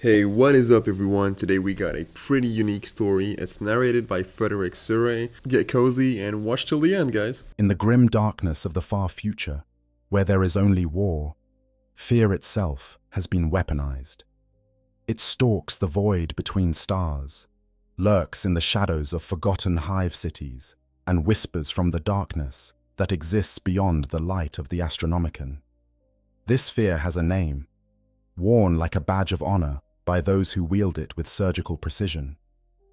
Hey, what is up, everyone? Today we got a pretty unique story. It's narrated by Frederick Surrey. Get cozy and watch till the end, guys. In the grim darkness of the far future, where there is only war, fear itself has been weaponized. It stalks the void between stars, lurks in the shadows of forgotten hive cities, and whispers from the darkness that exists beyond the light of the Astronomicon. This fear has a name, worn like a badge of honor by those who wield it with surgical precision.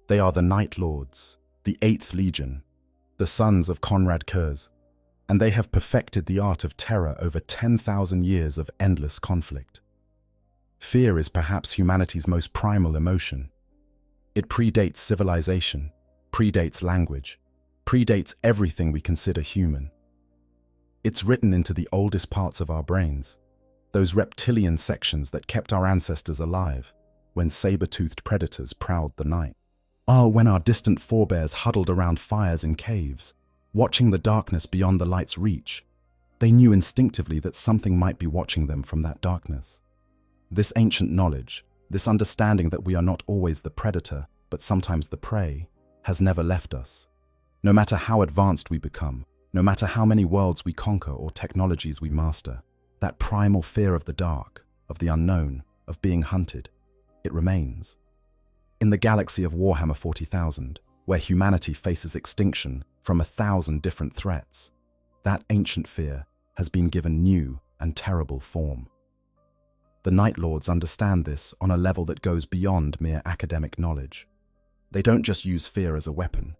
They are the Night Lords, the 8th Legion, the sons of Conrad Kurz, and they have perfected the art of terror over 10,000 years of endless conflict. Fear is perhaps humanity's most primal emotion. It predates civilization, predates language, predates everything we consider human. It's written into the oldest parts of our brains, those reptilian sections that kept our ancestors alive when saber-toothed predators prowled the night. When our distant forebears huddled around fires in caves, watching the darkness beyond the light's reach, they knew instinctively that something might be watching them from that darkness. This ancient knowledge, this understanding that we are not always the predator, but sometimes the prey, has never left us. No matter how advanced we become, no matter how many worlds we conquer or technologies we master, that primal fear of the dark, of the unknown, of being hunted, it remains. In the galaxy of Warhammer 40,000, where humanity faces extinction from 1,000 different threats, that ancient fear has been given new and terrible form. The Night Lords understand this on a level that goes beyond mere academic knowledge. They don't just use fear as a weapon.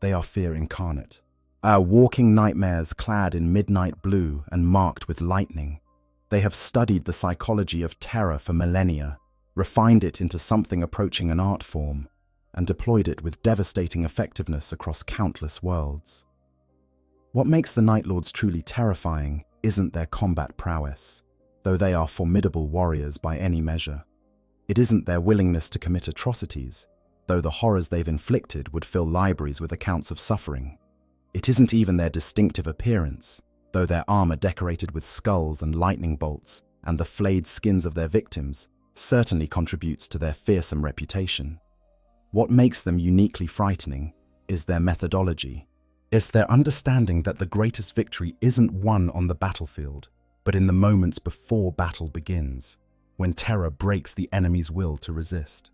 They are fear incarnate. Our walking nightmares clad in midnight blue and marked with lightning. They have studied the psychology of terror for millennia, refined it into something approaching an art form, and deployed it with devastating effectiveness across countless worlds. What makes the Night Lords truly terrifying isn't their combat prowess, though they are formidable warriors by any measure. It isn't their willingness to commit atrocities, though the horrors they've inflicted would fill libraries with accounts of suffering. It isn't even their distinctive appearance, though their armor decorated with skulls and lightning bolts and the flayed skins of their victims certainly contributes to their fearsome reputation. What makes them uniquely frightening is their methodology. It's their understanding that the greatest victory isn't won on the battlefield, but in the moments before battle begins, when terror breaks the enemy's will to resist.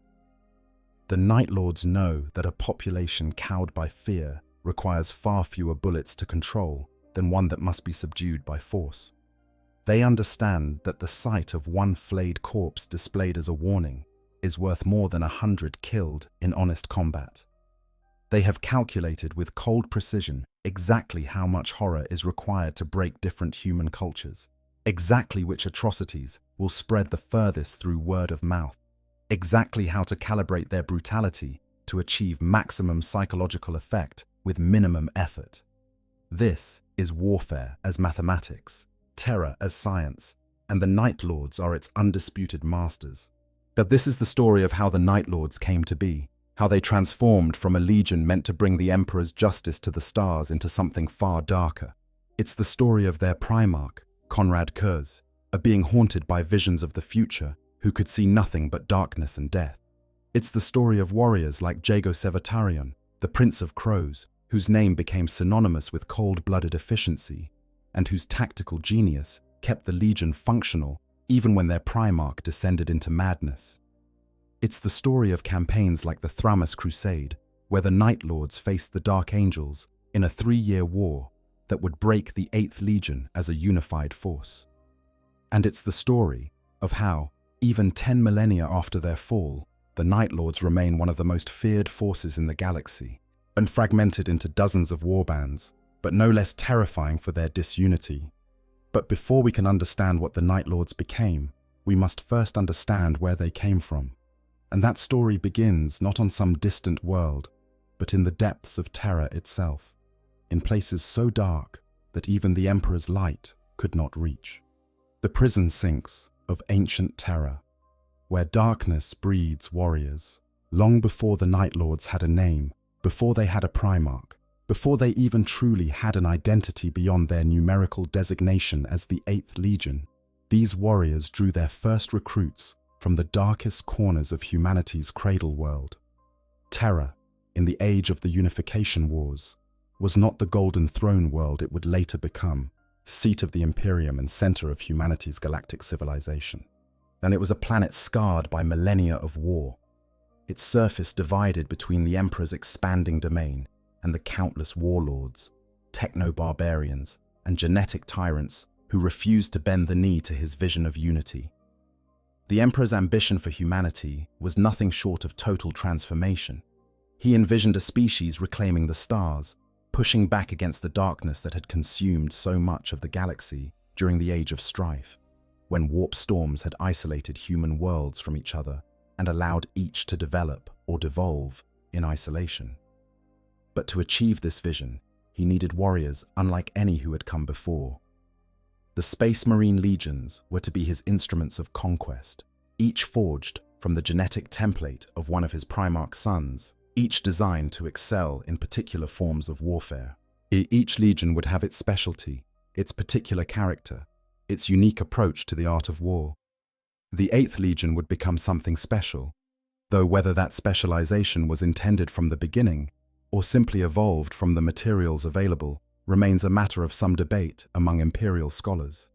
The Night Lords know that a population cowed by fear requires far fewer bullets to control than one that must be subdued by force. They understand that the sight of one flayed corpse displayed as a warning is worth more than 100 killed in honest combat. They have calculated with cold precision exactly how much horror is required to break different human cultures, exactly which atrocities will spread the furthest through word of mouth, exactly how to calibrate their brutality to achieve maximum psychological effect with minimum effort. This is warfare as mathematics, terror as science, and the Night Lords are its undisputed masters. But this is the story of how the Night Lords came to be, how they transformed from a legion meant to bring the Emperor's justice to the stars into something far darker. It's the story of their primarch, Conrad Kurz, a being haunted by visions of the future who could see nothing but darkness and death. It's the story of warriors like Jago Sevatarion, the Prince of Crows, whose name became synonymous with cold-blooded efficiency, and whose tactical genius kept the Legion functional even when their primarch descended into madness. It's the story of campaigns like the Thramas Crusade, where the Night Lords faced the Dark Angels in a 3-year war that would break the 8th Legion as a unified force. And it's the story of how, even 10 millennia after their fall, the Night Lords remain one of the most feared forces in the galaxy, and fragmented into dozens of warbands, but no less terrifying for their disunity. But before we can understand what the Night Lords became, we must first understand where they came from. And that story begins not on some distant world, but in the depths of terror itself, in places so dark that even the Emperor's light could not reach. The prison sinks of ancient terror, where darkness breeds warriors, long before the Night Lords had a name, before they had a primarch, before they even truly had an identity beyond their numerical designation as the 8th Legion. These warriors drew their first recruits from the darkest corners of humanity's cradle world. Terra, in the age of the Unification Wars, was not the Golden Throne world it would later become, seat of the Imperium and center of humanity's galactic civilization. And it was a planet scarred by millennia of war, its surface divided between the Emperor's expanding domain and the countless warlords, techno-barbarians, and genetic tyrants who refused to bend the knee to his vision of unity. The Emperor's ambition for humanity was nothing short of total transformation. He envisioned a species reclaiming the stars, pushing back against the darkness that had consumed so much of the galaxy during the Age of Strife, when warp storms had isolated human worlds from each other and allowed each to develop or devolve in isolation. But to achieve this vision, he needed warriors unlike any who had come before. The Space Marine Legions were to be his instruments of conquest, each forged from the genetic template of one of his Primarch sons, each designed to excel in particular forms of warfare. Each legion would have its specialty, its particular character, its unique approach to the art of war. The 8th Legion would become something special, though whether that specialization was intended from the beginning or simply evolved from the materials available remains a matter of some debate among Imperial scholars.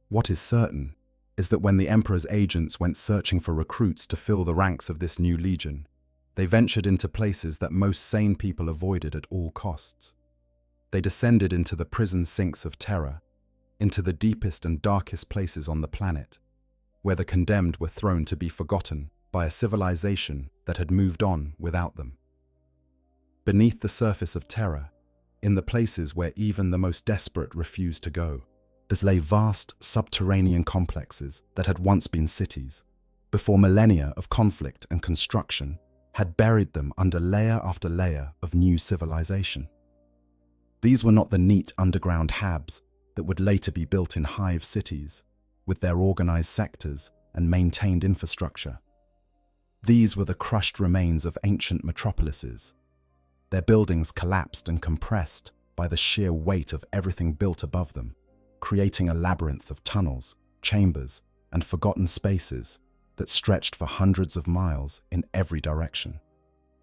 What is certain is that when the Emperor's agents went searching for recruits to fill the ranks of this new legion, they ventured into places that most sane people avoided at all costs. They descended into the prison sinks of terror, into the deepest and darkest places on the planet, where the condemned were thrown to be forgotten by a civilization that had moved on without them. Beneath the surface of terror, in the places where even the most desperate refused to go, there lay vast subterranean complexes that had once been cities, before millennia of conflict and construction had buried them under layer after layer of new civilization. These were not the neat underground habs that would later be built in hive cities, with their organized sectors and maintained infrastructure. These were the crushed remains of ancient metropolises, their buildings collapsed and compressed by the sheer weight of everything built above them, creating a labyrinth of tunnels, chambers, and forgotten spaces that stretched for hundreds of miles in every direction.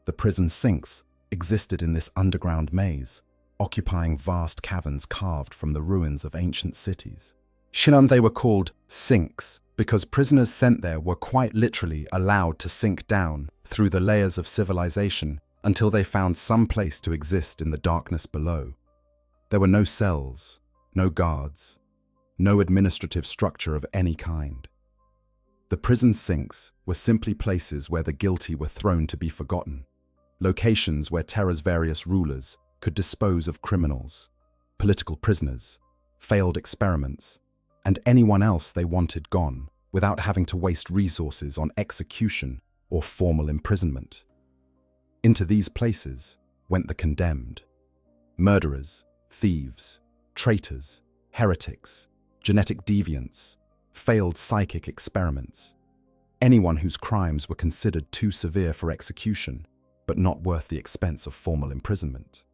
The prison sinks existed in this underground maze, occupying vast caverns carved from the ruins of ancient cities. They were called sinks because prisoners sent there were quite literally allowed to sink down through the layers of civilization until they found some place to exist in the darkness below. There were no cells, no guards, no administrative structure of any kind. The prison sinks were simply places where the guilty were thrown to be forgotten, locations where Terra's various rulers could dispose of criminals, political prisoners, failed experiments, and anyone else they wanted gone without having to waste resources on execution or formal imprisonment. Into these places went the condemned. Murderers, thieves, traitors, heretics, genetic deviants, failed psychic experiments. Anyone whose crimes were considered too severe for execution, but not worth the expense of formal imprisonment.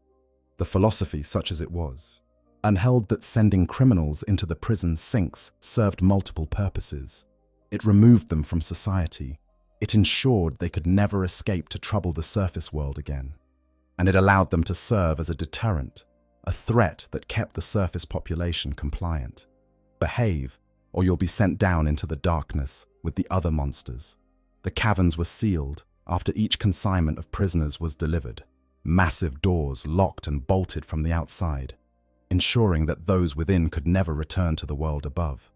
The philosophy, such as it was, held that sending criminals into the prison sinks served multiple purposes. It removed them from society. It ensured they could never escape to trouble the surface world again. And it allowed them to serve as a deterrent, a threat that kept the surface population compliant. Behave, or you'll be sent down into the darkness with the other monsters. The caverns were sealed after each consignment of prisoners was delivered. Massive doors locked and bolted from the outside, ensuring that those within could never return to the world above.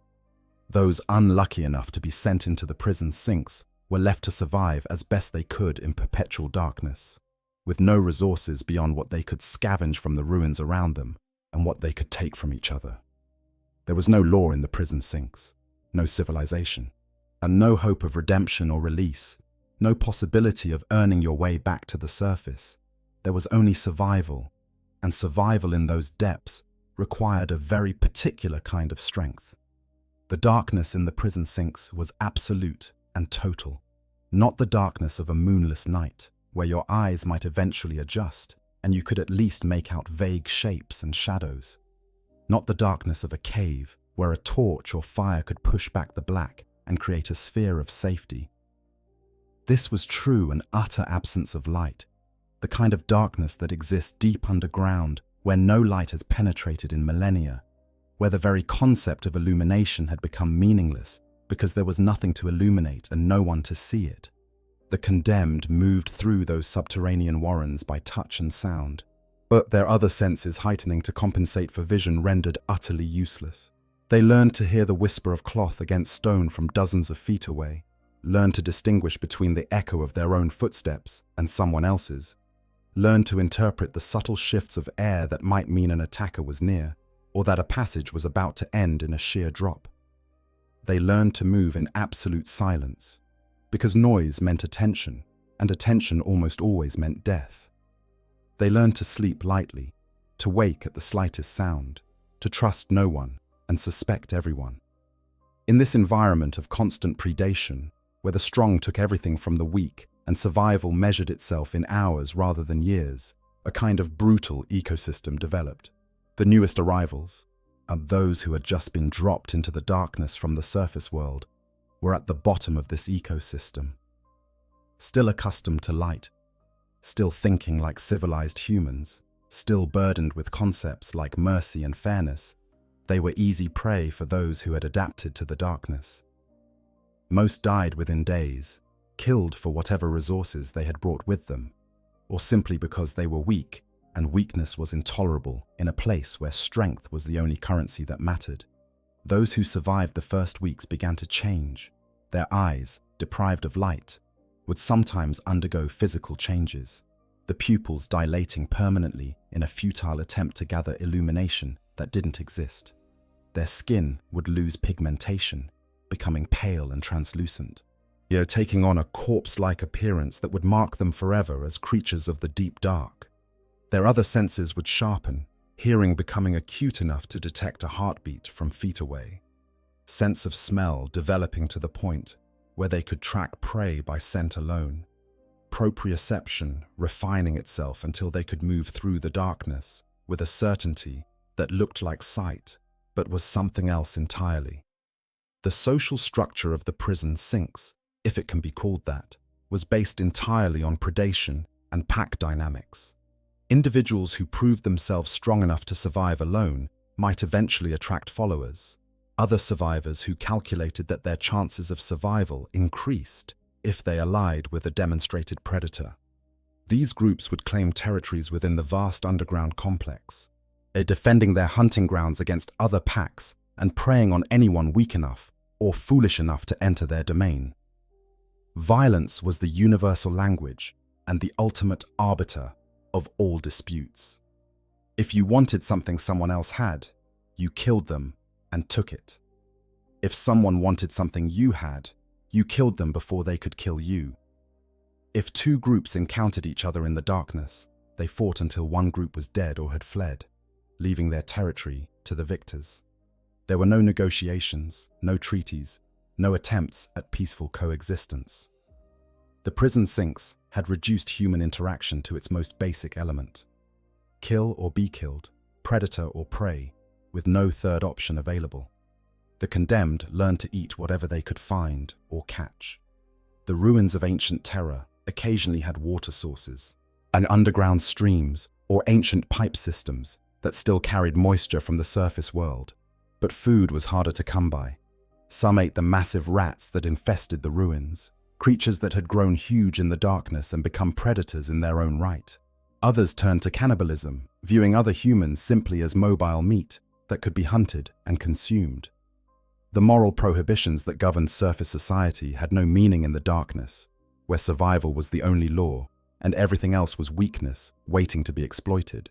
Those unlucky enough to be sent into the prison sinks were left to survive as best they could in perpetual darkness, with no resources beyond what they could scavenge from the ruins around them and what they could take from each other. There was no law in the prison sinks, no civilization, and no hope of redemption or release, no possibility of earning your way back to the surface. There was only survival, and survival in those depths required a very particular kind of strength. The darkness in the prison sinks was absolute and total, not the darkness of a moonless night, where your eyes might eventually adjust and you could at least make out vague shapes and shadows. Not the darkness of a cave, where a torch or fire could push back the black and create a sphere of safety. This was true an utter absence of light, the kind of darkness that exists deep underground where no light has penetrated in millennia, where the very concept of illumination had become meaningless because there was nothing to illuminate and no one to see it. The condemned moved through those subterranean warrens by touch and sound, but their other senses heightening to compensate for vision rendered utterly useless. They learned to hear the whisper of cloth against stone from dozens of feet away, learned to distinguish between the echo of their own footsteps and someone else's, learned to interpret the subtle shifts of air that might mean an attacker was near, or that a passage was about to end in a sheer drop. They learned to move in absolute silence, because noise meant attention, and attention almost always meant death. They learned to sleep lightly, to wake at the slightest sound, to trust no one and suspect everyone. In this environment of constant predation, where the strong took everything from the weak and survival measured itself in hours rather than years, a kind of brutal ecosystem developed. The newest arrivals, and those who had just been dropped into the darkness from the surface world, were at the bottom of this ecosystem. Still accustomed to light, still thinking like civilized humans, still burdened with concepts like mercy and fairness, they were easy prey for those who had adapted to the darkness. Most died within days, killed for whatever resources they had brought with them, or simply because they were weak, and weakness was intolerable in a place where strength was the only currency that mattered. Those who survived the first weeks began to change. Their eyes, deprived of light, would sometimes undergo physical changes, the pupils dilating permanently in a futile attempt to gather illumination that didn't exist. Their skin would lose pigmentation, becoming pale and translucent, taking on a corpse-like appearance that would mark them forever as creatures of the deep dark. Their other senses would sharpen, hearing becoming acute enough to detect a heartbeat from feet away, sense of smell developing to the point where they could track prey by scent alone, proprioception refining itself until they could move through the darkness with a certainty that looked like sight but was something else entirely. The social structure of the prison sinks, if it can be called that, was based entirely on predation and pack dynamics. Individuals who proved themselves strong enough to survive alone might eventually attract followers. Other survivors who calculated that their chances of survival increased if they allied with a demonstrated predator. These groups would claim territories within the vast underground complex, defending their hunting grounds against other packs and preying on anyone weak enough or foolish enough to enter their domain. Violence was the universal language and the ultimate arbiter of all disputes. If you wanted something someone else had, you killed them and took it. If someone wanted something you had, you killed them before they could kill you. If two groups encountered each other in the darkness, they fought until one group was dead or had fled, leaving their territory to the victors. There were no negotiations, no treaties, no attempts at peaceful coexistence. The prison sinks had reduced human interaction to its most basic element. Kill or be killed, predator or prey, with no third option available. The condemned learned to eat whatever they could find or catch. The ruins of ancient terror occasionally had water sources, and underground streams or ancient pipe systems that still carried moisture from the surface world. But food was harder to come by. Some ate the massive rats that infested the ruins, creatures that had grown huge in the darkness and become predators in their own right. Others turned to cannibalism, viewing other humans simply as mobile meat that could be hunted and consumed. The moral prohibitions that governed surface society had no meaning in the darkness, where survival was the only law and everything else was weakness waiting to be exploited.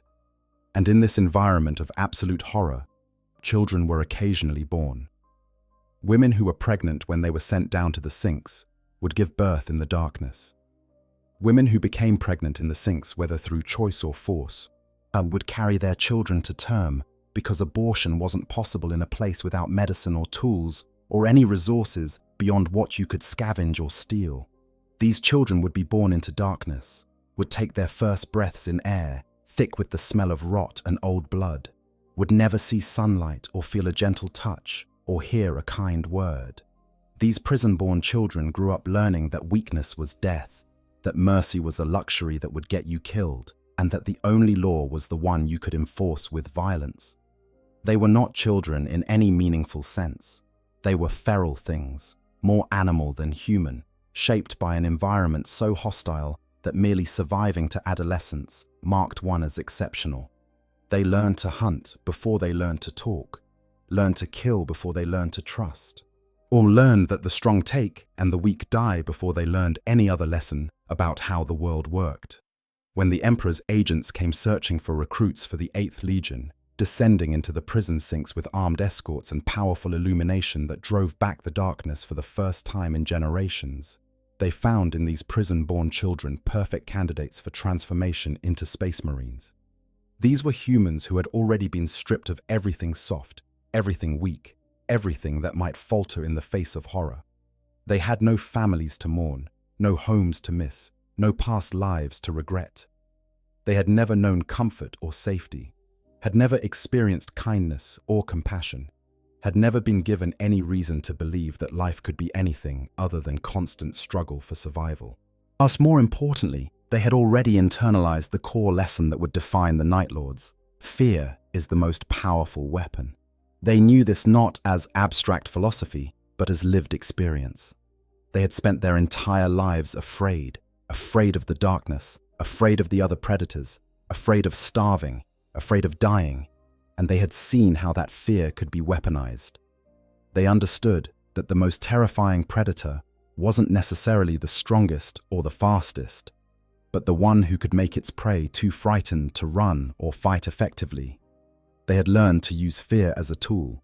And in this environment of absolute horror, children were occasionally born. Women who were pregnant when they were sent down to the sinks would give birth in the darkness. Women who became pregnant in the sinks, whether through choice or force, would carry their children to term because abortion wasn't possible in a place without medicine or tools or any resources beyond what you could scavenge or steal. These children would be born into darkness, would take their first breaths in air, thick with the smell of rot and old blood, would never see sunlight or feel a gentle touch or hear a kind word. These prison-born children grew up learning that weakness was death, that mercy was a luxury that would get you killed, and that the only law was the one you could enforce with violence. They were not children in any meaningful sense. They were feral things, more animal than human, shaped by an environment so hostile that merely surviving to adolescence marked one as exceptional. They learned to hunt before they learned to talk, learned to kill before they learned to trust, or learned that the strong take and the weak die before they learned any other lesson about how the world worked. When the Emperor's agents came searching for recruits for the 8th Legion, descending into the prison sinks with armed escorts and powerful illumination that drove back the darkness for the first time in generations, they found in these prison-born children perfect candidates for transformation into Space Marines. These were humans who had already been stripped of everything soft, everything weak, everything that might falter in the face of horror. They had no families to mourn, no homes to miss, no past lives to regret. They had never known comfort or safety, had never experienced kindness or compassion, had never been given any reason to believe that life could be anything other than constant struggle for survival. Thus, more importantly, they had already internalized the core lesson that would define the Night Lords. Fear is the most powerful weapon. They knew this not as abstract philosophy, but as lived experience. They had spent their entire lives afraid of the darkness, afraid of the other predators, afraid of starving, afraid of dying, and they had seen how that fear could be weaponized. They understood that the most terrifying predator wasn't necessarily the strongest or the fastest, but the one who could make its prey too frightened to run or fight effectively. They had learned to use fear as a tool,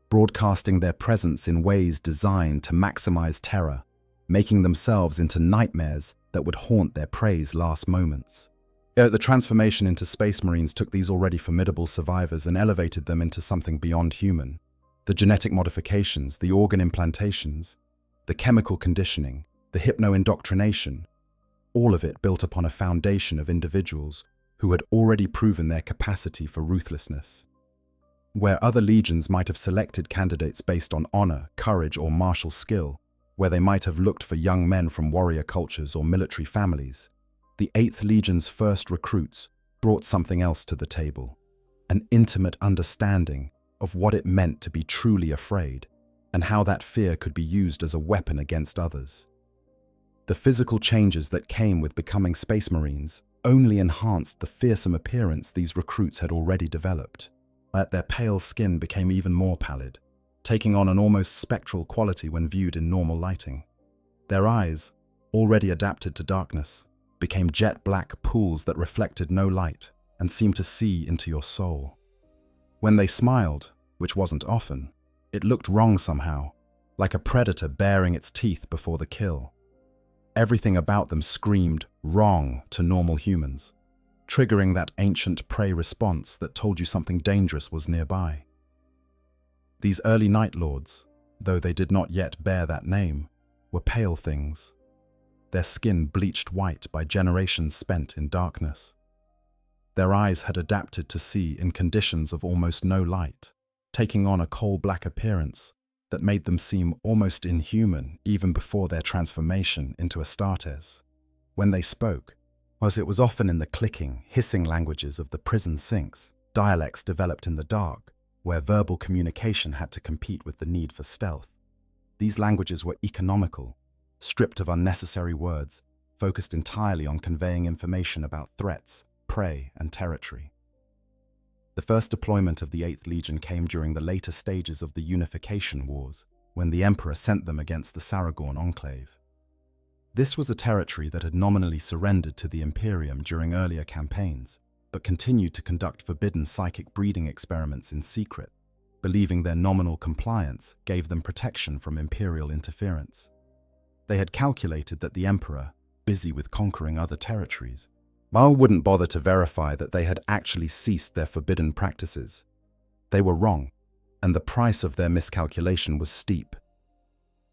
broadcasting their presence in ways designed to maximize terror, making themselves into nightmares that would haunt their prey's last moments. The transformation into Space Marines took these already formidable survivors and elevated them into something beyond human. The genetic modifications, the organ implantations, the chemical conditioning, the hypno-indoctrination, all of it built upon a foundation of individuals who had already proven their capacity for ruthlessness. Where other legions might have selected candidates based on honor, courage, or martial skill, where they might have looked for young men from warrior cultures or military families, the 8th Legion's first recruits brought something else to the table, an intimate understanding of what it meant to be truly afraid and how that fear could be used as a weapon against others. The physical changes that came with becoming Space Marines only enhanced the fearsome appearance these recruits had already developed. Their pale skin became even more pallid, taking on an almost spectral quality when viewed in normal lighting. Their eyes, already adapted to darkness, became jet black pools that reflected no light and seemed to see into your soul. When they smiled, which wasn't often, it looked wrong somehow, like a predator baring its teeth before the kill. Everything about them screamed wrong to normal humans, triggering that ancient prey response that told you something dangerous was nearby. These early Night Lords, though they did not yet bear that name, were pale things, their skin bleached white by generations spent in darkness. Their eyes had adapted to see in conditions of almost no light, taking on a coal-black appearance that made them seem almost inhuman even before their transformation into Astartes. When they spoke, it was often in the clicking, hissing languages of the prison sinks, dialects developed in the dark, where verbal communication had to compete with the need for stealth. These languages were economical, stripped of unnecessary words, focused entirely on conveying information about threats, prey, and territory. The first deployment of the 8th Legion came during the later stages of the Unification Wars, when the Emperor sent them against the Saragorn Enclave. This was a territory that had nominally surrendered to the Imperium during earlier campaigns, but continued to conduct forbidden psychic breeding experiments in secret, believing their nominal compliance gave them protection from Imperial interference. They had calculated that the Emperor, busy with conquering other territories, wouldn't bother to verify that they had actually ceased their forbidden practices. They were wrong, and the price of their miscalculation was steep.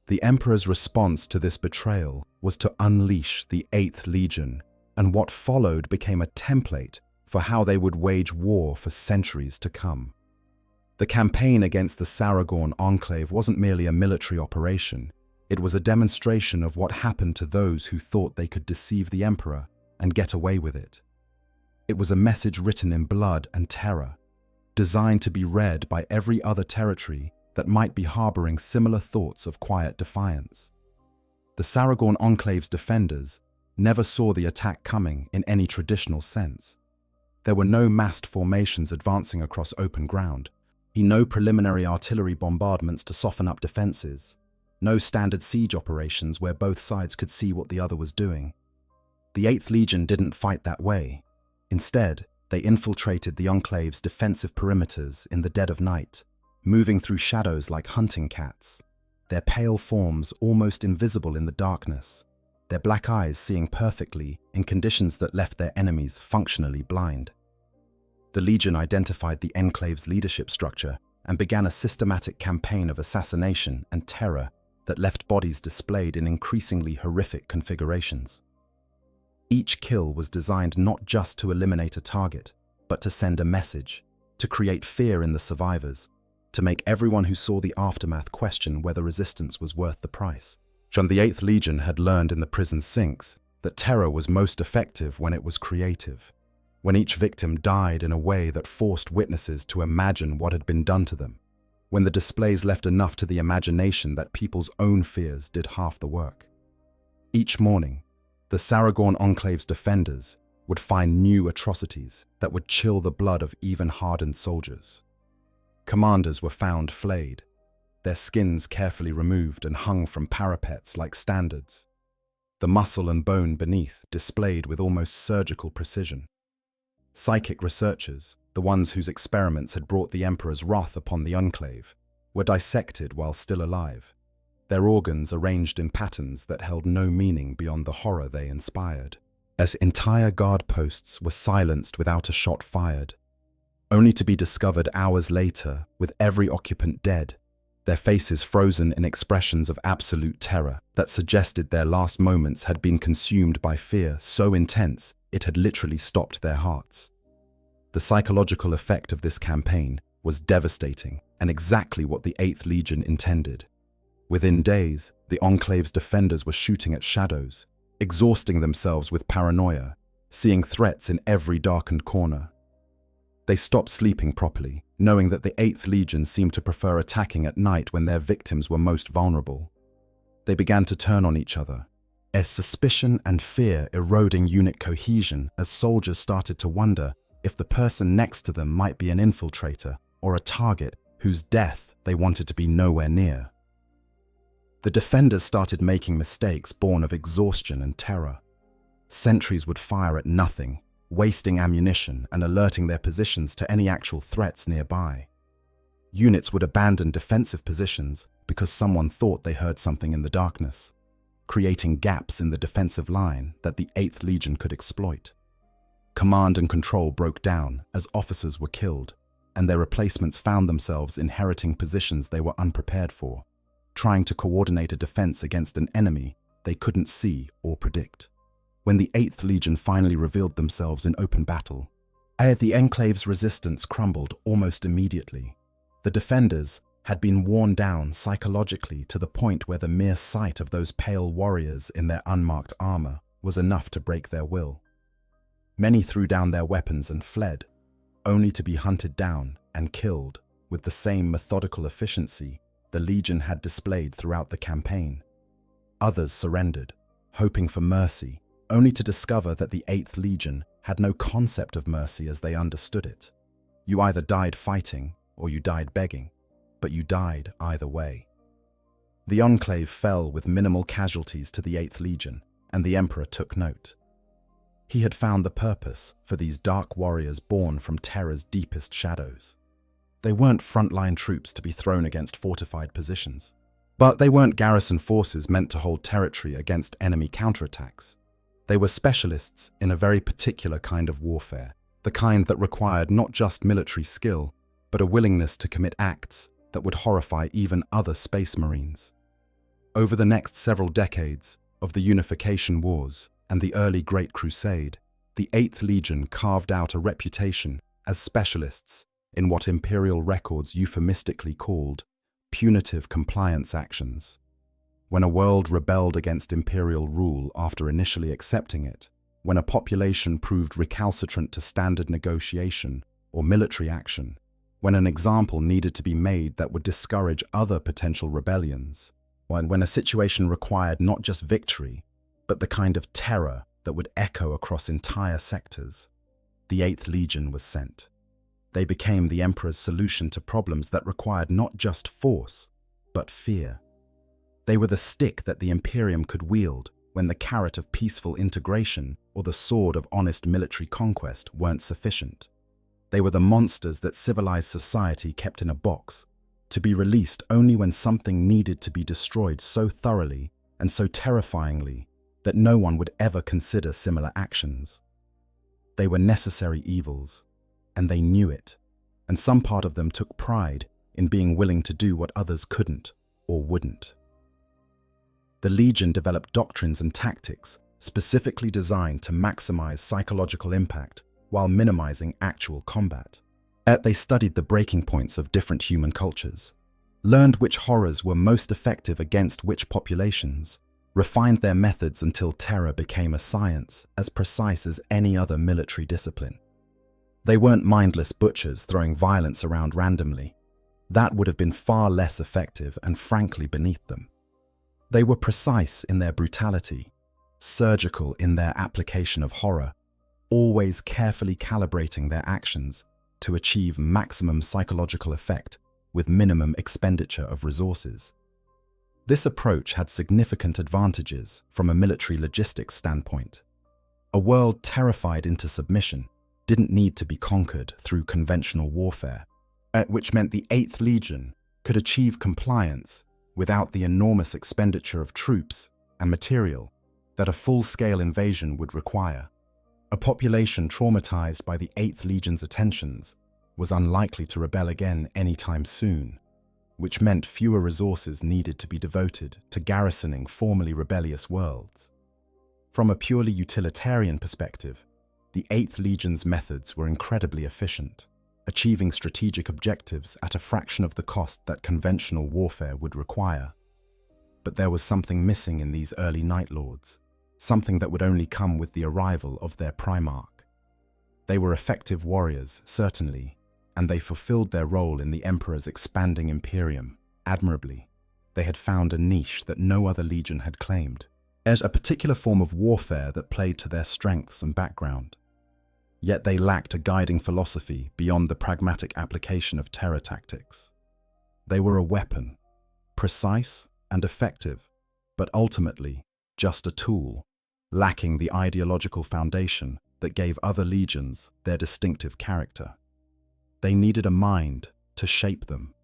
The Emperor's response to this betrayal was to unleash the 8th Legion, and what followed became a template for how they would wage war for centuries to come. The campaign against the Saragorn Enclave wasn't merely a military operation, It was a demonstration of what happened to those who thought they could deceive the emperor and get away with it. It was a message written in blood and terror, designed to be read by every other territory that might be harboring similar thoughts of quiet defiance. The Saragorn Enclave's defenders never saw the attack coming in any traditional sense. There were no massed formations advancing across open ground, no preliminary artillery bombardments to soften up defenses, no standard siege operations where both sides could see what the other was doing. The 8th Legion didn't fight that way. Instead, they infiltrated the Enclave's defensive perimeters in the dead of night, moving through shadows like hunting cats, their pale forms almost invisible in the darkness, their black eyes seeing perfectly in conditions that left their enemies functionally blind. The Legion identified the Enclave's leadership structure and began a systematic campaign of assassination and terror that left bodies displayed in increasingly horrific configurations. Each kill was designed not just to eliminate a target, but to send a message, to create fear in the survivors, to make everyone who saw the aftermath question whether resistance was worth the price. John, the 8th Legion had learned in the prison sinks that terror was most effective when it was creative, when each victim died in a way that forced witnesses to imagine what had been done to them, when the displays left enough to the imagination that people's own fears did half the work. Each morning, the Saragorn Enclave's defenders would find new atrocities that would chill the blood of even hardened soldiers. Commanders were found flayed, their skins carefully removed and hung from parapets like standards, the muscle and bone beneath displayed with almost surgical precision. Psychic researchers, the ones whose experiments had brought the Emperor's wrath upon the Enclave, were dissected while still alive, their organs arranged in patterns that held no meaning beyond the horror they inspired, as entire guard posts were silenced without a shot fired, only to be discovered hours later with every occupant dead, their faces frozen in expressions of absolute terror that suggested their last moments had been consumed by fear so intense it had literally stopped their hearts. The psychological effect of this campaign was devastating and exactly what the 8th Legion intended. Within days, the Enclave's defenders were shooting at shadows, exhausting themselves with paranoia, seeing threats in every darkened corner. They stopped sleeping properly, knowing that the 8th Legion seemed to prefer attacking at night when their victims were most vulnerable. They began to turn on each other, as suspicion and fear eroding unit cohesion as soldiers started to wonder if the person next to them might be an infiltrator or a target whose death they wanted to be nowhere near. The defenders started making mistakes born of exhaustion and terror. Sentries would fire at nothing, wasting ammunition and alerting their positions to any actual threats nearby. Units would abandon defensive positions because someone thought they heard something in the darkness, creating gaps in the defensive line that the 8th Legion could exploit. Command and control broke down as officers were killed, and their replacements found themselves inheriting positions they were unprepared for, trying to coordinate a defense against an enemy they couldn't see or predict. When the 8th Legion finally revealed themselves in open battle, the Enclave's resistance crumbled almost immediately. The defenders had been worn down psychologically to the point where the mere sight of those pale warriors in their unmarked armor was enough to break their will. Many threw down their weapons and fled, only to be hunted down and killed with the same methodical efficiency the Legion had displayed throughout the campaign. Others surrendered, hoping for mercy, only to discover that the 8th Legion had no concept of mercy as they understood it. You either died fighting or you died begging, but you died either way. The Enclave fell with minimal casualties to the 8th Legion, and the Emperor took note. He had found the purpose for these dark warriors born from terror's deepest shadows. They weren't frontline troops to be thrown against fortified positions, but they weren't garrison forces meant to hold territory against enemy counterattacks. They were specialists in a very particular kind of warfare, the kind that required not just military skill, but a willingness to commit acts that would horrify even other space marines. Over the next several decades of the Unification Wars and the early Great Crusade, the 8th Legion carved out a reputation as specialists in what Imperial records euphemistically called punitive compliance actions. when a world rebelled against imperial rule after initially accepting it, when a population proved recalcitrant to standard negotiation or military action, when an example needed to be made that would discourage other potential rebellions, when a situation required not just victory, but the kind of terror that would echo across entire sectors, the 8th Legion was sent. They became the Emperor's solution to problems that required not just force, but fear. They were the stick that the Imperium could wield when the carrot of peaceful integration or the sword of honest military conquest weren't sufficient. They were the monsters that civilized society kept in a box, to be released only when something needed to be destroyed so thoroughly and so terrifyingly that no one would ever consider similar actions. They were necessary evils, and they knew it, and some part of them took pride in being willing to do what others couldn't or wouldn't. The Legion developed doctrines and tactics specifically designed to maximize psychological impact while minimizing actual combat. They studied the breaking points of different human cultures, learned which horrors were most effective against which populations, refined their methods until terror became a science as precise as any other military discipline. They weren't mindless butchers throwing violence around randomly. That would have been far less effective and frankly beneath them. They were precise in their brutality, surgical in their application of horror, always carefully calibrating their actions to achieve maximum psychological effect with minimum expenditure of resources. This approach had significant advantages from a military logistics standpoint. A world terrified into submission didn't need to be conquered through conventional warfare, which meant the 8th Legion could achieve compliance without the enormous expenditure of troops and material that a full-scale invasion would require. A population traumatized by the 8th Legion's attentions was unlikely to rebel again anytime soon, which meant fewer resources needed to be devoted to garrisoning formerly rebellious worlds. From a purely utilitarian perspective, the 8th Legion's methods were incredibly efficient, achieving strategic objectives at a fraction of the cost that conventional warfare would require. But there was something missing in these early Night Lords, something that would only come with the arrival of their Primarch. They were effective warriors, certainly, and they fulfilled their role in the Emperor's expanding Imperium admirably. They had found a niche that no other legion had claimed, as a particular form of warfare that played to their strengths and background. Yet they lacked a guiding philosophy beyond the pragmatic application of terror tactics. They were a weapon, precise and effective, but ultimately just a tool, lacking the ideological foundation that gave other legions their distinctive character. They needed a mind to shape them,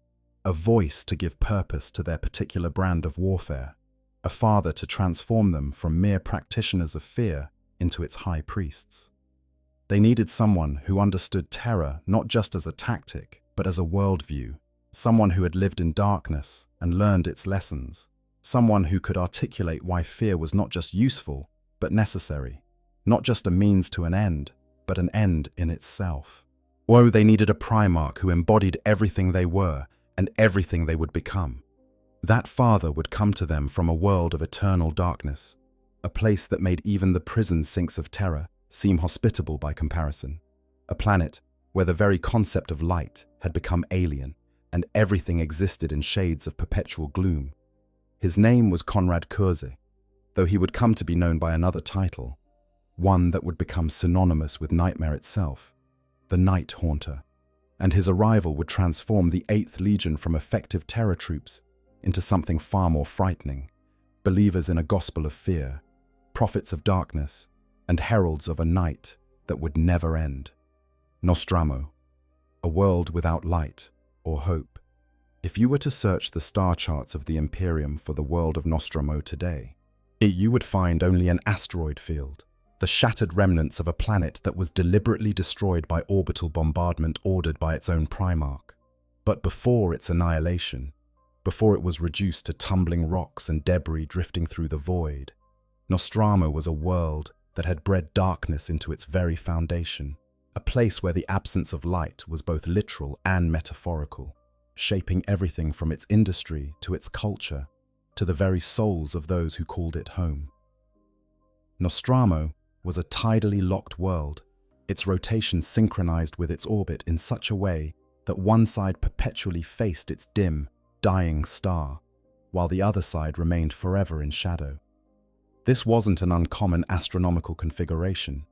a voice to give purpose to their particular brand of warfare, a father to transform them from mere practitioners of fear into its high priests. They needed someone who understood terror not just as a tactic, but as a worldview, someone who had lived in darkness and learned its lessons, someone who could articulate why fear was not just useful, but necessary, not just a means to an end, but an end in itself. Woe, they needed a Primarch who embodied everything they were and everything they would become. That father would come to them from a world of eternal darkness, a place that made even the prison sinks of terror seem hospitable by comparison, a planet where the very concept of light had become alien and everything existed in shades of perpetual gloom. His name was Conrad Kurze, though he would come to be known by another title, one that would become synonymous with nightmare itself, the Night Haunter, and his arrival would transform the 8th Legion from effective terror troops into something far more frightening, believers in a gospel of fear, prophets of darkness, and heralds of a night that would never end. Nostromo, a world without light or hope. If you were to search the star charts of the Imperium for the world of Nostromo today, you would find only an asteroid field, the shattered remnants of a planet that was deliberately destroyed by orbital bombardment ordered by its own Primarch. But before its annihilation, before it was reduced to tumbling rocks and debris drifting through the void, Nostromo was a world that had bred darkness into its very foundation, a place where the absence of light was both literal and metaphorical, shaping everything from its industry to its culture, to the very souls of those who called it home. Nostramo was a tidally locked world, its rotation synchronized with its orbit in such a way that one side perpetually faced its dim, dying star, while the other side remained forever in shadow. This wasn't an uncommon astronomical configuration.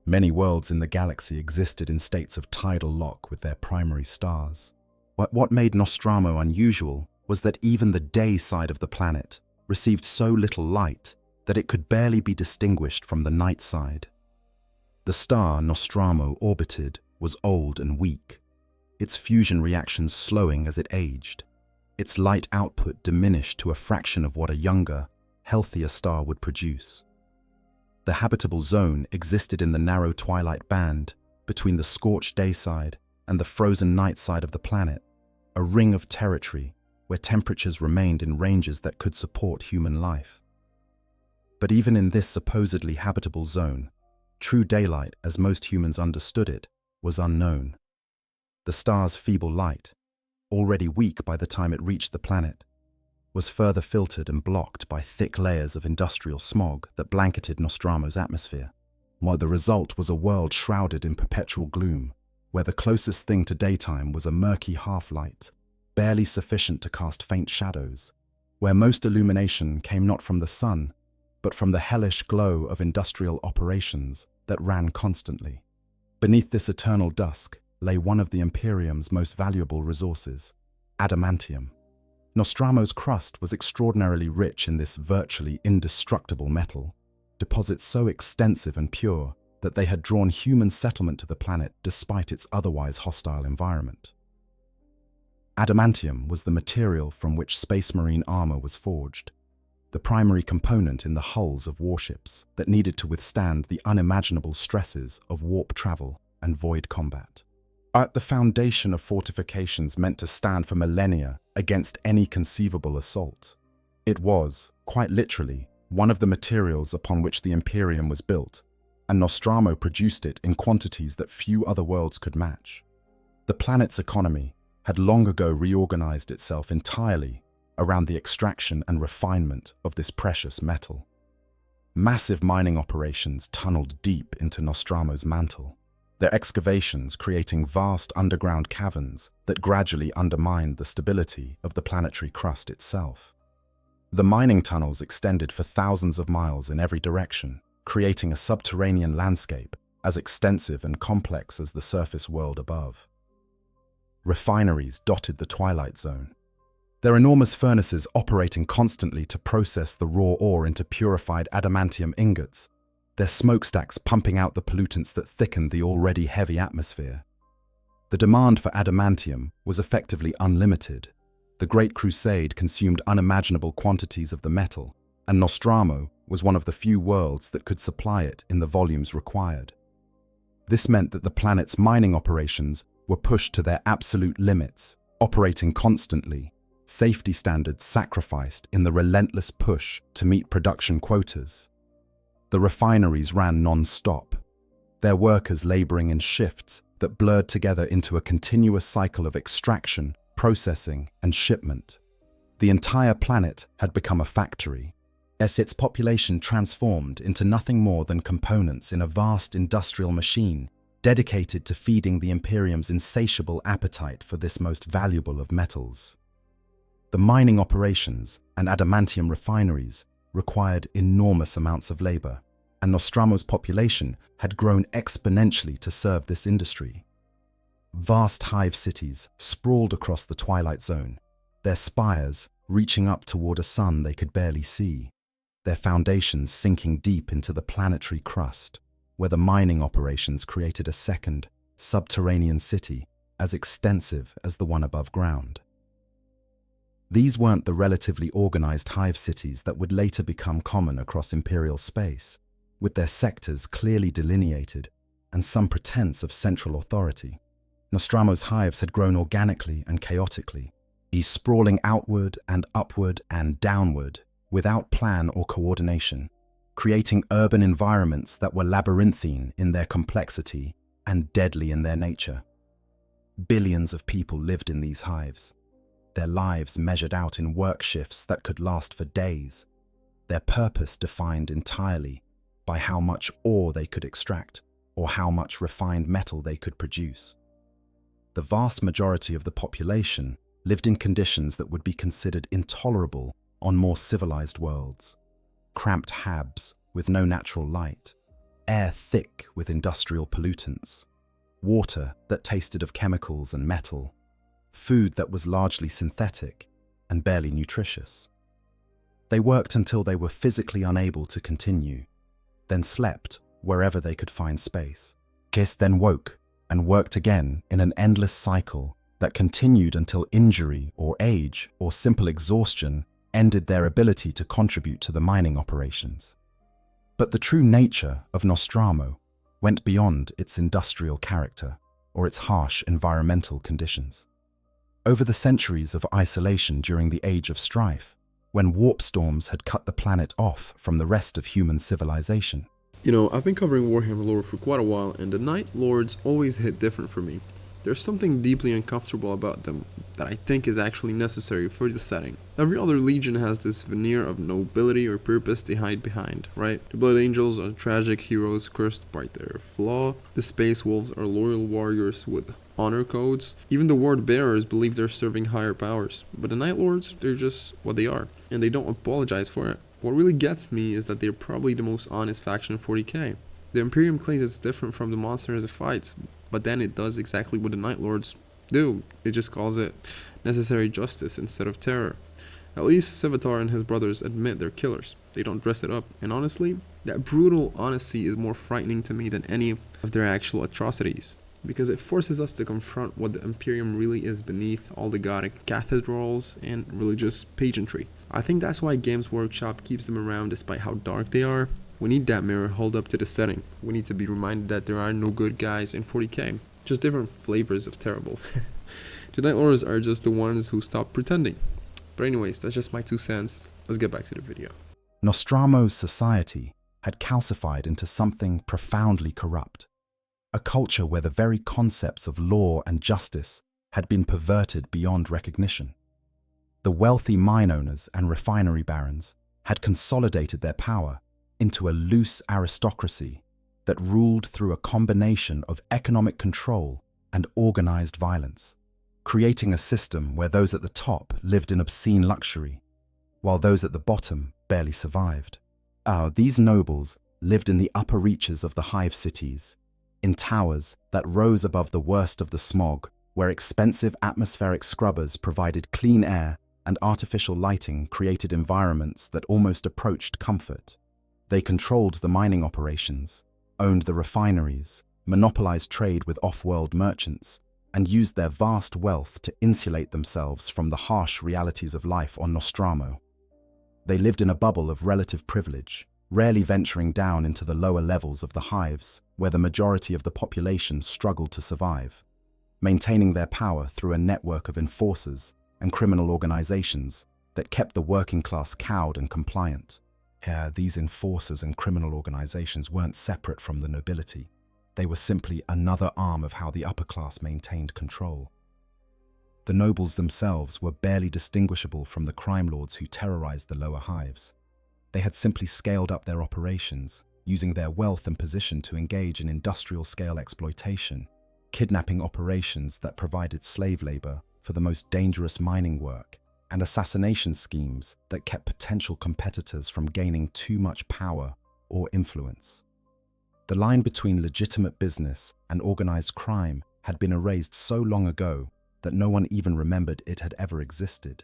Many worlds in the galaxy existed in states of tidal lock with their primary stars. But what made Nostramo unusual was that even the day side of the planet received so little light that it could barely be distinguished from the night side. The star Nostramo orbited was old and weak, its fusion reactions slowing as it aged. Its light output diminished to a fraction of what a younger, healthier star would produce. The habitable zone existed in the narrow twilight band between the scorched day side and the frozen night side of the planet, a ring of territory where temperatures remained in ranges that could support human life. But even in this supposedly habitable zone, true daylight, as most humans understood it, was unknown. The star's feeble light, already weak by the time it reached the planet, was further filtered and blocked by thick layers of industrial smog that blanketed Nostramo's atmosphere, while the result was a world shrouded in perpetual gloom, where the closest thing to daytime was a murky half-light, barely sufficient to cast faint shadows, where most illumination came not from the sun, but from the hellish glow of industrial operations that ran constantly. Beneath this eternal dusk lay one of the Imperium's most valuable resources, adamantium. Nostramo's crust was extraordinarily rich in this virtually indestructible metal, deposits so extensive and pure that they had drawn human settlement to the planet despite its otherwise hostile environment. Adamantium was the material from which space marine armor was forged, the primary component in the hulls of warships that needed to withstand the unimaginable stresses of warp travel and void combat. At the foundation of fortifications meant to stand for millennia against any conceivable assault. It was, quite literally, one of the materials upon which the Imperium was built, and Nostramo produced it in quantities that few other worlds could match. The planet's economy had long ago reorganized itself entirely around the extraction and refinement of this precious metal. Massive mining operations tunneled deep into Nostramo's mantle, their excavations creating vast underground caverns that gradually undermined the stability of the planetary crust itself. The mining tunnels extended for thousands of miles in every direction, creating a subterranean landscape as extensive and complex as the surface world above. Refineries dotted the twilight zone, their enormous furnaces operating constantly to process the raw ore into purified adamantium ingots, their smokestacks pumping out the pollutants that thickened the already heavy atmosphere. The demand for adamantium was effectively unlimited. The Great Crusade consumed unimaginable quantities of the metal, and Nostramo was one of the few worlds that could supply it in the volumes required. This meant that the planet's mining operations were pushed to their absolute limits, operating constantly, safety standards sacrificed in the relentless push to meet production quotas. The refineries ran non-stop, their workers laboring in shifts that blurred together into a continuous cycle of extraction, processing, and shipment. The entire planet had become a factory, as its population transformed into nothing more than components in a vast industrial machine dedicated to feeding the Imperium's insatiable appetite for this most valuable of metals. The mining operations and adamantium refineries required enormous amounts of labor, and Nostramo's population had grown exponentially to serve this industry. Vast hive cities sprawled across the twilight zone, their spires reaching up toward a sun they could barely see, their foundations sinking deep into the planetary crust, where the mining operations created a second, subterranean city as extensive as the one above ground. These weren't the relatively organized hive cities that would later become common across Imperial space, with their sectors clearly delineated and some pretense of central authority. Nostramo's hives had grown organically and chaotically, each sprawling outward and upward and downward, without plan or coordination, creating urban environments that were labyrinthine in their complexity and deadly in their nature. Billions of people lived in these hives. their lives measured out in work shifts that could last for days, their purpose defined entirely by how much ore they could extract or how much refined metal they could produce. The vast majority of the population lived in conditions that would be considered intolerable on more civilized worlds. Cramped habs with no natural light, air thick with industrial pollutants, water that tasted of chemicals and metal, food that was largely synthetic and barely nutritious. They worked until they were physically unable to continue, then slept wherever they could find space. Kissed, then woke and worked again in an endless cycle that continued until injury or age or simple exhaustion ended their ability to contribute to the mining operations. But the true nature of Nostromo went beyond its industrial character or its harsh environmental conditions. Over the centuries of isolation during the Age of Strife, when warp storms had cut the planet off from the rest of human civilization. You know, I've been covering Warhammer lore for quite a while, and the Night Lords always hit different for me. There's something deeply uncomfortable about them that I think is actually necessary for the setting. Every other legion has this veneer of nobility or purpose they hide behind, right? The Blood Angels are tragic heroes cursed by their flaw. The Space Wolves are loyal warriors with honor codes. Even the Word Bearers believe they're serving higher powers. But the Night Lords, they're just what they are, and they don't apologize for it. What really gets me is that they're probably the most honest faction in 40k. The Imperium claims it's different from the monsters it fights, but then it does exactly what the Night Lords do. It just calls it necessary justice instead of terror. At least Sevatar and his brothers admit they're killers. They don't dress it up, and honestly, that brutal honesty is more frightening to me than any of their actual atrocities, because it forces us to confront what the Imperium really is beneath all the gothic cathedrals and religious pageantry. I think that's why Games Workshop keeps them around despite how dark they are. We need that mirror held up to the setting. We need to be reminded that there are no good guys in 40k, just different flavors of terrible. The Night Lords are just the ones who stop pretending. But anyways, that's just my 2 cents. Let's get back to the video. Nostromo's society had calcified into something profoundly corrupt, a culture where the very concepts of law and justice had been perverted beyond recognition. The wealthy mine owners and refinery barons had consolidated their power into a loose aristocracy that ruled through a combination of economic control and organized violence, creating a system where those at the top lived in obscene luxury, while those at the bottom barely survived. These nobles lived in the upper reaches of the hive cities, in towers that rose above the worst of the smog, where expensive atmospheric scrubbers provided clean air and artificial lighting created environments that almost approached comfort. They controlled the mining operations, owned the refineries, monopolized trade with off-world merchants, and used their vast wealth to insulate themselves from the harsh realities of life on Nostromo. They lived in a bubble of relative privilege, rarely venturing down into the lower levels of the hives, where the majority of the population struggled to survive, maintaining their power through a network of enforcers and criminal organizations that kept the working class cowed and compliant. These enforcers and criminal organizations weren't separate from the nobility. They were simply another arm of how the upper class maintained control. The nobles themselves were barely distinguishable from the crime lords who terrorized the lower hives. They had simply scaled up their operations, using their wealth and position to engage in industrial-scale exploitation, kidnapping operations that provided slave labor for the most dangerous mining work, and assassination schemes that kept potential competitors from gaining too much power or influence. The line between legitimate business and organized crime had been erased so long ago that no one even remembered it had ever existed.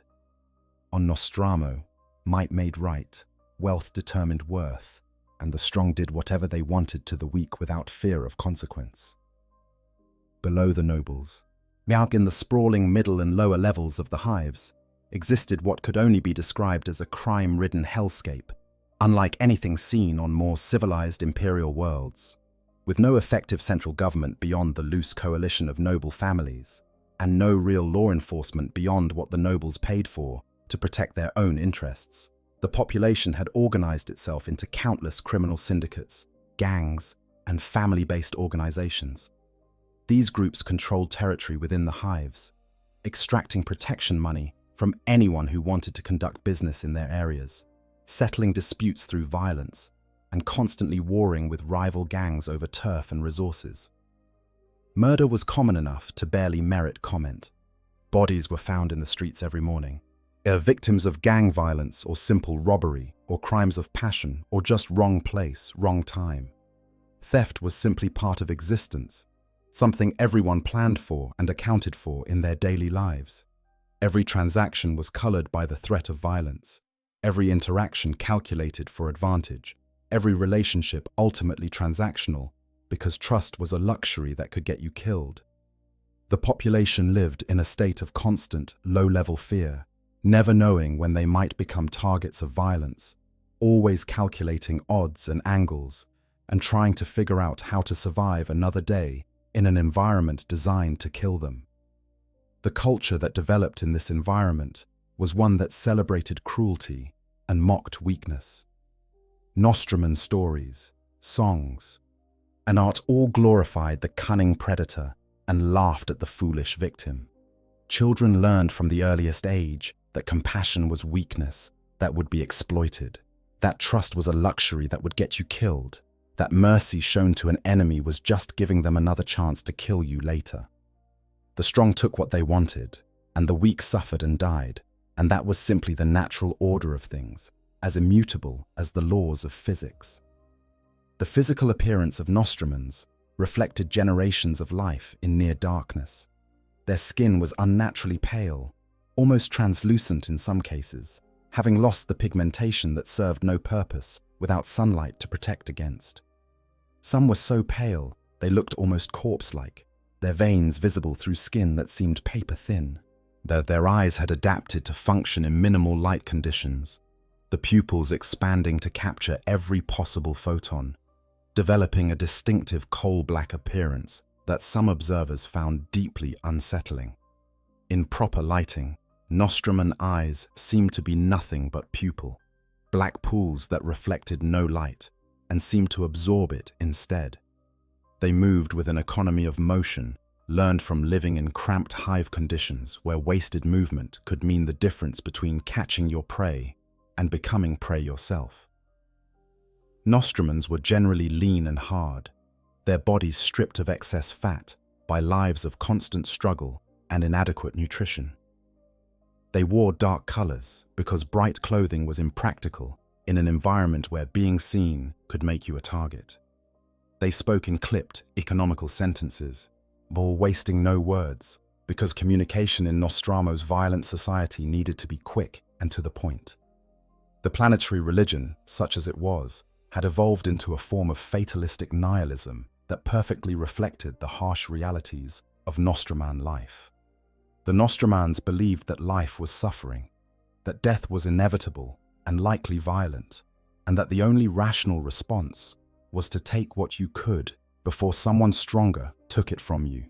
On Nostromo, might made right, wealth determined worth, and the strong did whatever they wanted to the weak without fear of consequence. Below the nobles, in the sprawling middle and lower levels of the hives, existed what could only be described as a crime-ridden hellscape, unlike anything seen on more civilized imperial worlds. With no effective central government beyond the loose coalition of noble families, and no real law enforcement beyond what the nobles paid for to protect their own interests, the population had organized itself into countless criminal syndicates, gangs, and family-based organizations. These groups controlled territory within the hives, extracting protection money from anyone who wanted to conduct business in their areas, settling disputes through violence, and constantly warring with rival gangs over turf and resources. Murder was common enough to barely merit comment. Bodies were found in the streets every morning. Victims of gang violence or simple robbery or crimes of passion or just wrong place, wrong time. Theft was simply part of existence, something everyone planned for and accounted for in their daily lives. Every transaction was colored by the threat of violence, every interaction calculated for advantage, every relationship ultimately transactional because trust was a luxury that could get you killed. The population lived in a state of constant, low-level fear, never knowing when they might become targets of violence, always calculating odds and angles, and trying to figure out how to survive another day in an environment designed to kill them. The culture that developed in this environment was one that celebrated cruelty and mocked weakness. Nostraman stories, songs, and art all glorified the cunning predator and laughed at the foolish victim. Children learned from the earliest age that compassion was weakness that would be exploited, that trust was a luxury that would get you killed, that mercy shown to an enemy was just giving them another chance to kill you later. The strong took what they wanted, and the weak suffered and died, and that was simply the natural order of things, as immutable as the laws of physics. The physical appearance of Nostramans reflected generations of life in near darkness. Their skin was unnaturally pale, almost translucent in some cases, having lost the pigmentation that served no purpose without sunlight to protect against. Some were so pale they looked almost corpse-like, their veins visible through skin that seemed paper-thin. Their eyes had adapted to function in minimal light conditions, the pupils expanding to capture every possible photon, developing a distinctive coal-black appearance that some observers found deeply unsettling. In proper lighting, Nostraman eyes seemed to be nothing but pupil, black pools that reflected no light and seemed to absorb it instead. They moved with an economy of motion, learned from living in cramped hive conditions where wasted movement could mean the difference between catching your prey and becoming prey yourself. Nostramans were generally lean and hard, their bodies stripped of excess fat by lives of constant struggle and inadequate nutrition. They wore dark colors because bright clothing was impractical in an environment where being seen could make you a target. They spoke in clipped, economical sentences, while wasting no words because communication in Nostromo's violent society needed to be quick and to the point. The planetary religion, such as it was, had evolved into a form of fatalistic nihilism that perfectly reflected the harsh realities of Nostraman life. The Nostramans believed that life was suffering, that death was inevitable and likely violent, and that the only rational response was to take what you could before someone stronger took it from you.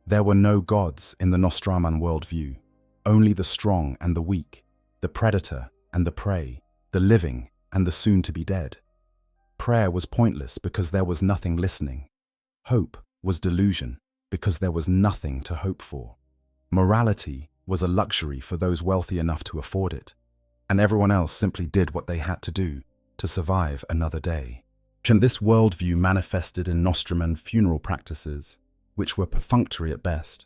There were no gods in the Nostraman worldview, only the strong and the weak, the predator and the prey, the living and the soon-to-be dead. Prayer was pointless because there was nothing listening. Hope was delusion because there was nothing to hope for. Morality was a luxury for those wealthy enough to afford it, and everyone else simply did what they had to do to survive another day. And this worldview manifested in Nostraman funeral practices, which were perfunctory at best.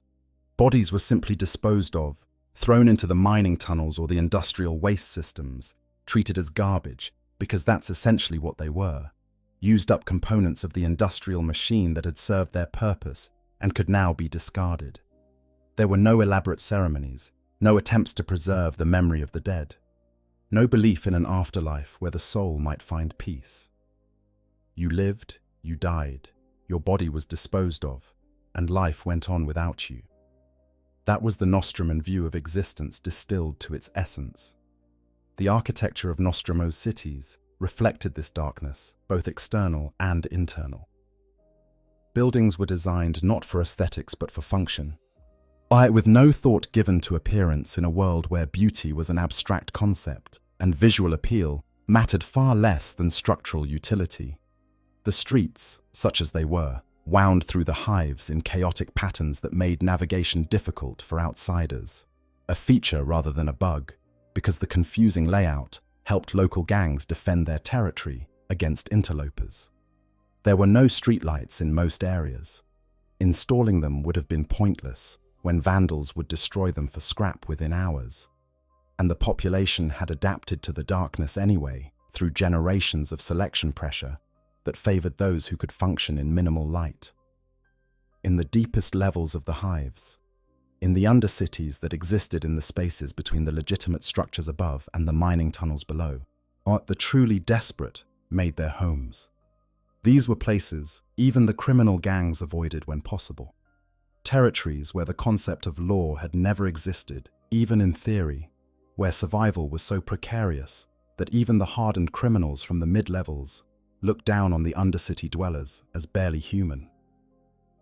Bodies were simply disposed of, thrown into the mining tunnels or the industrial waste systems, treated as garbage, because that's essentially what they were, used-up components of the industrial machine that had served their purpose and could now be discarded. There were no elaborate ceremonies, no attempts to preserve the memory of the dead, no belief in an afterlife where the soul might find peace. You lived, you died, your body was disposed of, and life went on without you. That was the Nostraman view of existence distilled to its essence. The architecture of Nostromo's cities reflected this darkness, both external and internal. Buildings were designed not for aesthetics but for function, with no thought given to appearance in a world where beauty was an abstract concept and visual appeal mattered far less than structural utility. The streets, such as they were, wound through the hives in chaotic patterns that made navigation difficult for outsiders. a feature rather than a bug, because the confusing layout helped local gangs defend their territory against interlopers. There were no streetlights in most areas. Installing them would have been pointless when vandals would destroy them for scrap within hours. And the population had adapted to the darkness anyway through generations of selection pressure that favored those who could function in minimal light. In the deepest levels of the hives, in the undercities that existed in the spaces between the legitimate structures above and the mining tunnels below, the truly desperate made their homes. These were places even the criminal gangs avoided when possible. Territories where the concept of law had never existed, even in theory, where survival was so precarious that even the hardened criminals from the mid-levels looked down on the undercity dwellers as barely human.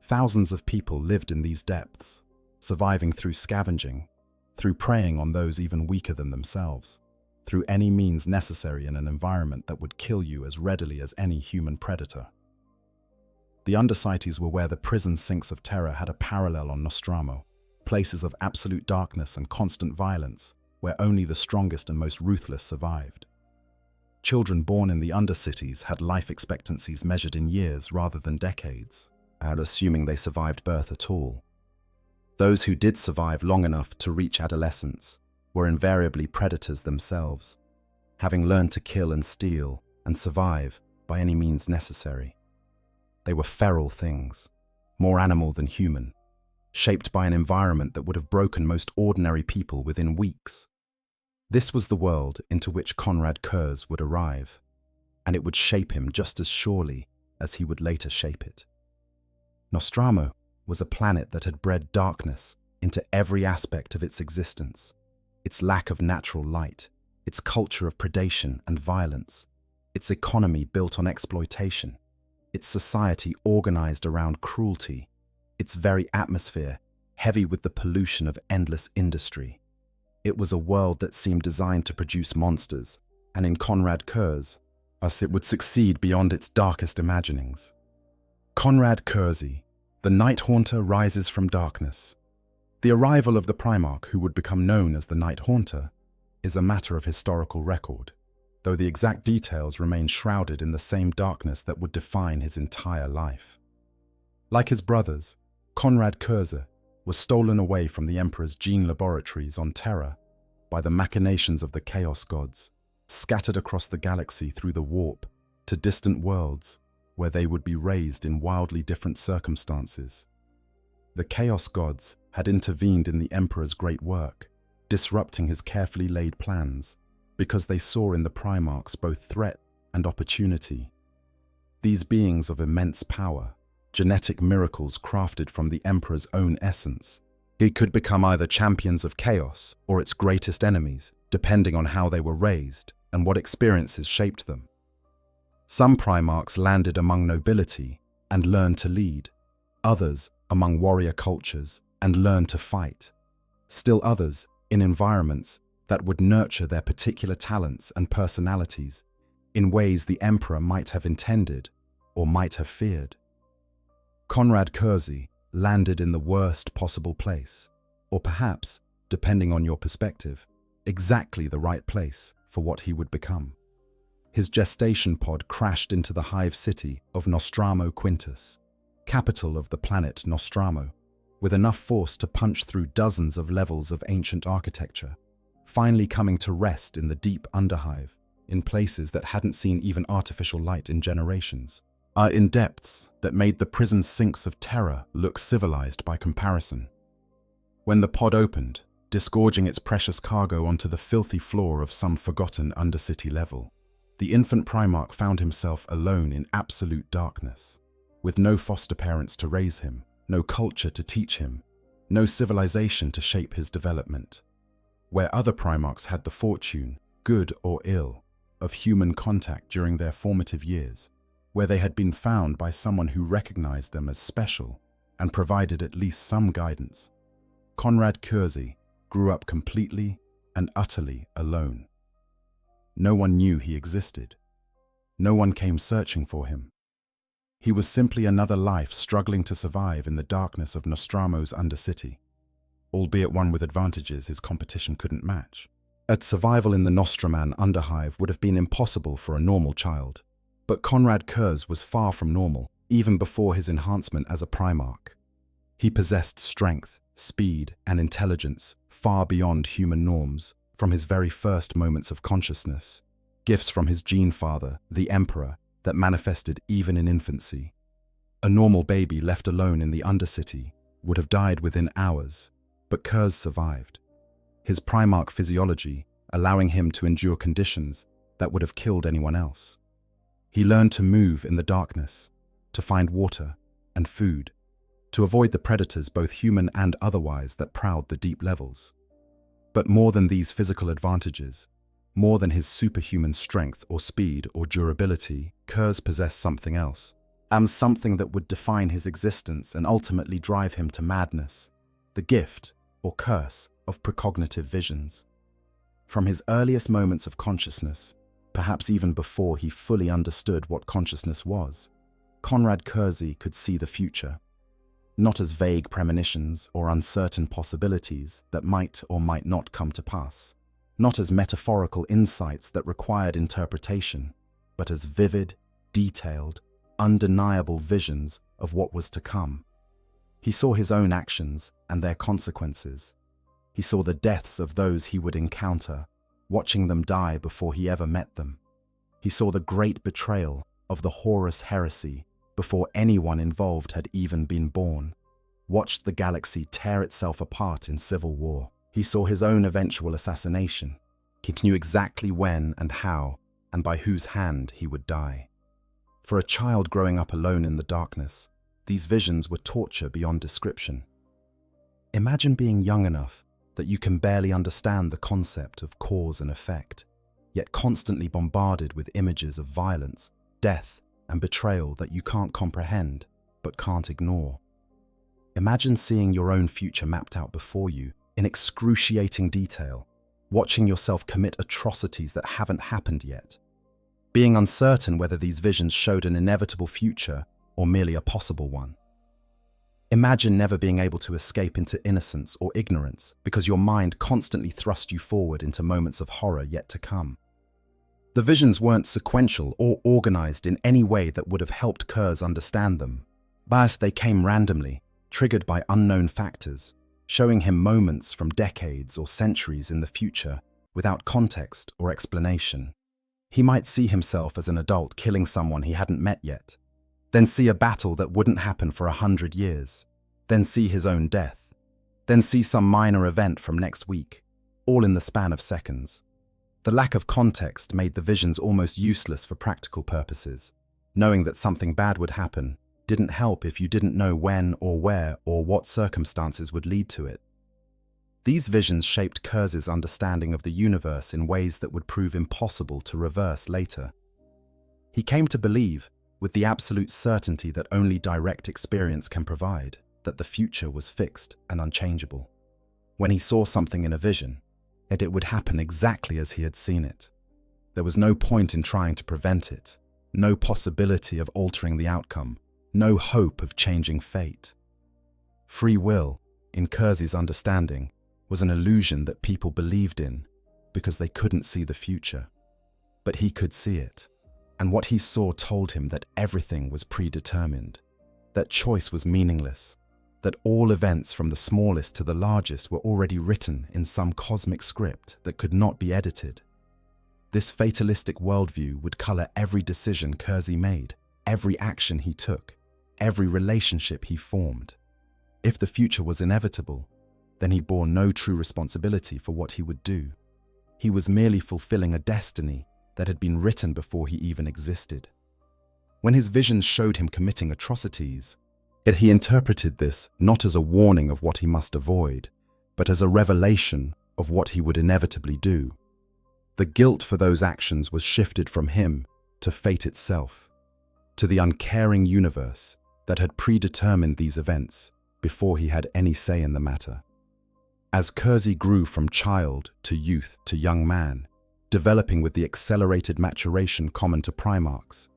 Thousands of people lived in these depths, surviving through scavenging, through preying on those even weaker than themselves, through any means necessary in an environment that would kill you as readily as any human predator. The undercities were where the prison sinks of terror had a parallel on Nostromo, places of absolute darkness and constant violence, where only the strongest and most ruthless survived. Children born in the undercities had life expectancies measured in years rather than decades, assuming they survived birth at all. Those who did survive long enough to reach adolescence were invariably predators themselves, having learned to kill and steal and survive by any means necessary. They were feral things, more animal than human, shaped by an environment that would have broken most ordinary people within weeks. This was the world into which Konrad Kurz would arrive, and it would shape him just as surely as he would later shape it. Nostromo was a planet that had bred darkness into every aspect of its existence, its lack of natural light, its culture of predation and violence, its economy built on exploitation, its society organized around cruelty, its very atmosphere heavy with the pollution of endless industry. It was a world that seemed designed to produce monsters, and in Konrad Kurz, it would succeed beyond its darkest imaginings. Konrad Kurzi, the Night Haunter, rises from darkness. The arrival of the Primarch, who would become known as the Night Haunter, is a matter of historical record, though the exact details remain shrouded in the same darkness that would define his entire life. Like his brothers, Konrad Kurze was stolen away from the Emperor's gene laboratories on Terra by the machinations of the Chaos Gods, scattered across the galaxy through the warp to distant worlds where they would be raised in wildly different circumstances. The Chaos Gods had intervened in the Emperor's great work, disrupting his carefully laid plans, because they saw in the Primarchs both threat and opportunity. These beings of immense power, genetic miracles crafted from the Emperor's own essence, it could become either champions of chaos or its greatest enemies, depending on how they were raised and what experiences shaped them. Some Primarchs landed among nobility and learned to lead, others among warrior cultures and learned to fight, still others in environments that would nurture their particular talents and personalities in ways the Emperor might have intended or might have feared. Konrad Kurzi landed in the worst possible place, or perhaps, depending on your perspective, exactly the right place for what he would become. His gestation pod crashed into the hive city of Nostramo Quintus, capital of the planet Nostramo, with enough force to punch through dozens of levels of ancient architecture, finally coming to rest in the deep underhive, in places that hadn't seen even artificial light in generations, in depths that made the prison sinks of terror look civilized by comparison. When the pod opened, disgorging its precious cargo onto the filthy floor of some forgotten undercity level, the infant Primarch found himself alone in absolute darkness, with no foster parents to raise him, no culture to teach him, no civilization to shape his development. Where other Primarchs had the fortune, good or ill, of human contact during their formative years, where they had been found by someone who recognized them as special and provided at least some guidance, Konrad Kurzi grew up completely and utterly alone. No one knew he existed. No one came searching for him. He was simply another life struggling to survive in the darkness of Nostromo's undercity. albeit one with advantages his competition couldn't match. Survival in the Nostroman underhive would have been impossible for a normal child. But Konrad Kurz was far from normal, even before his enhancement as a Primarch. He possessed strength, speed, and intelligence far beyond human norms from his very first moments of consciousness, gifts from his gene father, the Emperor, that manifested even in infancy. A normal baby left alone in the Undercity would have died within hours, but Kurz survived. His Primarch physiology allowing him to endure conditions that would have killed anyone else. He learned to move in the darkness, to find water and food, to avoid the predators both human and otherwise that prowled the deep levels. But more than these physical advantages, more than his superhuman strength or speed or durability, Kurz possessed something else, and something that would define his existence and ultimately drive him to madness, the gift or curse of precognitive visions. From his earliest moments of consciousness, perhaps even before he fully understood what consciousness was, Konrad Kurz could see the future, not as vague premonitions or uncertain possibilities that might or might not come to pass, not as metaphorical insights that required interpretation, but as vivid, detailed, undeniable visions of what was to come. He saw his own actions and their consequences. He saw the deaths of those he would encounter, watching them die before he ever met them. He saw the great betrayal of the Horus heresy before anyone involved had even been born, watched the galaxy tear itself apart in civil war. He saw his own eventual assassination. He knew exactly when and how and by whose hand he would die. For a child growing up alone in the darkness, these visions were torture beyond description. Imagine being young enough that you can barely understand the concept of cause and effect, yet constantly bombarded with images of violence, death, and betrayal that you can't comprehend but can't ignore. Imagine seeing your own future mapped out before you in excruciating detail, watching yourself commit atrocities that haven't happened yet, being uncertain whether these visions showed an inevitable future or merely a possible one. Imagine never being able to escape into innocence or ignorance because your mind constantly thrust you forward into moments of horror yet to come. The visions weren't sequential or organized in any way that would have helped Kurz understand them. But they came randomly, triggered by unknown factors, showing him moments from decades or centuries in the future without context or explanation. He might see himself as an adult killing someone he hadn't met yet, then see a battle that wouldn't happen for 100 years, then see his own death, then see some minor event from next week, all in the span of seconds. The lack of context made the visions almost useless for practical purposes. Knowing that something bad would happen didn't help if you didn't know when or where or what circumstances would lead to it. These visions shaped Kurz's understanding of the universe in ways that would prove impossible to reverse later. He came to believe, with the absolute certainty that only direct experience can provide, that the future was fixed and unchangeable. When he saw something in a vision, it would happen exactly as he had seen it. There was no point in trying to prevent it, no possibility of altering the outcome, no hope of changing fate. Free will, in Kurz's understanding, was an illusion that people believed in because they couldn't see the future. But he could see it, and what he saw told him that everything was predetermined, that choice was meaningless, that all events from the smallest to the largest were already written in some cosmic script that could not be edited. This fatalistic worldview would color every decision Kurz made, every action he took, every relationship he formed. If the future was inevitable, then he bore no true responsibility for what he would do. He was merely fulfilling a destiny that had been written before he even existed. When his visions showed him committing atrocities, yet he interpreted this not as a warning of what he must avoid, but as a revelation of what he would inevitably do. The guilt for those actions was shifted from him to fate itself, to the uncaring universe that had predetermined these events before he had any say in the matter. As Kurz grew from child to youth to young man, developing with the accelerated maturation common to Primarchs,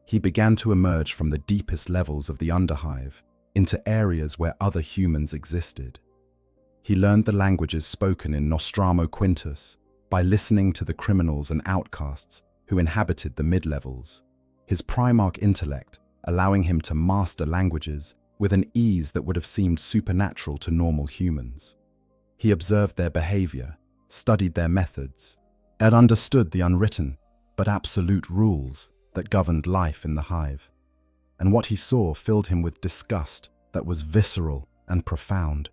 he began to emerge from the deepest levels of the underhive into areas where other humans existed. He learned the languages spoken in Nostramo Quintus by listening to the criminals and outcasts who inhabited the mid-levels, his Primarch intellect allowing him to master languages with an ease that would have seemed supernatural to normal humans. He observed their behavior, studied their methods, and understood the unwritten but absolute rules that governed life in the hive. And what he saw filled him with disgust that was visceral and profound.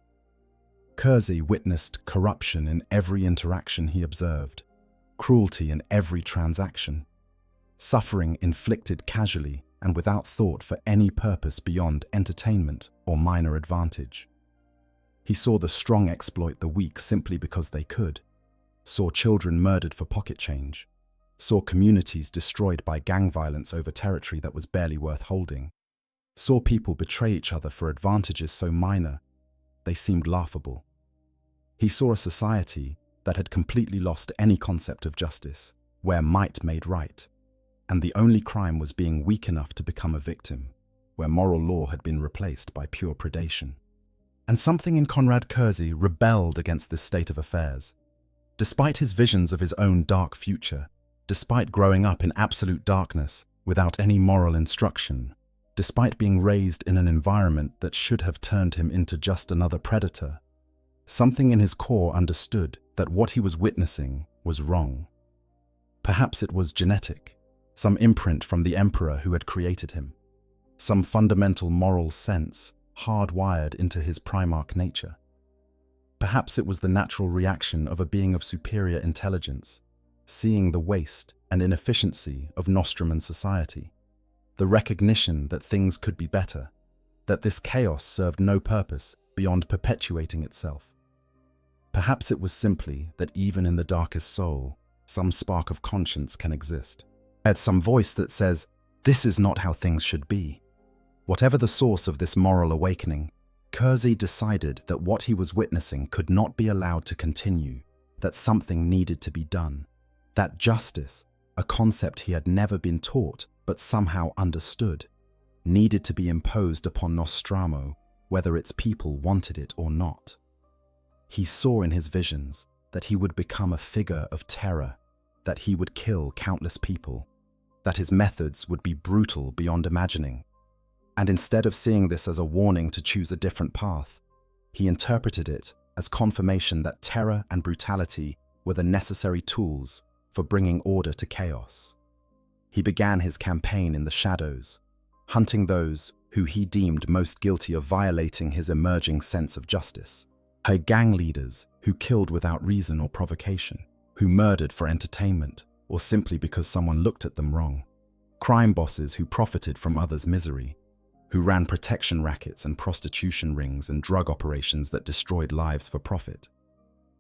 Kersey witnessed corruption in every interaction he observed, cruelty in every transaction, suffering inflicted casually and without thought for any purpose beyond entertainment or minor advantage. He saw the strong exploit the weak simply because they could, saw children murdered for pocket change, saw communities destroyed by gang violence over territory that was barely worth holding, saw people betray each other for advantages so minor they seemed laughable. He saw a society that had completely lost any concept of justice, where might made right, and the only crime was being weak enough to become a victim, where moral law had been replaced by pure predation. And something in Conrad Kersey rebelled against this state of affairs. Despite his visions of his own dark future, despite growing up in absolute darkness without any moral instruction, despite being raised in an environment that should have turned him into just another predator, something in his core understood that what he was witnessing was wrong. Perhaps it was genetic, some imprint from the emperor who had created him, some fundamental moral sense hardwired into his Primarch nature. Perhaps it was the natural reaction of a being of superior intelligence, seeing the waste and inefficiency of Nostraman society, the recognition that things could be better, that this chaos served no purpose beyond perpetuating itself. Perhaps it was simply that even in the darkest soul, some spark of conscience can exist. Had some voice that says, this is not how things should be. Whatever the source of this moral awakening, Kersey decided that what he was witnessing could not be allowed to continue, that something needed to be done, that justice, a concept he had never been taught but somehow understood, needed to be imposed upon Nostramo, whether its people wanted it or not. He saw in his visions that he would become a figure of terror, that he would kill countless people, that his methods would be brutal beyond imagining. And instead of seeing this as a warning to choose a different path, he interpreted it as confirmation that terror and brutality were the necessary tools for bringing order to chaos. He began his campaign in the shadows, hunting those who he deemed most guilty of violating his emerging sense of justice. Her gang leaders who killed without reason or provocation, who murdered for entertainment or simply because someone looked at them wrong. Crime bosses who profited from others' misery, who ran protection rackets and prostitution rings and drug operations that destroyed lives for profit.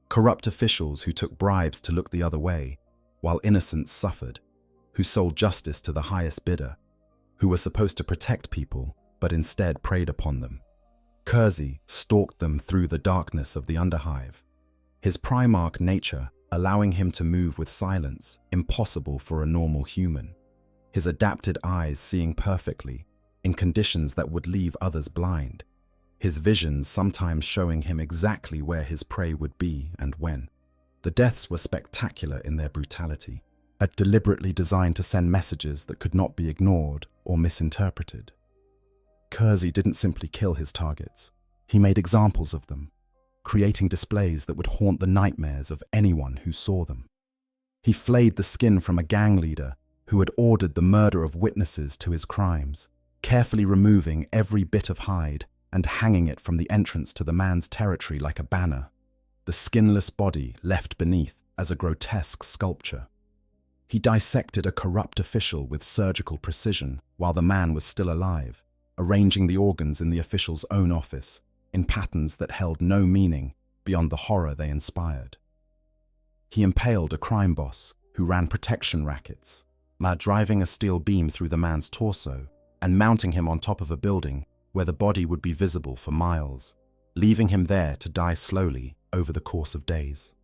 Corrupt officials who took bribes to look the other way, while innocents suffered, who sold justice to the highest bidder, who were supposed to protect people but instead preyed upon them. Kersey stalked them through the darkness of the underhive, his Primarch nature allowing him to move with silence impossible for a normal human, his adapted eyes seeing perfectly in conditions that would leave others blind, his visions sometimes showing him exactly where his prey would be and when. The deaths were spectacular in their brutality, deliberately designed to send messages that could not be ignored or misinterpreted. Kersey didn't simply kill his targets, he made examples of them, creating displays that would haunt the nightmares of anyone who saw them. He flayed the skin from a gang leader who had ordered the murder of witnesses to his crimes, carefully removing every bit of hide and hanging it from the entrance to the man's territory like a banner, the skinless body left beneath as a grotesque sculpture. He dissected a corrupt official with surgical precision while the man was still alive, arranging the organs in the official's own office in patterns that held no meaning beyond the horror they inspired. He impaled a crime boss who ran protection rackets, driving a steel beam through the man's torso and mounting him on top of a building where the body would be visible for miles, leaving him there to die slowly over the course of days.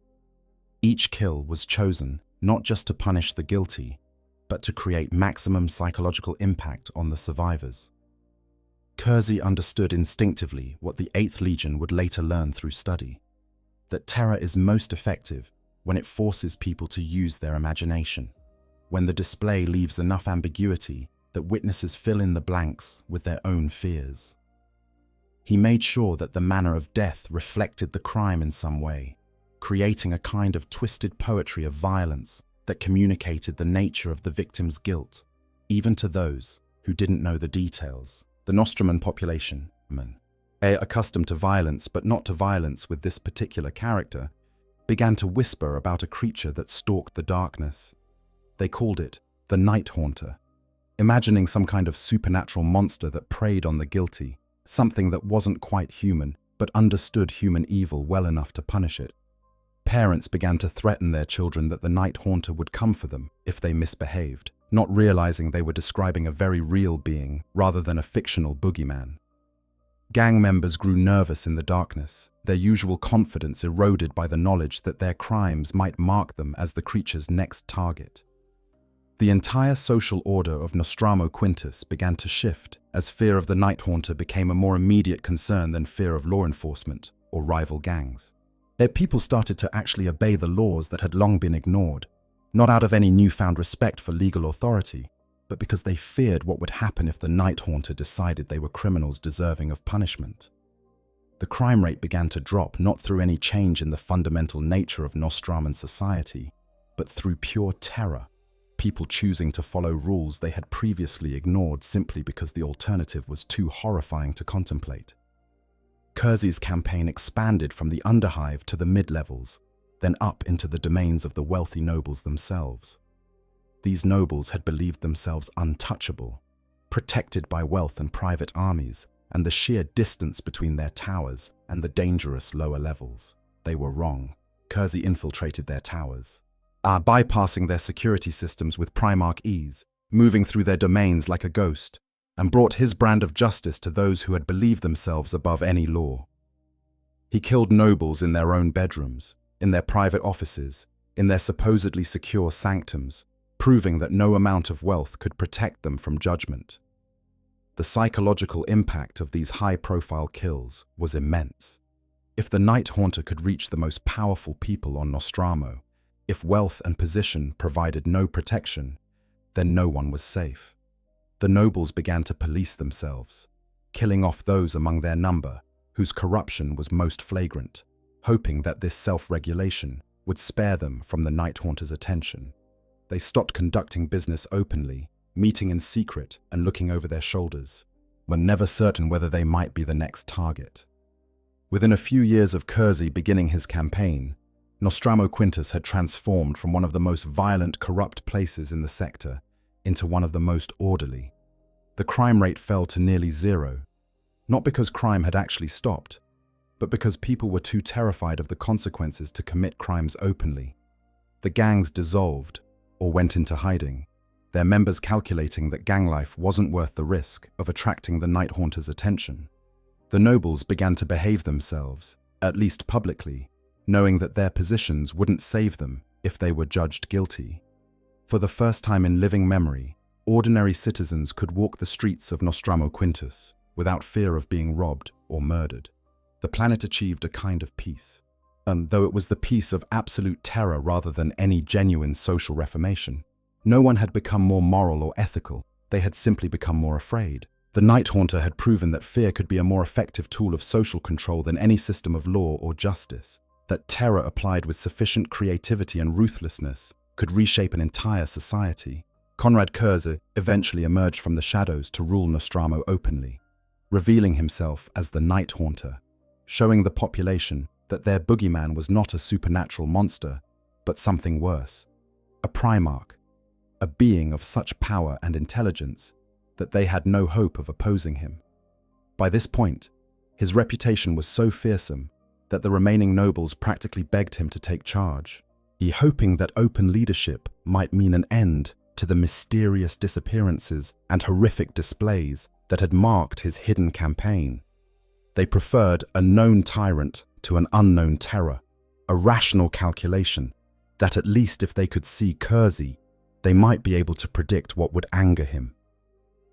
Each kill was chosen not just to punish the guilty, but to create maximum psychological impact on the survivors. Kersey understood instinctively what the 8th Legion would later learn through study. that terror is most effective when it forces people to use their imagination, when the display leaves enough ambiguity that witnesses fill in the blanks with their own fears. He made sure that the manner of death reflected the crime in some way, creating a kind of twisted poetry of violence that communicated the nature of the victim's guilt, even to those who didn't know the details. The Nostraman population, accustomed to violence but not to violence with this particular character, began to whisper about a creature that stalked the darkness. They called it the Night Haunter, imagining some kind of supernatural monster that preyed on the guilty, something that wasn't quite human but understood human evil well enough to punish it. Parents began to threaten their children that the Night Haunter would come for them if they misbehaved, not realizing they were describing a very real being rather than a fictional boogeyman. Gang members grew nervous in the darkness, their usual confidence eroded by the knowledge that their crimes might mark them as the creature's next target. The entire social order of Nostramo Quintus began to shift as fear of the Night Haunter became a more immediate concern than fear of law enforcement or rival gangs. People started to actually obey the laws that had long been ignored, not out of any newfound respect for legal authority, but because they feared what would happen if the Night Haunter decided they were criminals deserving of punishment. The crime rate began to drop not through any change in the fundamental nature of Nostraman society, but through pure terror, people choosing to follow rules they had previously ignored simply because the alternative was too horrifying to contemplate. Kersey's campaign expanded from the underhive to the mid-levels, then up into the domains of the wealthy nobles themselves. These nobles had believed themselves untouchable, protected by wealth and private armies, and the sheer distance between their towers and the dangerous lower levels. They were wrong. Kersey infiltrated their towers, bypassing their security systems with Primarch ease, moving through their domains like a ghost, and brought his brand of justice to those who had believed themselves above any law. He killed nobles in their own bedrooms, in their private offices, in their supposedly secure sanctums, proving that no amount of wealth could protect them from judgment. The psychological impact of these high-profile kills was immense. If the Night Haunter could reach the most powerful people on Nostramo, if wealth and position provided no protection, then no one was safe. The nobles began to police themselves, killing off those among their number whose corruption was most flagrant, hoping that this self-regulation would spare them from the Night Haunter's attention. They stopped conducting business openly, meeting in secret and looking over their shoulders, but never certain whether they might be the next target. Within a few years of Kersey beginning his campaign, Nostramo Quintus had transformed from one of the most violent, corrupt places in the sector into one of the most orderly. The crime rate fell to nearly zero, not because crime had actually stopped, but because people were too terrified of the consequences to commit crimes openly. The gangs dissolved or went into hiding, their members calculating that gang life wasn't worth the risk of attracting the Night Haunter's attention. The nobles began to behave themselves, at least publicly, knowing that their positions wouldn't save them if they were judged guilty. For the first time in living memory, ordinary citizens could walk the streets of Nostramo Quintus without fear of being robbed or murdered. The planet achieved a kind of peace, though it was the peace of absolute terror rather than any genuine social reformation. No one had become more moral or ethical, they had simply become more afraid. The Night Haunter had proven that fear could be a more effective tool of social control than any system of law or justice, that terror applied with sufficient creativity and ruthlessness could reshape an entire society. Konrad Kersey eventually emerged from the shadows to rule Nostramo openly, revealing himself as the Night Haunter, showing the population that their boogeyman was not a supernatural monster, but something worse, a Primarch, a being of such power and intelligence that they had no hope of opposing him. By this point, his reputation was so fearsome that the remaining nobles practically begged him to take charge, hoping that open leadership might mean an end to the mysterious disappearances and horrific displays that had marked his hidden campaign. They preferred a known tyrant to an unknown terror, a rational calculation that at least if they could see Kersey, they might be able to predict what would anger him.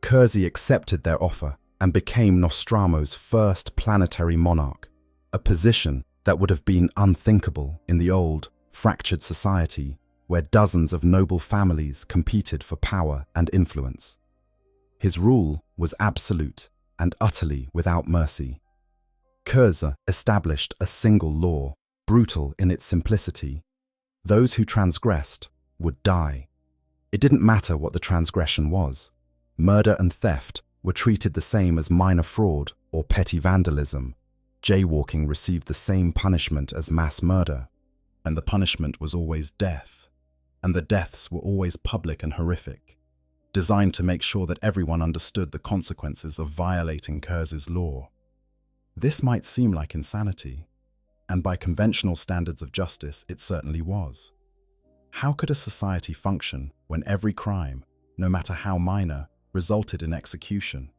Kersey accepted their offer and became Nostramo's first planetary monarch, a position that would have been unthinkable in the old, fractured society where dozens of noble families competed for power and influence. His rule was absolute and utterly without mercy. Cursor established a single law, brutal in its simplicity. Those who transgressed would die. It didn't matter what the transgression was. Murder and theft were treated the same as minor fraud or petty vandalism. Jaywalking received the same punishment as mass murder, and the punishment was always death. And the deaths were always public and horrific, designed to make sure that everyone understood the consequences of violating Curz's law. This might seem like insanity, and by conventional standards of justice, it certainly was. How could a society function when every crime, no matter how minor, resulted in execution?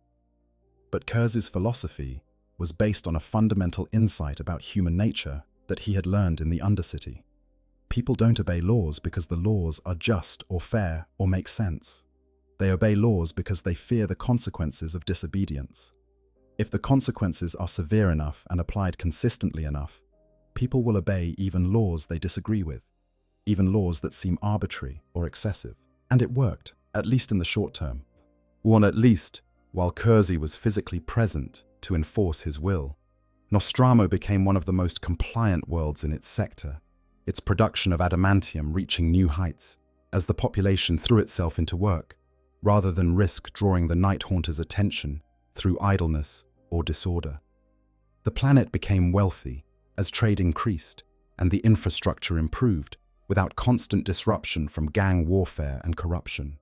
But Curz's philosophy was based on a fundamental insight about human nature that he had learned in the Undercity. People don't obey laws because the laws are just or fair or make sense. They obey laws because they fear the consequences of disobedience. If the consequences are severe enough and applied consistently enough, people will obey even laws they disagree with, even laws that seem arbitrary or excessive. And it worked, at least in the short term. Or at least while Curzi was physically present to enforce his will. Nostramo became one of the most compliant worlds in its sector, its production of adamantium reaching new heights as the population threw itself into work, rather than risk drawing the Night Haunter's attention through idleness or disorder. The planet became wealthy as trade increased and the infrastructure improved without constant disruption from gang warfare and corruption.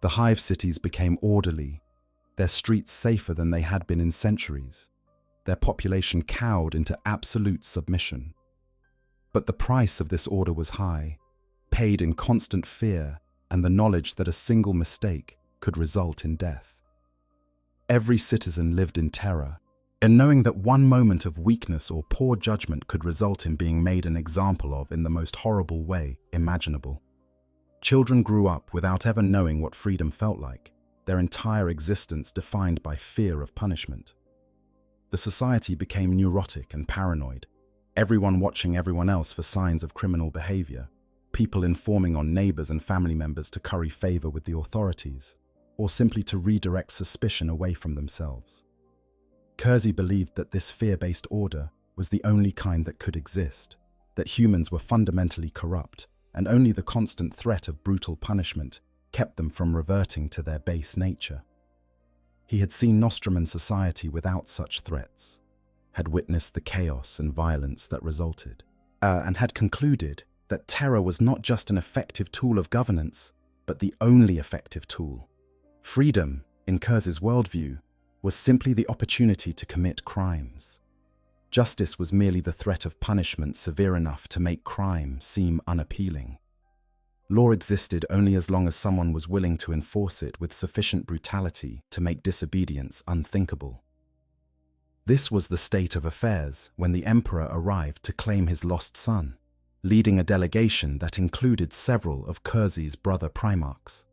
The hive cities became orderly, their streets safer than they had been in centuries, their population cowed into absolute submission. But the price of this order was high, paid in constant fear and the knowledge that a single mistake could result in death. Every citizen lived in terror, and knowing that one moment of weakness or poor judgment could result in being made an example of in the most horrible way imaginable. Children grew up without ever knowing what freedom felt like, their entire existence defined by fear of punishment. The society became neurotic and paranoid, everyone watching everyone else for signs of criminal behavior, people informing on neighbors and family members to curry favor with the authorities, or simply to redirect suspicion away from themselves. Curzi believed that this fear-based order was the only kind that could exist, that humans were fundamentally corrupt, and only the constant threat of brutal punishment kept them from reverting to their base nature. He had seen Nostraman society without such threats, had witnessed the chaos and violence that resulted, and had concluded that terror was not just an effective tool of governance, but the only effective tool. Freedom, in Curzi's worldview, was simply the opportunity to commit crimes. Justice was merely the threat of punishment severe enough to make crime seem unappealing. Law existed only as long as someone was willing to enforce it with sufficient brutality to make disobedience unthinkable. This was the state of affairs when the Emperor arrived to claim his lost son, leading a delegation that included several of Curzi's brother Primarchs.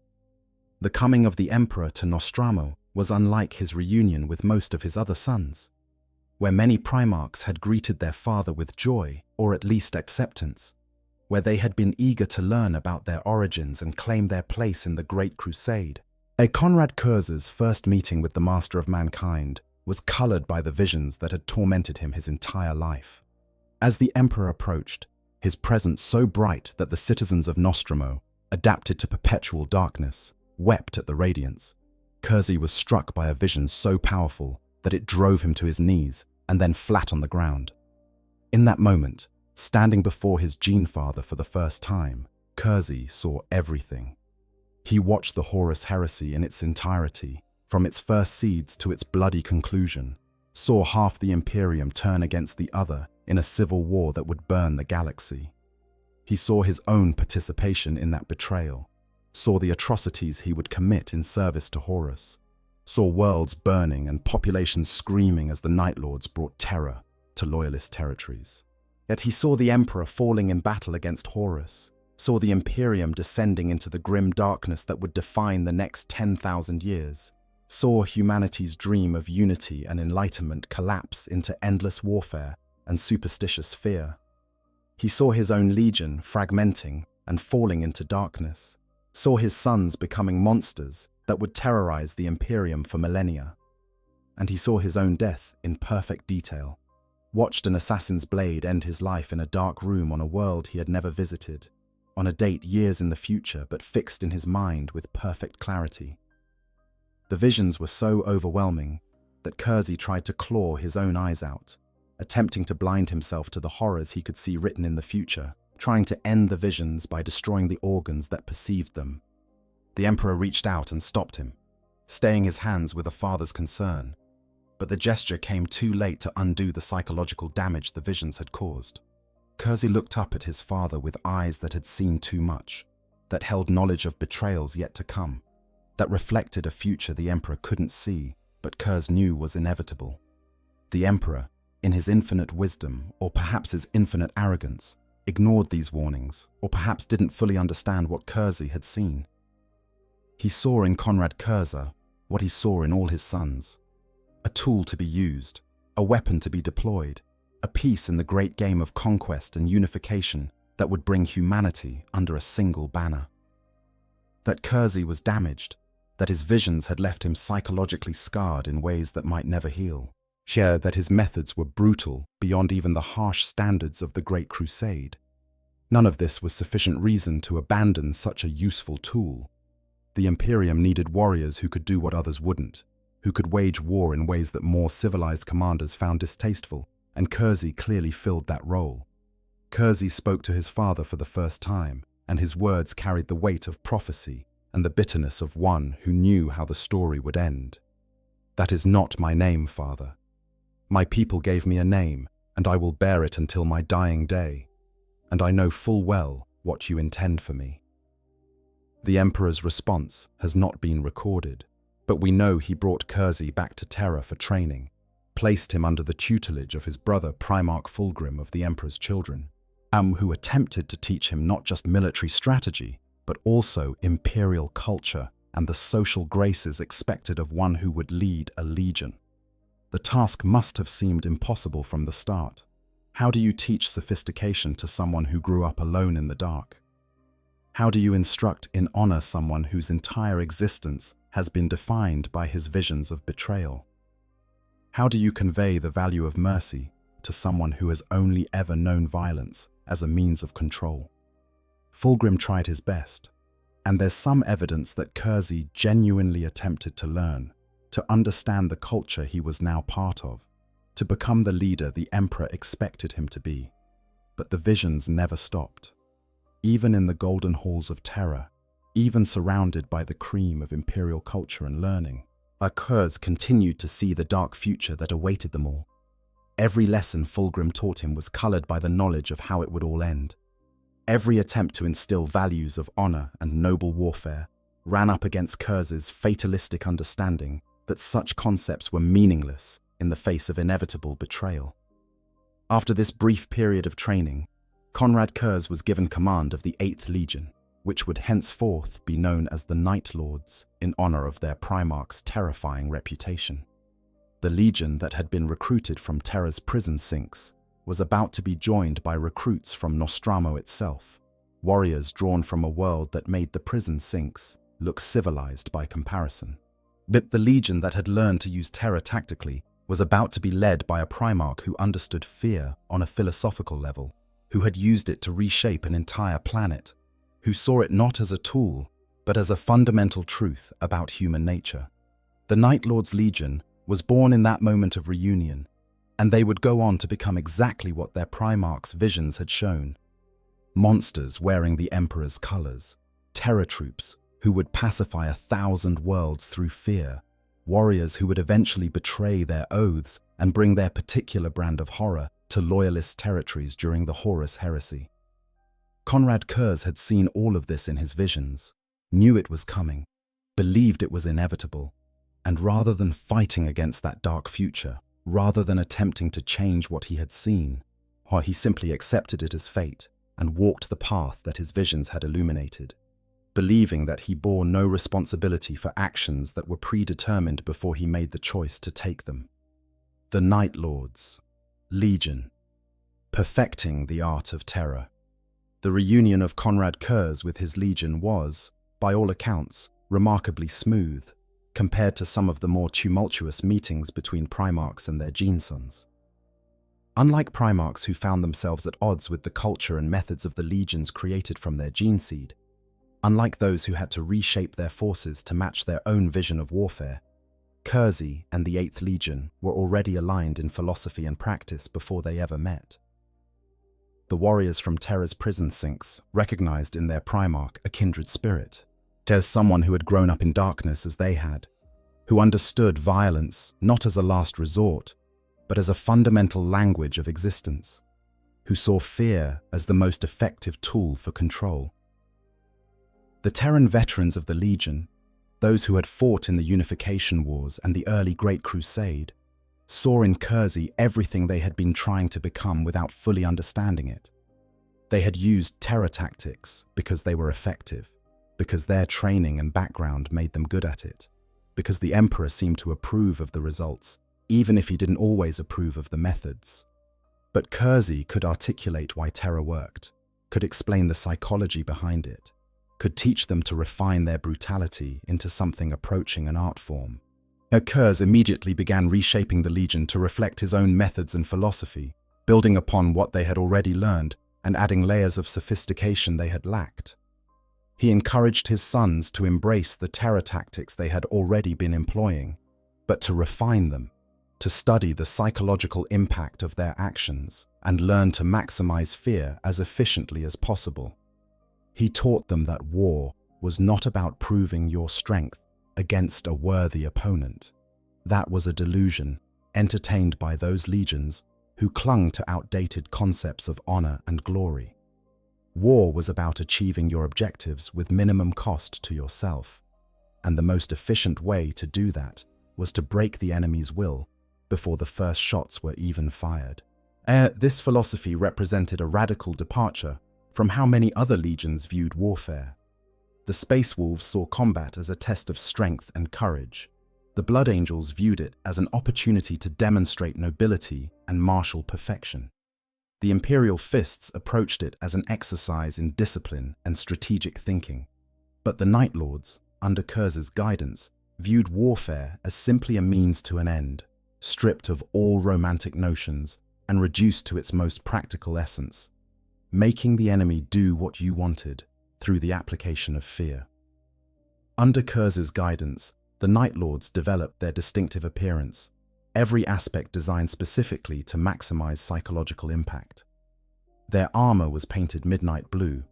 The coming of the Emperor to Nostramo was unlike his reunion with most of his other sons, where many Primarchs had greeted their father with joy, or at least acceptance, where they had been eager to learn about their origins and claim their place in the Great Crusade. Conrad Curzi's first meeting with the Master of Mankind was colored by the visions that had tormented him his entire life. As the Emperor approached, his presence so bright that the citizens of Nostramo, adapted to perpetual darkness, wept at the radiance. Curzi was struck by a vision so powerful that it drove him to his knees and then flat on the ground. In that moment, standing before his Gene Father for the first time, Curzi saw everything. He watched the Horus heresy in its entirety, from its first seeds to its bloody conclusion, saw half the Imperium turn against the other in a civil war that would burn the galaxy. He saw his own participation in that betrayal, saw the atrocities he would commit in service to Horus, saw worlds burning and populations screaming as the Night Lords brought terror to loyalist territories. Yet he saw the Emperor falling in battle against Horus, saw the Imperium descending into the grim darkness that would define the next 10,000 years, saw humanity's dream of unity and enlightenment collapse into endless warfare and superstitious fear. He saw his own legion fragmenting and falling into darkness, saw his sons becoming monsters that would terrorize the Imperium for millennia. And he saw his own death in perfect detail, watched an assassin's blade end his life in a dark room on a world he had never visited, on a date years in the future but fixed in his mind with perfect clarity. The visions were so overwhelming that Kersey tried to claw his own eyes out, attempting to blind himself to the horrors he could see written in the future, trying to end the visions by destroying the organs that perceived them. The Emperor reached out and stopped him, staying his hands with a father's concern, but the gesture came too late to undo the psychological damage the visions had caused. Kersey looked up at his father with eyes that had seen too much, that held knowledge of betrayals yet to come, that reflected a future the Emperor couldn't see, but Kers knew was inevitable. The Emperor, in his infinite wisdom, or perhaps his infinite arrogance, ignored these warnings, or perhaps didn't fully understand what Kersey had seen. He saw in Konrad Curze what he saw in all his sons: a tool to be used, a weapon to be deployed, a piece in the great game of conquest and unification that would bring humanity under a single banner. That Kersey was damaged, that his visions had left him psychologically scarred in ways that might never heal. Shared that his methods were brutal beyond even the harsh standards of the Great Crusade. None of this was sufficient reason to abandon such a useful tool. The Imperium needed warriors who could do what others wouldn't, who could wage war in ways that more civilized commanders found distasteful, and Kersey clearly filled that role. Kersey spoke to his father for the first time, and his words carried the weight of prophecy and the bitterness of one who knew how the story would end. "That is not my name, father. My people gave me a name, and I will bear it until my dying day, and I know full well what you intend for me." The Emperor's response has not been recorded, but we know he brought Kersey back to Terra for training, placed him under the tutelage of his brother Primarch Fulgrim of the Emperor's Children, who attempted to teach him not just military strategy, but also imperial culture and the social graces expected of one who would lead a legion. The task must have seemed impossible from the start. How do you teach sophistication to someone who grew up alone in the dark? How do you instruct in honor someone whose entire existence has been defined by his visions of betrayal? How do you convey the value of mercy to someone who has only ever known violence as a means of control? Fulgrim tried his best, and there's some evidence that Kersey genuinely attempted to learn, to understand the culture he was now part of, to become the leader the Emperor expected him to be. But the visions never stopped. Even in the golden halls of Terra, even surrounded by the cream of imperial culture and learning, Kers continued to see the dark future that awaited them all. Every lesson Fulgrim taught him was colored by the knowledge of how it would all end. Every attempt to instill values of honor and noble warfare ran up against Kers's fatalistic understanding that such concepts were meaningless in the face of inevitable betrayal. After this brief period of training, Konrad Curze was given command of the 8th Legion, which would henceforth be known as the Night Lords in honor of their Primarch's terrifying reputation. The legion that had been recruited from Terra's prison sinks was about to be joined by recruits from Nostramo itself, warriors drawn from a world that made the prison sinks look civilized by comparison. But the legion that had learned to use Terra tactically was about to be led by a Primarch who understood fear on a philosophical level, who had used it to reshape an entire planet, who saw it not as a tool, but as a fundamental truth about human nature. The Night Lord's Legion was born in that moment of reunion, and they would go on to become exactly what their Primarch's visions had shown. Monsters wearing the Emperor's colors, terror troops who would pacify 1,000 worlds through fear, warriors who would eventually betray their oaths and bring their particular brand of horror to loyalist territories during the Horus Heresy. Konrad Curze had seen all of this in his visions, knew it was coming, believed it was inevitable, and rather than fighting against that dark future, rather than attempting to change what he had seen, he simply accepted it as fate and walked the path that his visions had illuminated, believing that he bore no responsibility for actions that were predetermined before he made the choice to take them. The Night Lords, Legion, perfecting the art of terror. The reunion of Conrad Kurz with his legion was, by all accounts, remarkably smooth, compared to some of the more tumultuous meetings between Primarchs and their Genesons. Unlike Primarchs who found themselves at odds with the culture and methods of the legions created from their gene seed, unlike those who had to reshape their forces to match their own vision of warfare, Kurz and the 8th Legion were already aligned in philosophy and practice before they ever met. The warriors from Terra's prison sinks recognized in their Primarch a kindred spirit, as someone who had grown up in darkness as they had, who understood violence not as a last resort, but as a fundamental language of existence, who saw fear as the most effective tool for control. The Terran veterans of the Legion, those who had fought in the Unification Wars and the early Great Crusade, saw in Kurz everything they had been trying to become without fully understanding it. They had used terror tactics because they were effective, because their training and background made them good at it, because the Emperor seemed to approve of the results, even if he didn't always approve of the methods. But Kurz could articulate why terror worked, could explain the psychology behind it, could teach them to refine their brutality into something approaching an art form. Kurz immediately began reshaping the Legion to reflect his own methods and philosophy, building upon what they had already learned and adding layers of sophistication they had lacked. He encouraged his sons to embrace the terror tactics they had already been employing, but to refine them, to study the psychological impact of their actions and learn to maximize fear as efficiently as possible. He taught them that war was not about proving your strength against a worthy opponent. That was a delusion entertained by those legions who clung to outdated concepts of honor and glory. War was about achieving your objectives with minimum cost to yourself, and the most efficient way to do that was to break the enemy's will before the first shots were even fired. This philosophy represented a radical departure from how many other legions viewed warfare. The Space Wolves saw combat as a test of strength and courage. The Blood Angels viewed it as an opportunity to demonstrate nobility and martial perfection. The Imperial Fists approached it as an exercise in discipline and strategic thinking. But the Night Lords, under Kurz's guidance, viewed warfare as simply a means to an end, stripped of all romantic notions and reduced to its most practical essence, making the enemy do what you wanted through the application of fear. Under Kurz's guidance, the Night Lords developed their distinctive appearance, every aspect designed specifically to maximize psychological impact. Their armor was painted midnight blue,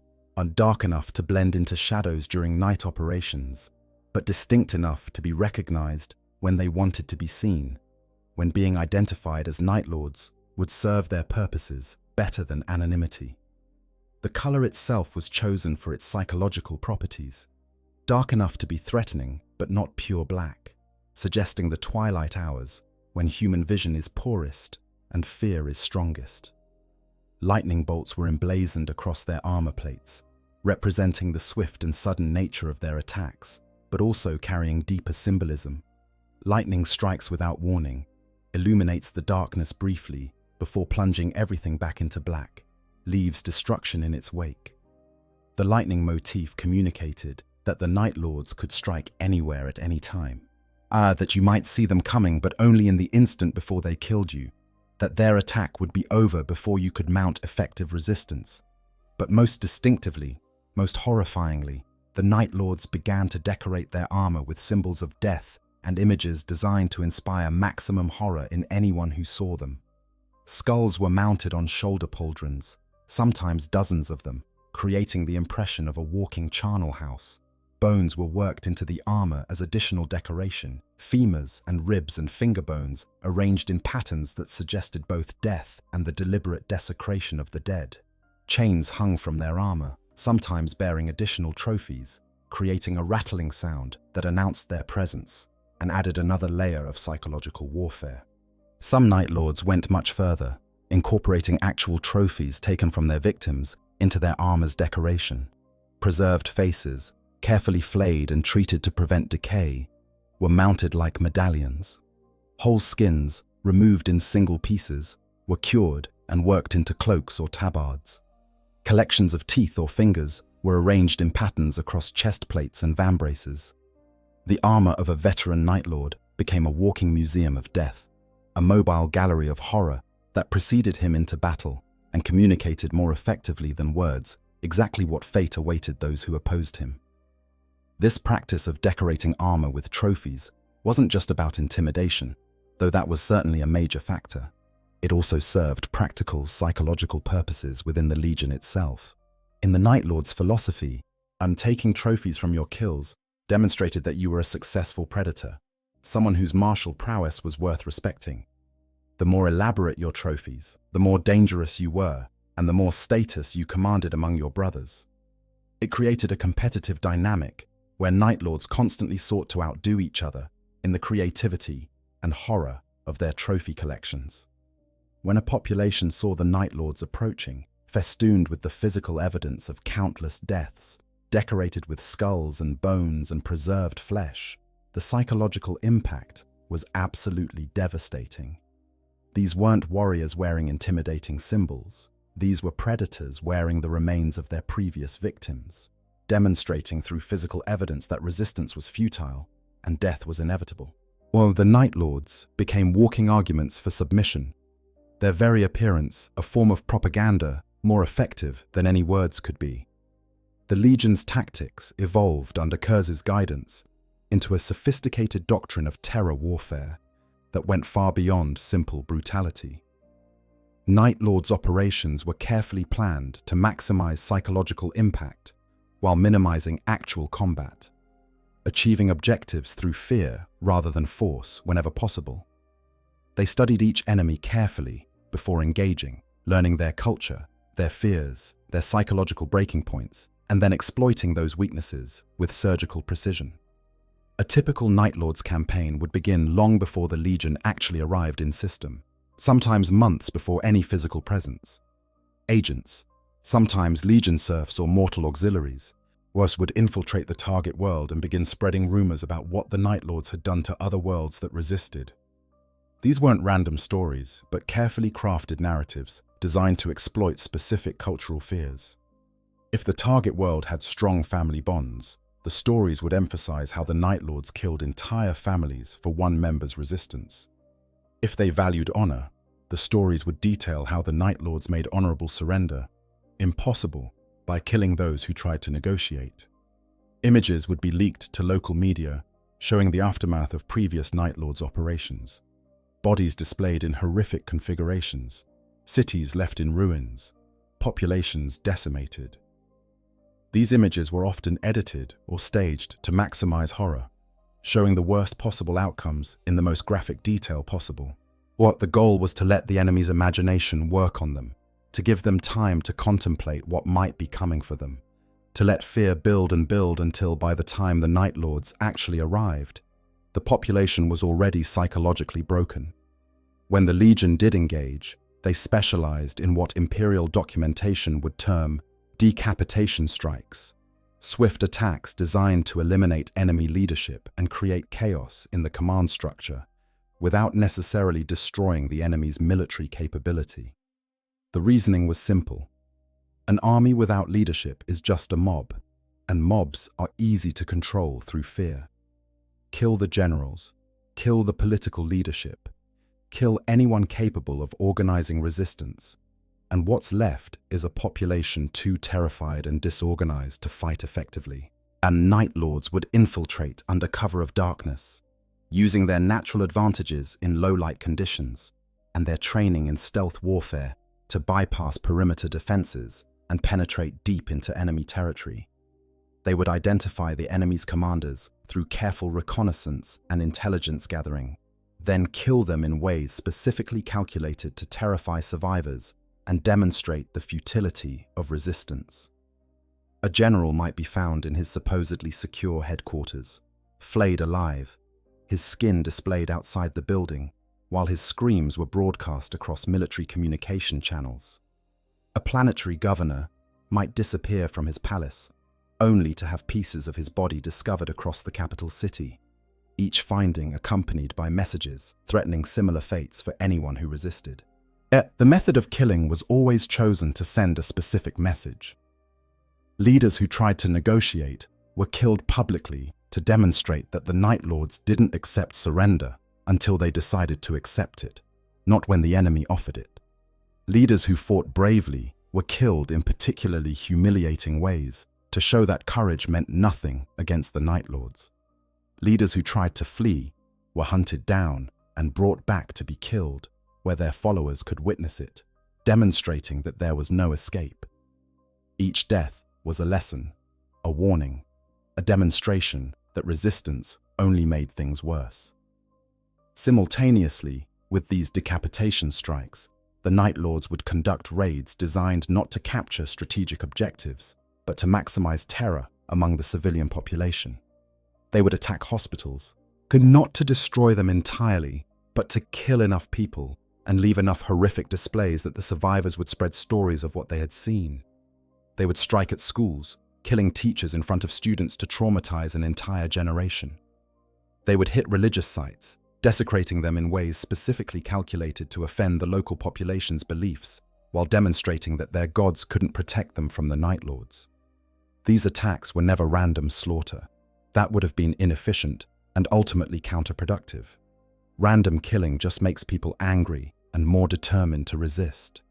dark enough to blend into shadows during night operations, but distinct enough to be recognized when they wanted to be seen, when being identified as Night Lords would serve their purposes better than anonymity. The color itself was chosen for its psychological properties, dark enough to be threatening but not pure black, suggesting the twilight hours when human vision is poorest and fear is strongest. Lightning bolts were emblazoned across their armor plates, representing the swift and sudden nature of their attacks, but also carrying deeper symbolism. Lightning strikes without warning, illuminates the darkness briefly before plunging everything back into black, leaves destruction in its wake. The lightning motif communicated that the Night Lords could strike anywhere at any time. That you might see them coming but only in the instant before they killed you, that their attack would be over before you could mount effective resistance. But most distinctively, most horrifyingly, the Night Lords began to decorate their armor with symbols of death and images designed to inspire maximum horror in anyone who saw them. Skulls were mounted on shoulder pauldrons, sometimes dozens of them, creating the impression of a walking charnel house. Bones were worked into the armor as additional decoration, femurs and ribs and finger bones arranged in patterns that suggested both death and the deliberate desecration of the dead. Chains hung from their armor, sometimes bearing additional trophies, creating a rattling sound that announced their presence and added another layer of psychological warfare. Some Night Lords went much further, incorporating actual trophies taken from their victims into their armor's decoration. Preserved faces, carefully flayed and treated to prevent decay, were mounted like medallions. Whole skins, removed in single pieces, were cured and worked into cloaks or tabards. Collections of teeth or fingers were arranged in patterns across chest plates and vambraces. The armor of a veteran Night Lord became a walking museum of death, a mobile gallery of horror that preceded him into battle and communicated more effectively than words exactly what fate awaited those who opposed him. This practice of decorating armor with trophies wasn't just about intimidation, though that was certainly a major factor. It also served practical psychological purposes within the Legion itself. In the Night Lord's philosophy, taking trophies from your kills demonstrated that you were a successful predator, someone whose martial prowess was worth respecting. The more elaborate your trophies, the more dangerous you were, and the more status you commanded among your brothers. It created a competitive dynamic where Night Lords constantly sought to outdo each other in the creativity and horror of their trophy collections. When a population saw the Night Lords approaching, festooned with the physical evidence of countless deaths, decorated with skulls and bones and preserved flesh, the psychological impact was absolutely devastating. These weren't warriors wearing intimidating symbols. These were predators wearing the remains of their previous victims, demonstrating through physical evidence that resistance was futile and death was inevitable. While the Night Lords became walking arguments for submission, their very appearance a form of propaganda more effective than any words could be. The Legion's tactics evolved under Kurz's guidance into a sophisticated doctrine of terror warfare that went far beyond simple brutality. Night Lord's operations were carefully planned to maximize psychological impact while minimizing actual combat, achieving objectives through fear rather than force whenever possible. They studied each enemy carefully before engaging, learning their culture, their fears, their psychological breaking points, and then exploiting those weaknesses with surgical precision. A typical Night Lord's campaign would begin long before the Legion actually arrived in system, sometimes months before any physical presence. Agents, sometimes Legion serfs or mortal auxiliaries, would infiltrate the target world and begin spreading rumors about what the Night Lords had done to other worlds that resisted. These weren't random stories, but carefully crafted narratives designed to exploit specific cultural fears. If the target world had strong family bonds, the stories would emphasize how the Night Lords killed entire families for one member's resistance. If they valued honor, the stories would detail how the Night Lords made honorable surrender impossible by killing those who tried to negotiate. Images would be leaked to local media, showing the aftermath of previous Night Lords' operations. Bodies displayed in horrific configurations, cities left in ruins, populations decimated. These images were often edited or staged to maximize horror, showing the worst possible outcomes in the most graphic detail possible. The goal was to let the enemy's imagination work on them, to give them time to contemplate what might be coming for them, to let fear build and build until by the time the Night Lords actually arrived, the population was already psychologically broken. When the Legion did engage, they specialized in what Imperial documentation would term decapitation strikes, swift attacks designed to eliminate enemy leadership and create chaos in the command structure without necessarily destroying the enemy's military capability. The reasoning was simple. An army without leadership is just a mob, and mobs are easy to control through fear. Kill the generals, kill the political leadership, kill anyone capable of organizing resistance, and what's left is a population too terrified and disorganized to fight effectively. And Night Lords would infiltrate under cover of darkness, using their natural advantages in low-light conditions and their training in stealth warfare to bypass perimeter defenses and penetrate deep into enemy territory. They would identify the enemy's commanders through careful reconnaissance and intelligence gathering, then kill them in ways specifically calculated to terrify survivors and demonstrate the futility of resistance. A general might be found in his supposedly secure headquarters, flayed alive, his skin displayed outside the building, while his screams were broadcast across military communication channels. A planetary governor might disappear from his palace, only to have pieces of his body discovered across the capital city, each finding accompanied by messages threatening similar fates for anyone who resisted. The method of killing was always chosen to send a specific message. Leaders who tried to negotiate were killed publicly to demonstrate that the Night Lords didn't accept surrender until they decided to accept it, not when the enemy offered it. Leaders who fought bravely were killed in particularly humiliating ways to show that courage meant nothing against the Night Lords. Leaders who tried to flee were hunted down and brought back to be killed where their followers could witness it, demonstrating that there was no escape. Each death was a lesson, a warning, a demonstration that resistance only made things worse. Simultaneously, with these decapitation strikes, the Night Lords would conduct raids designed not to capture strategic objectives, but to maximize terror among the civilian population. They would attack hospitals, not to destroy them entirely, but to kill enough people and leave enough horrific displays that the survivors would spread stories of what they had seen. They would strike at schools, killing teachers in front of students to traumatize an entire generation. They would hit religious sites, desecrating them in ways specifically calculated to offend the local population's beliefs, while demonstrating that their gods couldn't protect them from the Night Lords. These attacks were never random slaughter. That would have been inefficient and ultimately counterproductive. Random killing just makes people angry and more determined to resist.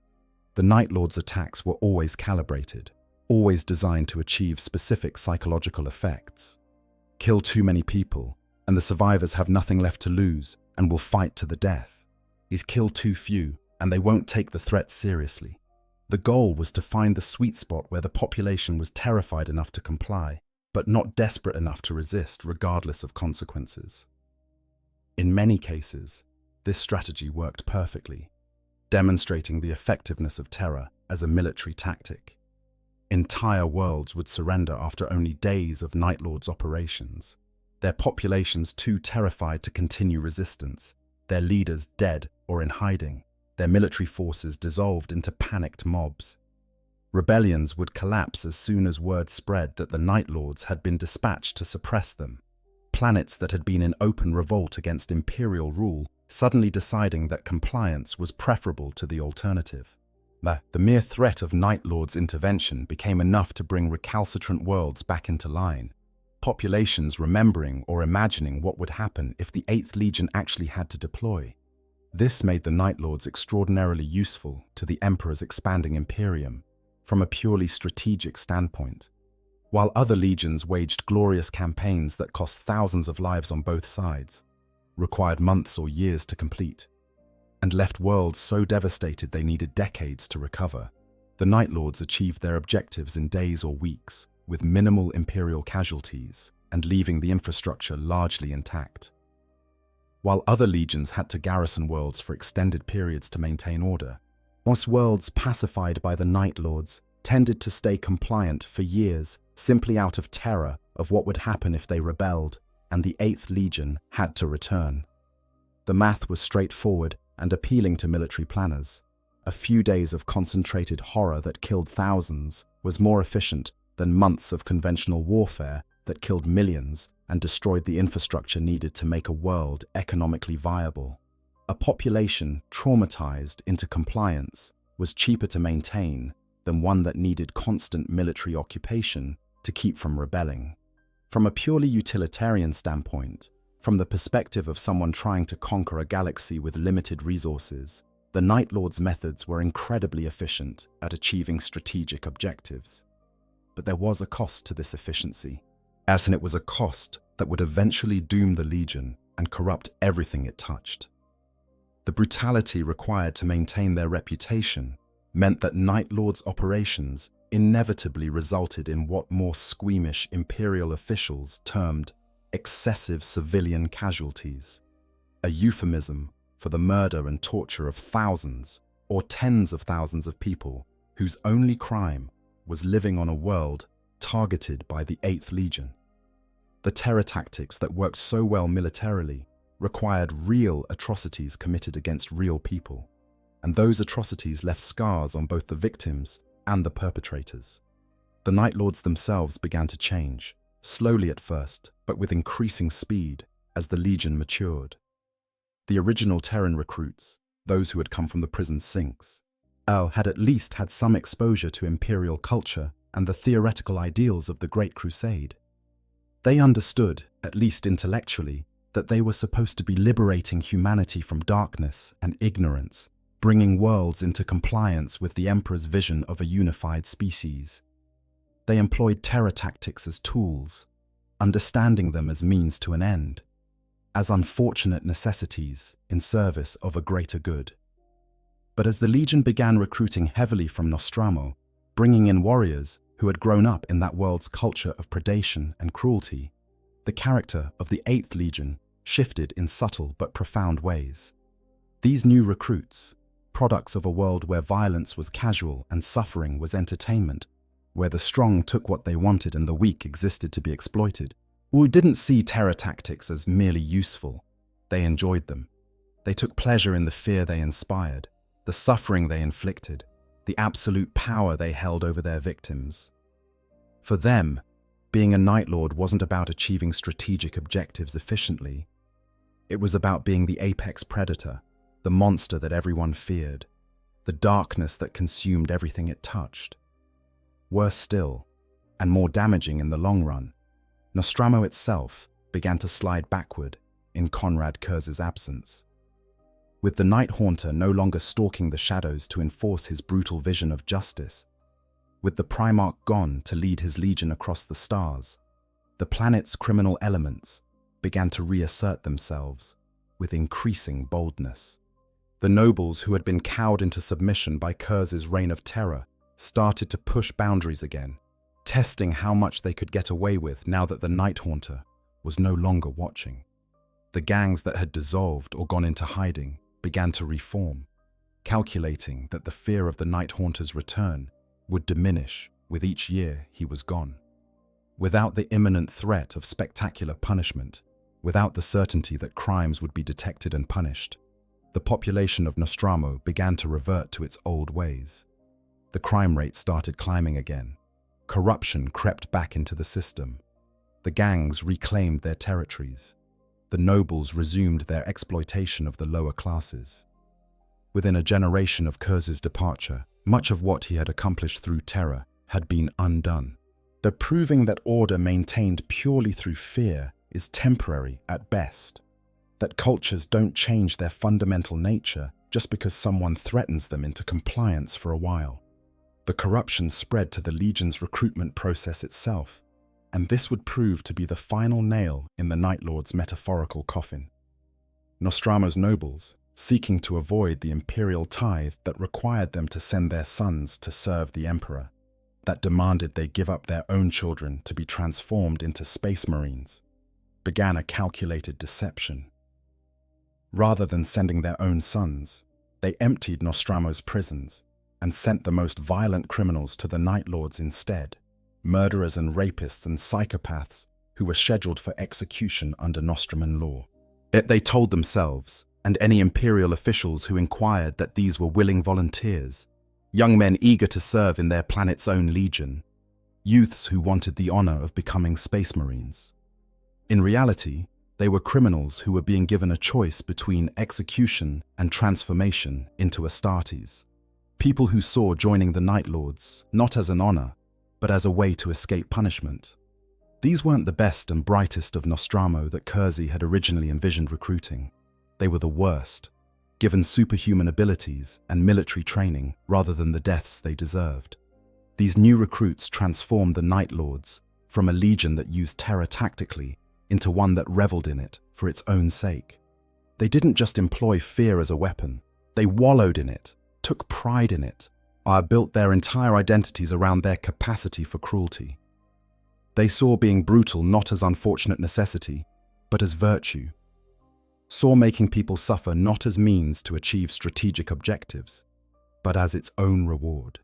The Night Lords' attacks were always calibrated, always designed to achieve specific psychological effects. Kill too many people, and the survivors have nothing left to lose and will fight to the death. Kill too few, and they won't take the threat seriously. The goal was to find the sweet spot where the population was terrified enough to comply, but not desperate enough to resist regardless of consequences. In many cases, this strategy worked perfectly, demonstrating the effectiveness of terror as a military tactic. Entire worlds would surrender after only days of Night Lords' operations, their populations too terrified to continue resistance, their leaders dead or in hiding, their military forces dissolved into panicked mobs. Rebellions would collapse as soon as word spread that the Night Lords had been dispatched to suppress them. Planets that had been in open revolt against Imperial rule suddenly deciding that compliance was preferable to the alternative. The mere threat of Night Lords' intervention became enough to bring recalcitrant worlds back into line, populations remembering or imagining what would happen if the 8th Legion actually had to deploy. This made the Night Lords extraordinarily useful to the Emperor's expanding Imperium from a purely strategic standpoint. While other legions waged glorious campaigns that cost thousands of lives on both sides, required months or years to complete, and left worlds so devastated they needed decades to recover, the Night Lords achieved their objectives in days or weeks, with minimal Imperial casualties and leaving the infrastructure largely intact. While other legions had to garrison worlds for extended periods to maintain order, most worlds pacified by the Night Lords tended to stay compliant for years simply out of terror of what would happen if they rebelled and the 8th Legion had to return. The math was straightforward and appealing to military planners. A few days of concentrated horror that killed thousands was more efficient than months of conventional warfare that killed millions and destroyed the infrastructure needed to make a world economically viable. A population traumatized into compliance was cheaper to maintain than one that needed constant military occupation to keep from rebelling. From a purely utilitarian standpoint, from the perspective of someone trying to conquer a galaxy with limited resources, the Night Lords' methods were incredibly efficient at achieving strategic objectives. But there was a cost to this efficiency, as in it was a cost that would eventually doom the Legion and corrupt everything it touched. The brutality required to maintain their reputation meant that Night Lords' operations inevitably resulted in what more squeamish Imperial officials termed excessive civilian casualties, a euphemism for the murder and torture of thousands or tens of thousands of people whose only crime was living on a world targeted by the 8th Legion. The terror tactics that worked so well militarily required real atrocities committed against real people, and those atrocities left scars on both the victims and the perpetrators. The Night Lords themselves began to change, slowly at first, but with increasing speed as the Legion matured. The original Terran recruits, those who had come from the prison sinks, had at least had some exposure to imperial culture and the theoretical ideals of the Great Crusade. They understood, at least intellectually, that they were supposed to be liberating humanity from darkness and ignorance, bringing worlds into compliance with the Emperor's vision of a unified species. They employed terror tactics as tools, understanding them as means to an end, as unfortunate necessities in service of a greater good. But as the Legion began recruiting heavily from Nostromo, bringing in warriors who had grown up in that world's culture of predation and cruelty, the character of the 8th Legion shifted in subtle but profound ways. These new recruits, products of a world where violence was casual and suffering was entertainment, where the strong took what they wanted and the weak existed to be exploited, who didn't see terror tactics as merely useful. They enjoyed them. They took pleasure in the fear they inspired, the suffering they inflicted, the absolute power they held over their victims. For them, being a Night Lord wasn't about achieving strategic objectives efficiently. It was about being the apex predator, the monster that everyone feared, the darkness that consumed everything it touched. Worse still, and more damaging in the long run, Nostromo itself began to slide backward in Conrad Kurz's absence. With the Night Haunter no longer stalking the shadows to enforce his brutal vision of justice, with the Primarch gone to lead his legion across the stars, the planet's criminal elements began to reassert themselves with increasing boldness. The nobles who had been cowed into submission by Kurz's reign of terror started to push boundaries again, testing how much they could get away with now that the Night Haunter was no longer watching. The gangs that had dissolved or gone into hiding began to reform, calculating that the fear of the Night Haunter's return would diminish with each year he was gone. Without the imminent threat of spectacular punishment, without the certainty that crimes would be detected and punished, the population of Nostromo began to revert to its old ways. The crime rate started climbing again. Corruption crept back into the system. The gangs reclaimed their territories. The nobles resumed their exploitation of the lower classes. Within a generation of Kurz's departure, much of what he had accomplished through terror had been undone. The proving that order maintained purely through fear is temporary at best. That cultures don't change their fundamental nature just because someone threatens them into compliance for a while. The corruption spread to the Legion's recruitment process itself, and this would prove to be the final nail in the Night Lord's metaphorical coffin. Nostromo's nobles, seeking to avoid the imperial tithe that required them to send their sons to serve the Emperor, that demanded they give up their own children to be transformed into space marines, began a calculated deception. Rather than sending their own sons, they emptied Nostromo's prisons and sent the most violent criminals to the Night Lords instead, murderers and rapists and psychopaths who were scheduled for execution under Nostroman law. Yet they told themselves, and any imperial officials who inquired, that these were willing volunteers, young men eager to serve in their planet's own legion, youths who wanted the honor of becoming space marines. In reality, they were criminals who were being given a choice between execution and transformation into Astartes. People who saw joining the Night Lords not as an honor, but as a way to escape punishment. These weren't the best and brightest of Nostromo that Kurzi had originally envisioned recruiting. They were the worst, given superhuman abilities and military training rather than the deaths they deserved. These new recruits transformed the Night Lords from a legion that used terror tactically into one that reveled in it for its own sake. They didn't just employ fear as a weapon, they wallowed in it, took pride in it, built their entire identities around their capacity for cruelty. They saw being brutal not as unfortunate necessity, but as virtue. Saw making people suffer not as means to achieve strategic objectives, but as its own reward.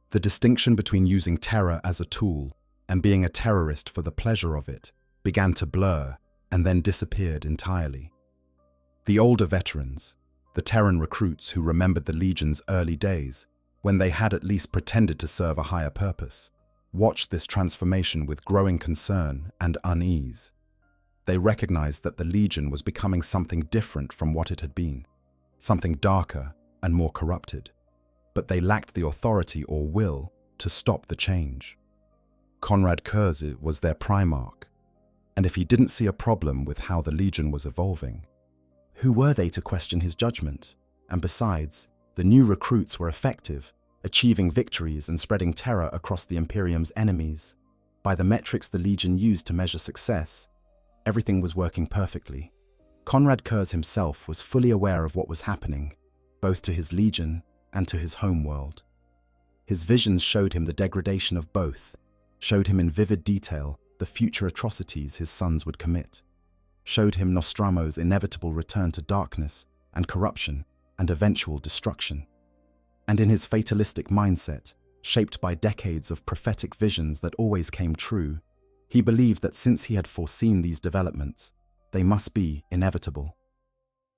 The distinction between using terror as a tool and being a terrorist for the pleasure of it began to blur and then disappeared entirely. The older veterans, the Terran recruits who remembered the Legion's early days, when they had at least pretended to serve a higher purpose, watched this transformation with growing concern and unease. They recognized that the Legion was becoming something different from what it had been. something darker and more corrupted. But they lacked the authority or will to stop the change. Konrad Curze was their Primarch, and if he didn't see a problem with how the Legion was evolving, who were they to question his judgment? And besides, the new recruits were effective, achieving victories and spreading terror across the Imperium's enemies. By the metrics the Legion used to measure success, everything was working perfectly. Konrad Curze himself was fully aware of what was happening, both to his Legion and to his homeworld. His visions showed him the degradation of both, showed him in vivid detail the future atrocities his sons would commit, showed him Nostromo's inevitable return to darkness and corruption and eventual destruction. And in his fatalistic mindset, shaped by decades of prophetic visions that always came true, he believed that since he had foreseen these developments, they must be inevitable.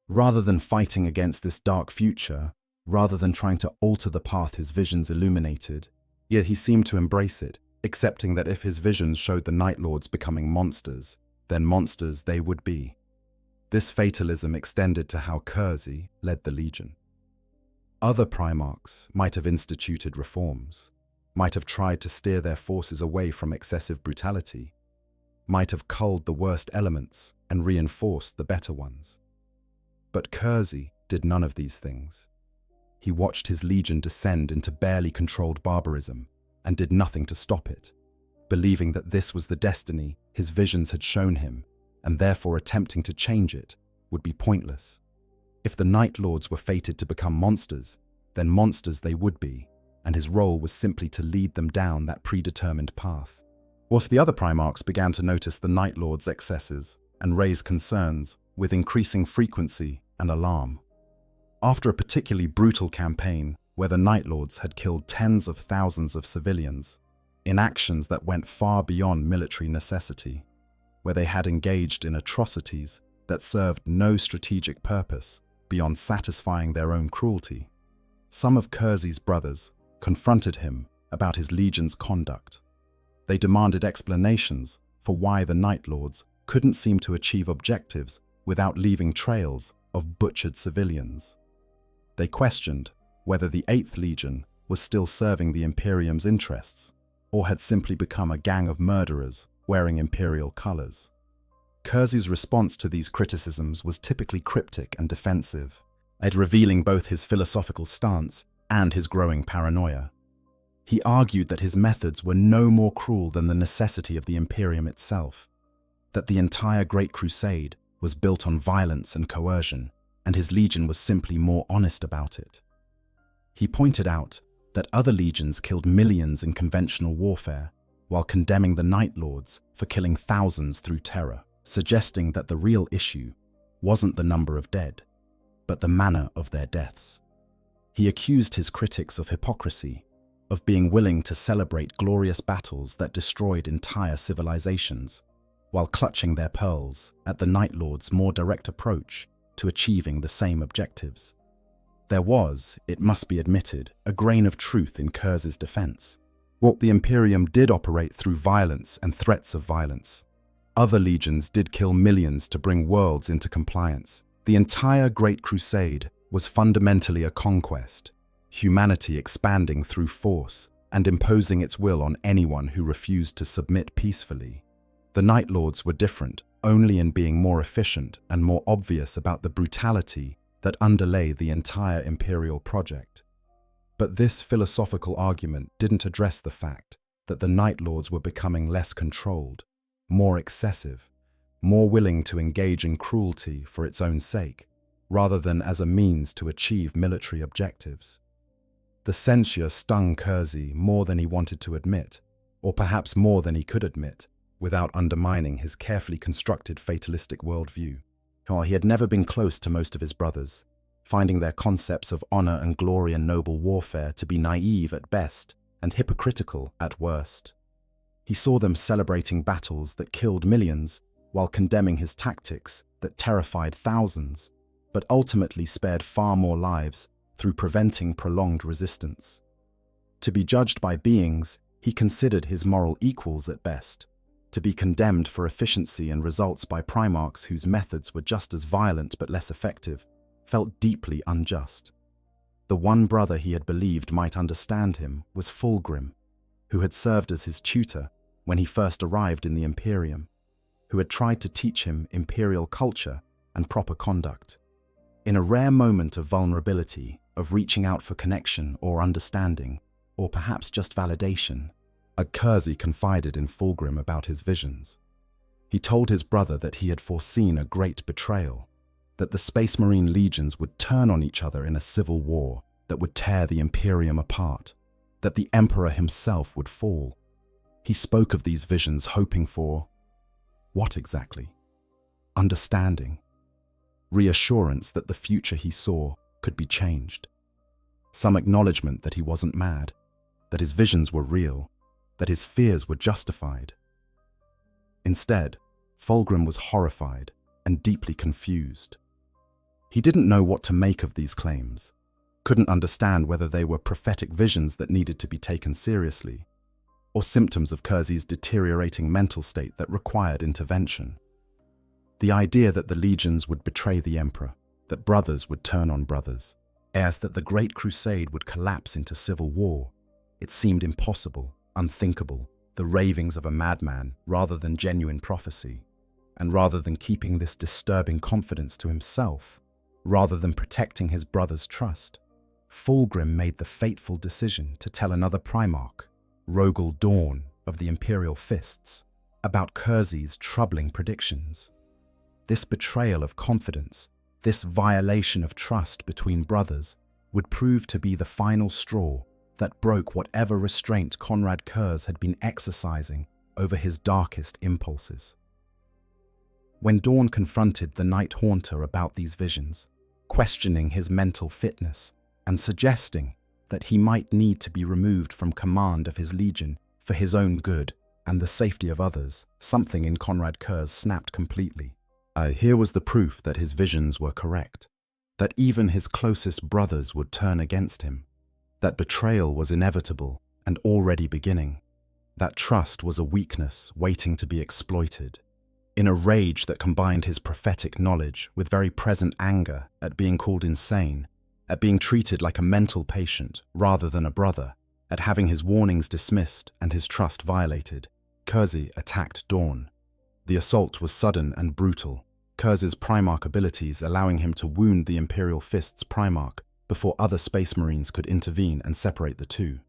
Rather than fighting against this dark future, rather than trying to alter the path his visions illuminated, yet he seemed to embrace it, accepting that if his visions showed the Night Lords becoming monsters, then monsters they would be. This fatalism extended to how Curze led the Legion. Other Primarchs might have instituted reforms, might have tried to steer their forces away from excessive brutality, might have culled the worst elements and reinforced the better ones. But Curze did none of these things. He watched his Legion descend into barely controlled barbarism and did nothing to stop it, believing that this was the destiny his visions had shown him, and therefore attempting to change it would be pointless. If the Night Lords were fated to become monsters, then monsters they would be, and his role was simply to lead them down that predetermined path. Whilst the other Primarchs began to notice the Night Lords' excesses and raise concerns with increasing frequency and alarm. After a particularly brutal campaign where the Night Lords had killed tens of thousands of civilians, in actions that went far beyond military necessity, where they had engaged in atrocities that served no strategic purpose beyond satisfying their own cruelty, some of Curze's brothers confronted him about his Legion's conduct. They demanded explanations for why the Night Lords couldn't seem to achieve objectives without leaving trails of butchered civilians. They questioned whether the 8th Legion was still serving the Imperium's interests, or had simply become a gang of murderers wearing Imperial colors. Curze's response to these criticisms was typically cryptic and defensive, revealing both his philosophical stance and his growing paranoia. He argued that his methods were no more cruel than the necessity of the Imperium itself, that the entire Great Crusade was built on violence and coercion, and his Legion was simply more honest about it. He pointed out that other legions killed millions in conventional warfare, while condemning the Night Lords for killing thousands through terror, suggesting that the real issue wasn't the number of dead, but the manner of their deaths. He accused his critics of hypocrisy, of being willing to celebrate glorious battles that destroyed entire civilizations, while clutching their pearls at the Night Lords' more direct approach to achieving the same objectives. There was, it must be admitted, a grain of truth in Curze's defense. What the Imperium did operate through violence and threats of violence. Other legions did kill millions to bring worlds into compliance. The entire Great Crusade was fundamentally a conquest, humanity expanding through force and imposing its will on anyone who refused to submit peacefully. The Night Lords were different only in being more efficient and more obvious about the brutality that underlay the entire Imperial project. But this philosophical argument didn't address the fact that the Night Lords were becoming less controlled, more excessive, more willing to engage in cruelty for its own sake, rather than as a means to achieve military objectives. The censure stung Curze more than he wanted to admit, or perhaps more than he could admit, without undermining his carefully constructed fatalistic worldview. While he had never been close to most of his brothers, finding their concepts of honor and glory and noble warfare to be naive at best and hypocritical at worst. He saw them celebrating battles that killed millions while condemning his tactics that terrified thousands, but ultimately spared far more lives through preventing prolonged resistance. To be judged by beings he considered his moral equals at best, to be condemned for efficiency and results by Primarchs whose methods were just as violent but less effective, felt deeply unjust. The one brother he had believed might understand him was Fulgrim, who had served as his tutor when he first arrived in the Imperium, who had tried to teach him imperial culture and proper conduct. In a rare moment of vulnerability, of reaching out for connection or understanding, or perhaps just validation, Kersey confided in Fulgrim about his visions. He told his brother that he had foreseen a great betrayal, that the Space Marine legions would turn on each other in a civil war that would tear the Imperium apart, that the Emperor himself would fall. He spoke of these visions hoping for what exactly? Understanding. Reassurance that the future he saw could be changed. Some acknowledgement that he wasn't mad, that his visions were real, that his fears were justified. Instead, Fulgrim was horrified and deeply confused. He didn't know what to make of these claims, couldn't understand whether they were prophetic visions that needed to be taken seriously, or symptoms of Kersey's deteriorating mental state that required intervention. The idea that the legions would betray the Emperor, that brothers would turn on brothers, as that the Great Crusade would collapse into civil war, it seemed impossible, unthinkable, the ravings of a madman rather than genuine prophecy, and rather than keeping this disturbing confidence to himself, rather than protecting his brother's trust, Fulgrim made the fateful decision to tell another Primarch, Rogel Dawn of the Imperial Fists, about Kersey's troubling predictions. This betrayal of confidence, this violation of trust between brothers, would prove to be the final straw that broke whatever restraint Konrad Curze had been exercising over his darkest impulses. When Dawn confronted the Night Haunter about these visions, questioning his mental fitness and suggesting that he might need to be removed from command of his legion for his own good and the safety of others, something in Konrad Curze snapped completely. Here was the proof that his visions were correct, that even his closest brothers would turn against him, that betrayal was inevitable and already beginning, that trust was a weakness waiting to be exploited. In a rage that combined his prophetic knowledge with very present anger at being called insane, at being treated like a mental patient rather than a brother, at having his warnings dismissed and his trust violated, Kersey attacked Dawn. The assault was sudden and brutal, Curze's Primarch abilities allowing him to wound the Imperial Fist's Primarch before other Space Marines could intervene and separate the two.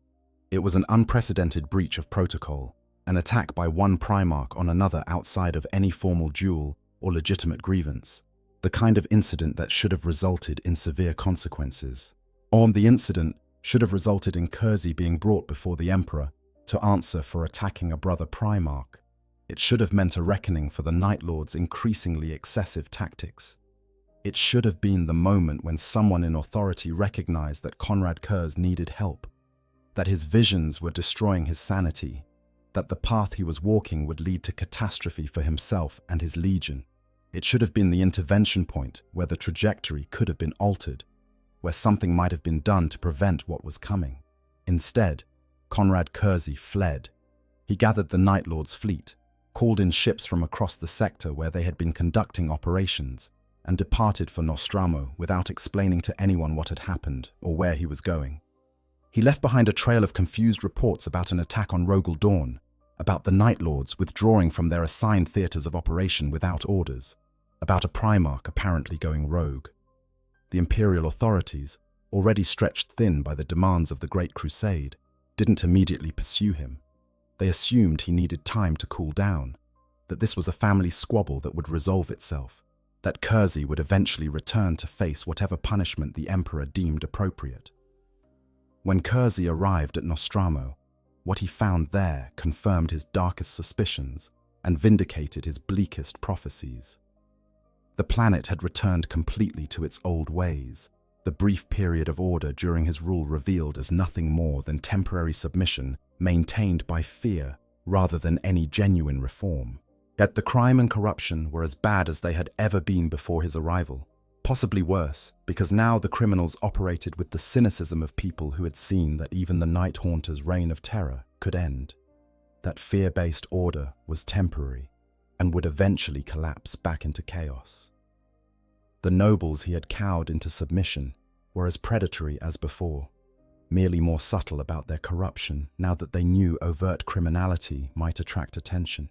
It was an unprecedented breach of protocol, an attack by one Primarch on another outside of any formal duel or legitimate grievance, the kind of incident that should have resulted in severe consequences. The incident should have resulted in Kersey being brought before the Emperor to answer for attacking a brother Primarch. It should have meant a reckoning for the Night Lord's increasingly excessive tactics. It should have been the moment when someone in authority recognized that Konrad Curze needed help, that his visions were destroying his sanity, that the path he was walking would lead to catastrophe for himself and his legion. It should have been the intervention point where the trajectory could have been altered, where something might have been done to prevent what was coming. Instead, Konrad Curze fled. He gathered the Night Lord's fleet, called in ships from across the sector where they had been conducting operations, and departed for Nostromo without explaining to anyone what had happened or where he was going. He left behind a trail of confused reports about an attack on Rogel Dawn, about the Night Lords withdrawing from their assigned theaters of operation without orders, about a Primarch apparently going rogue. The Imperial authorities, already stretched thin by the demands of the Great Crusade, didn't immediately pursue him. They assumed he needed time to cool down, that this was a family squabble that would resolve itself, that Kersey would eventually return to face whatever punishment the Emperor deemed appropriate. When Kersey arrived at Nostromo, what he found there confirmed his darkest suspicions and vindicated his bleakest prophecies. The planet had returned completely to its old ways, the brief period of order during his rule revealed as nothing more than temporary submission maintained by fear rather than any genuine reform. Yet the crime and corruption were as bad as they had ever been before his arrival, possibly worse, because now the criminals operated with the cynicism of people who had seen that even the Night Haunter's reign of terror could end, that fear-based order was temporary and would eventually collapse back into chaos. The nobles he had cowed into submission were as predatory as before, merely more subtle about their corruption now that they knew overt criminality might attract attention.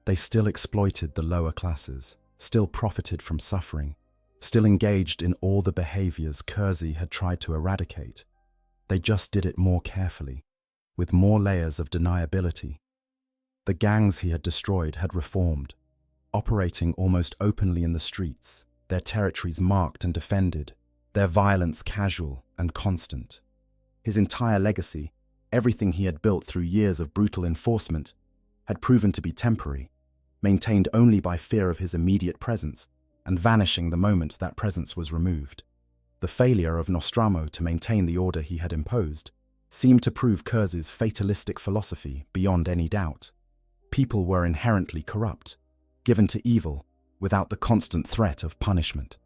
They still exploited the lower classes, still profited from suffering, still engaged in all the behaviors Kersey had tried to eradicate. They just did it more carefully, with more layers of deniability. The gangs he had destroyed had reformed, operating almost openly in the streets, their territories marked and defended, their violence casual and constant. His entire legacy, everything he had built through years of brutal enforcement, had proven to be temporary, maintained only by fear of his immediate presence and vanishing the moment that presence was removed. The failure of Nostromo to maintain the order he had imposed seemed to prove Kersey's fatalistic philosophy beyond any doubt. People were inherently corrupt, given to evil without the constant threat of punishment.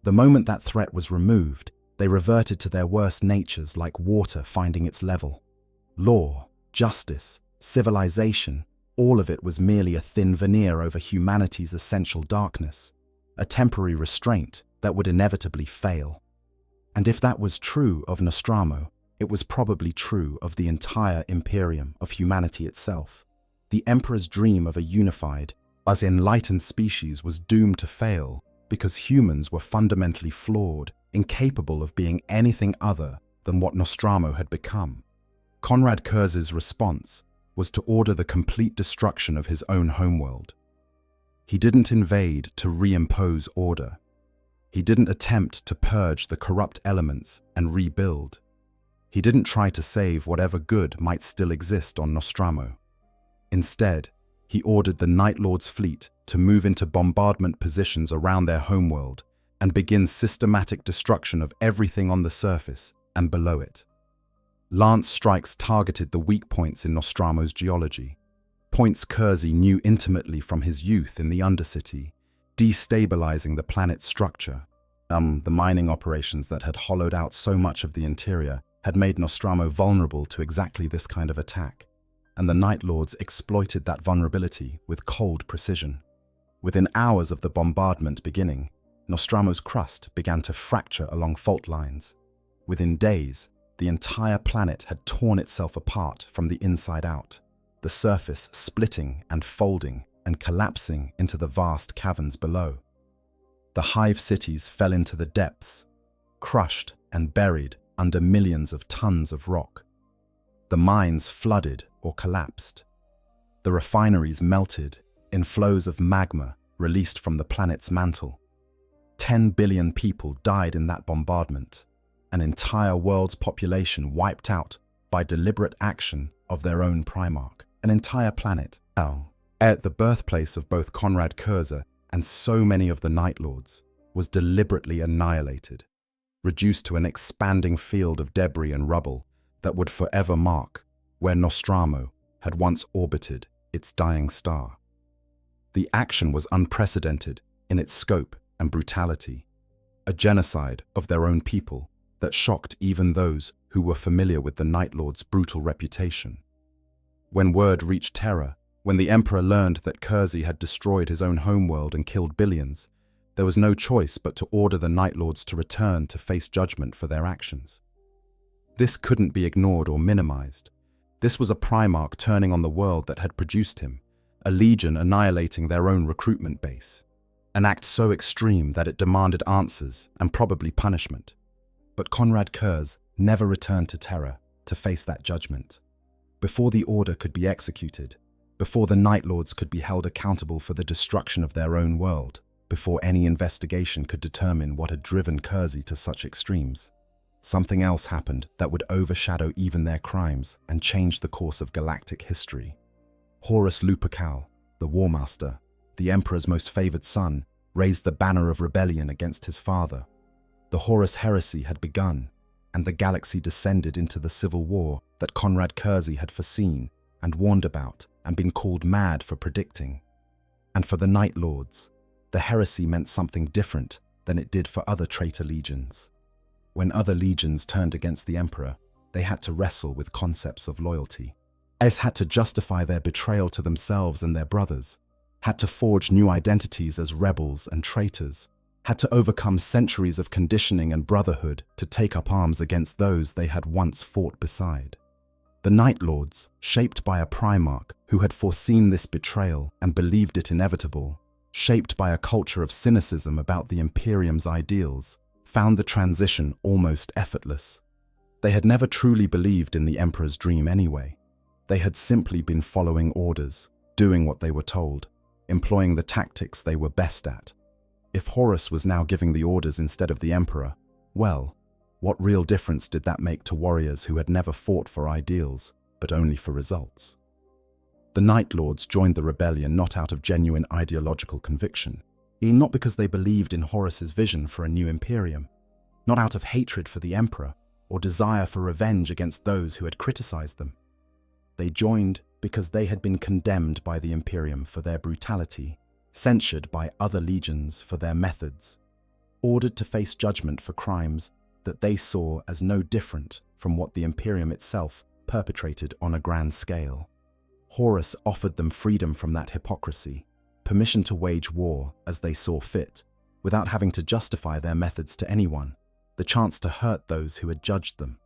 The moment that threat was removed, they reverted to their worst natures like water finding its level. Law, justice, civilization, all of it was merely a thin veneer over humanity's essential darkness, a temporary restraint that would inevitably fail. And if that was true of Nostromo, it was probably true of the entire Imperium, of humanity itself. The Emperor's dream of a unified, as enlightened species was doomed to fail because humans were fundamentally flawed, incapable of being anything other than what Nostromo had become. Konrad Kurz's response was to order the complete destruction of his own homeworld. He didn't invade to reimpose order. He didn't attempt to purge the corrupt elements and rebuild. He didn't try to save whatever good might still exist on Nostromo. Instead, he ordered the Night Lord's fleet to move into bombardment positions around their homeworld and begin systematic destruction of everything on the surface and below it. Lance strikes targeted the weak points in Nostromo's geology, points Kersey knew intimately from his youth in the Undercity, destabilizing the planet's structure. The mining operations that had hollowed out so much of the interior had made Nostromo vulnerable to exactly this kind of attack, and the Night Lords exploited that vulnerability with cold precision. Within hours of the bombardment beginning, Nostromo's crust began to fracture along fault lines. Within days, the entire planet had torn itself apart from the inside out, the surface splitting and folding and collapsing into the vast caverns below. The hive cities fell into the depths, crushed and buried under millions of tons of rock. The mines flooded or collapsed. The refineries melted in flows of magma released from the planet's mantle. 10 billion people died in that bombardment, an entire world's population wiped out by deliberate action of their own Primarch. An entire planet, at the birthplace of both Konrad Kurze and so many of the Night Lords, was deliberately annihilated, reduced to an expanding field of debris and rubble that would forever mark where Nostromo had once orbited its dying star. The action was unprecedented in its scope and brutality, a genocide of their own people that shocked even those who were familiar with the Night Lord's brutal reputation. When word reached Terra, when the Emperor learned that Kersey had destroyed his own homeworld and killed billions, there was no choice but to order the Night Lords to return to face judgment for their actions. This couldn't be ignored or minimized. This was a Primarch turning on the world that had produced him, a legion annihilating their own recruitment base, an act so extreme that it demanded answers and probably punishment. But Konrad Kurz never returned to Terra to face that judgment. Before the order could be executed, before the Night Lords could be held accountable for the destruction of their own world, before any investigation could determine what had driven Kersey to such extremes, something else happened that would overshadow even their crimes and change the course of galactic history. Horus Lupercal, the War Master, the Emperor's most favored son, raised the banner of rebellion against his father. The Horus heresy had begun, and the galaxy descended into the civil war that Konrad Kersey had foreseen and warned about and been called mad for predicting. And for the Night Lords, the heresy meant something different than it did for other traitor legions. When other legions turned against the Emperor, they had to wrestle with concepts of loyalty. As had to justify their betrayal to themselves and their brothers, had to forge new identities as rebels and traitors, had to overcome centuries of conditioning and brotherhood to take up arms against those they had once fought beside. The Night Lords, shaped by a Primarch who had foreseen this betrayal and believed it inevitable, shaped by a culture of cynicism about the Imperium's ideals, found the transition almost effortless. They had never truly believed in the Emperor's dream anyway. They had simply been following orders, doing what they were told, employing the tactics they were best at. If Horus was now giving the orders instead of the Emperor, well, what real difference did that make to warriors who had never fought for ideals, but only for results? The Night Lords joined the rebellion not out of genuine ideological conviction, not because they believed in Horus's vision for a new Imperium, not out of hatred for the Emperor or desire for revenge against those who had criticized them. They joined because they had been condemned by the Imperium for their brutality, censured by other legions for their methods, ordered to face judgment for crimes that they saw as no different from what the Imperium itself perpetrated on a grand scale. Horus offered them freedom from that hypocrisy, permission to wage war as they saw fit, without having to justify their methods to anyone, the chance to hurt those who had judged them.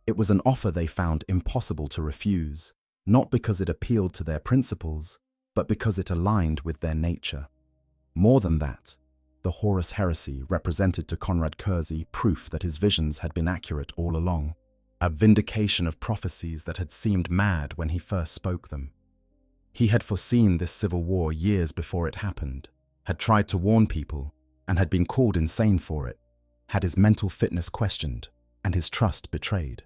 It was an offer they found impossible to refuse, not because it appealed to their principles, but because it aligned with their nature. More than that, the Horus heresy represented to Conrad Kersey proof that his visions had been accurate all along, a vindication of prophecies that had seemed mad when he first spoke them. He had foreseen this civil war years before it happened, had tried to warn people, and had been called insane for it, had his mental fitness questioned, and his trust betrayed.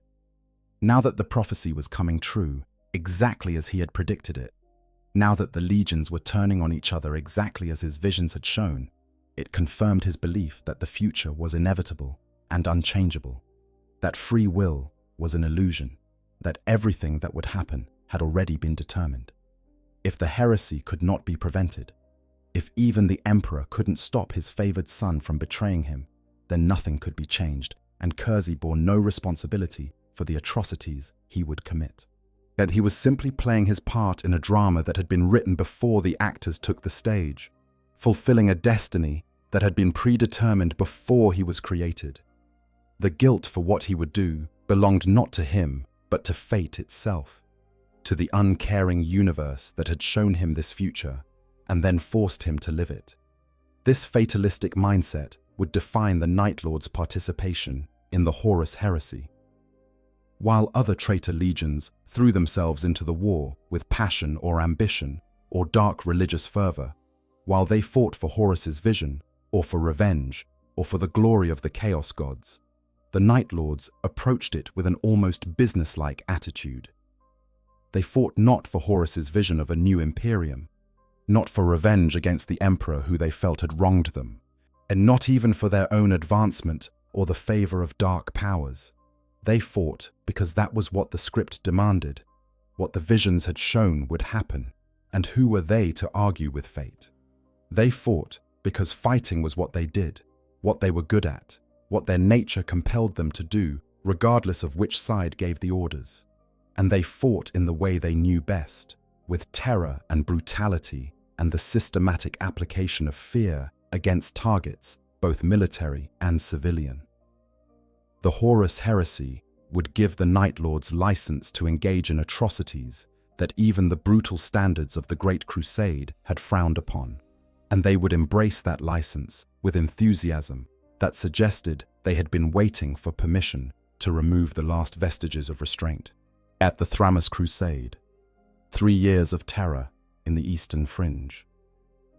Now that the prophecy was coming true, exactly as he had predicted it, now that the legions were turning on each other exactly as his visions had shown, it confirmed his belief that the future was inevitable and unchangeable, that free will was an illusion, that everything that would happen had already been determined. If the heresy could not be prevented, if even the Emperor couldn't stop his favored son from betraying him, then nothing could be changed, and Kersey bore no responsibility for the atrocities he would commit. That he was simply playing his part in a drama that had been written before the actors took the stage, fulfilling a destiny that had been predetermined before he was created. The guilt for what he would do belonged not to him, but to fate itself, to the uncaring universe that had shown him this future and then forced him to live it. This fatalistic mindset would define the Night Lords' participation in the Horus heresy. While other traitor legions threw themselves into the war with passion or ambition or dark religious fervor, while they fought for Horus's vision or for revenge or for the glory of the Chaos Gods, the Night Lords approached it with an almost businesslike attitude. They fought not for Horus's vision of a new Imperium, not for revenge against the Emperor who they felt had wronged them, and not even for their own advancement or the favor of dark powers. They fought because that was what the script demanded, what the visions had shown would happen, and who were they to argue with fate? They fought because fighting was what they did, what they were good at, what their nature compelled them to do, regardless of which side gave the orders. And they fought in the way they knew best, with terror and brutality and the systematic application of fear against targets, both military and civilian. The Horus heresy would give the Night Lords license to engage in atrocities that even the brutal standards of the Great Crusade had frowned upon, and they would embrace that license with enthusiasm that suggested they had been waiting for permission to remove the last vestiges of restraint. At the Thramas Crusade, 3 years of terror in the Eastern Fringe,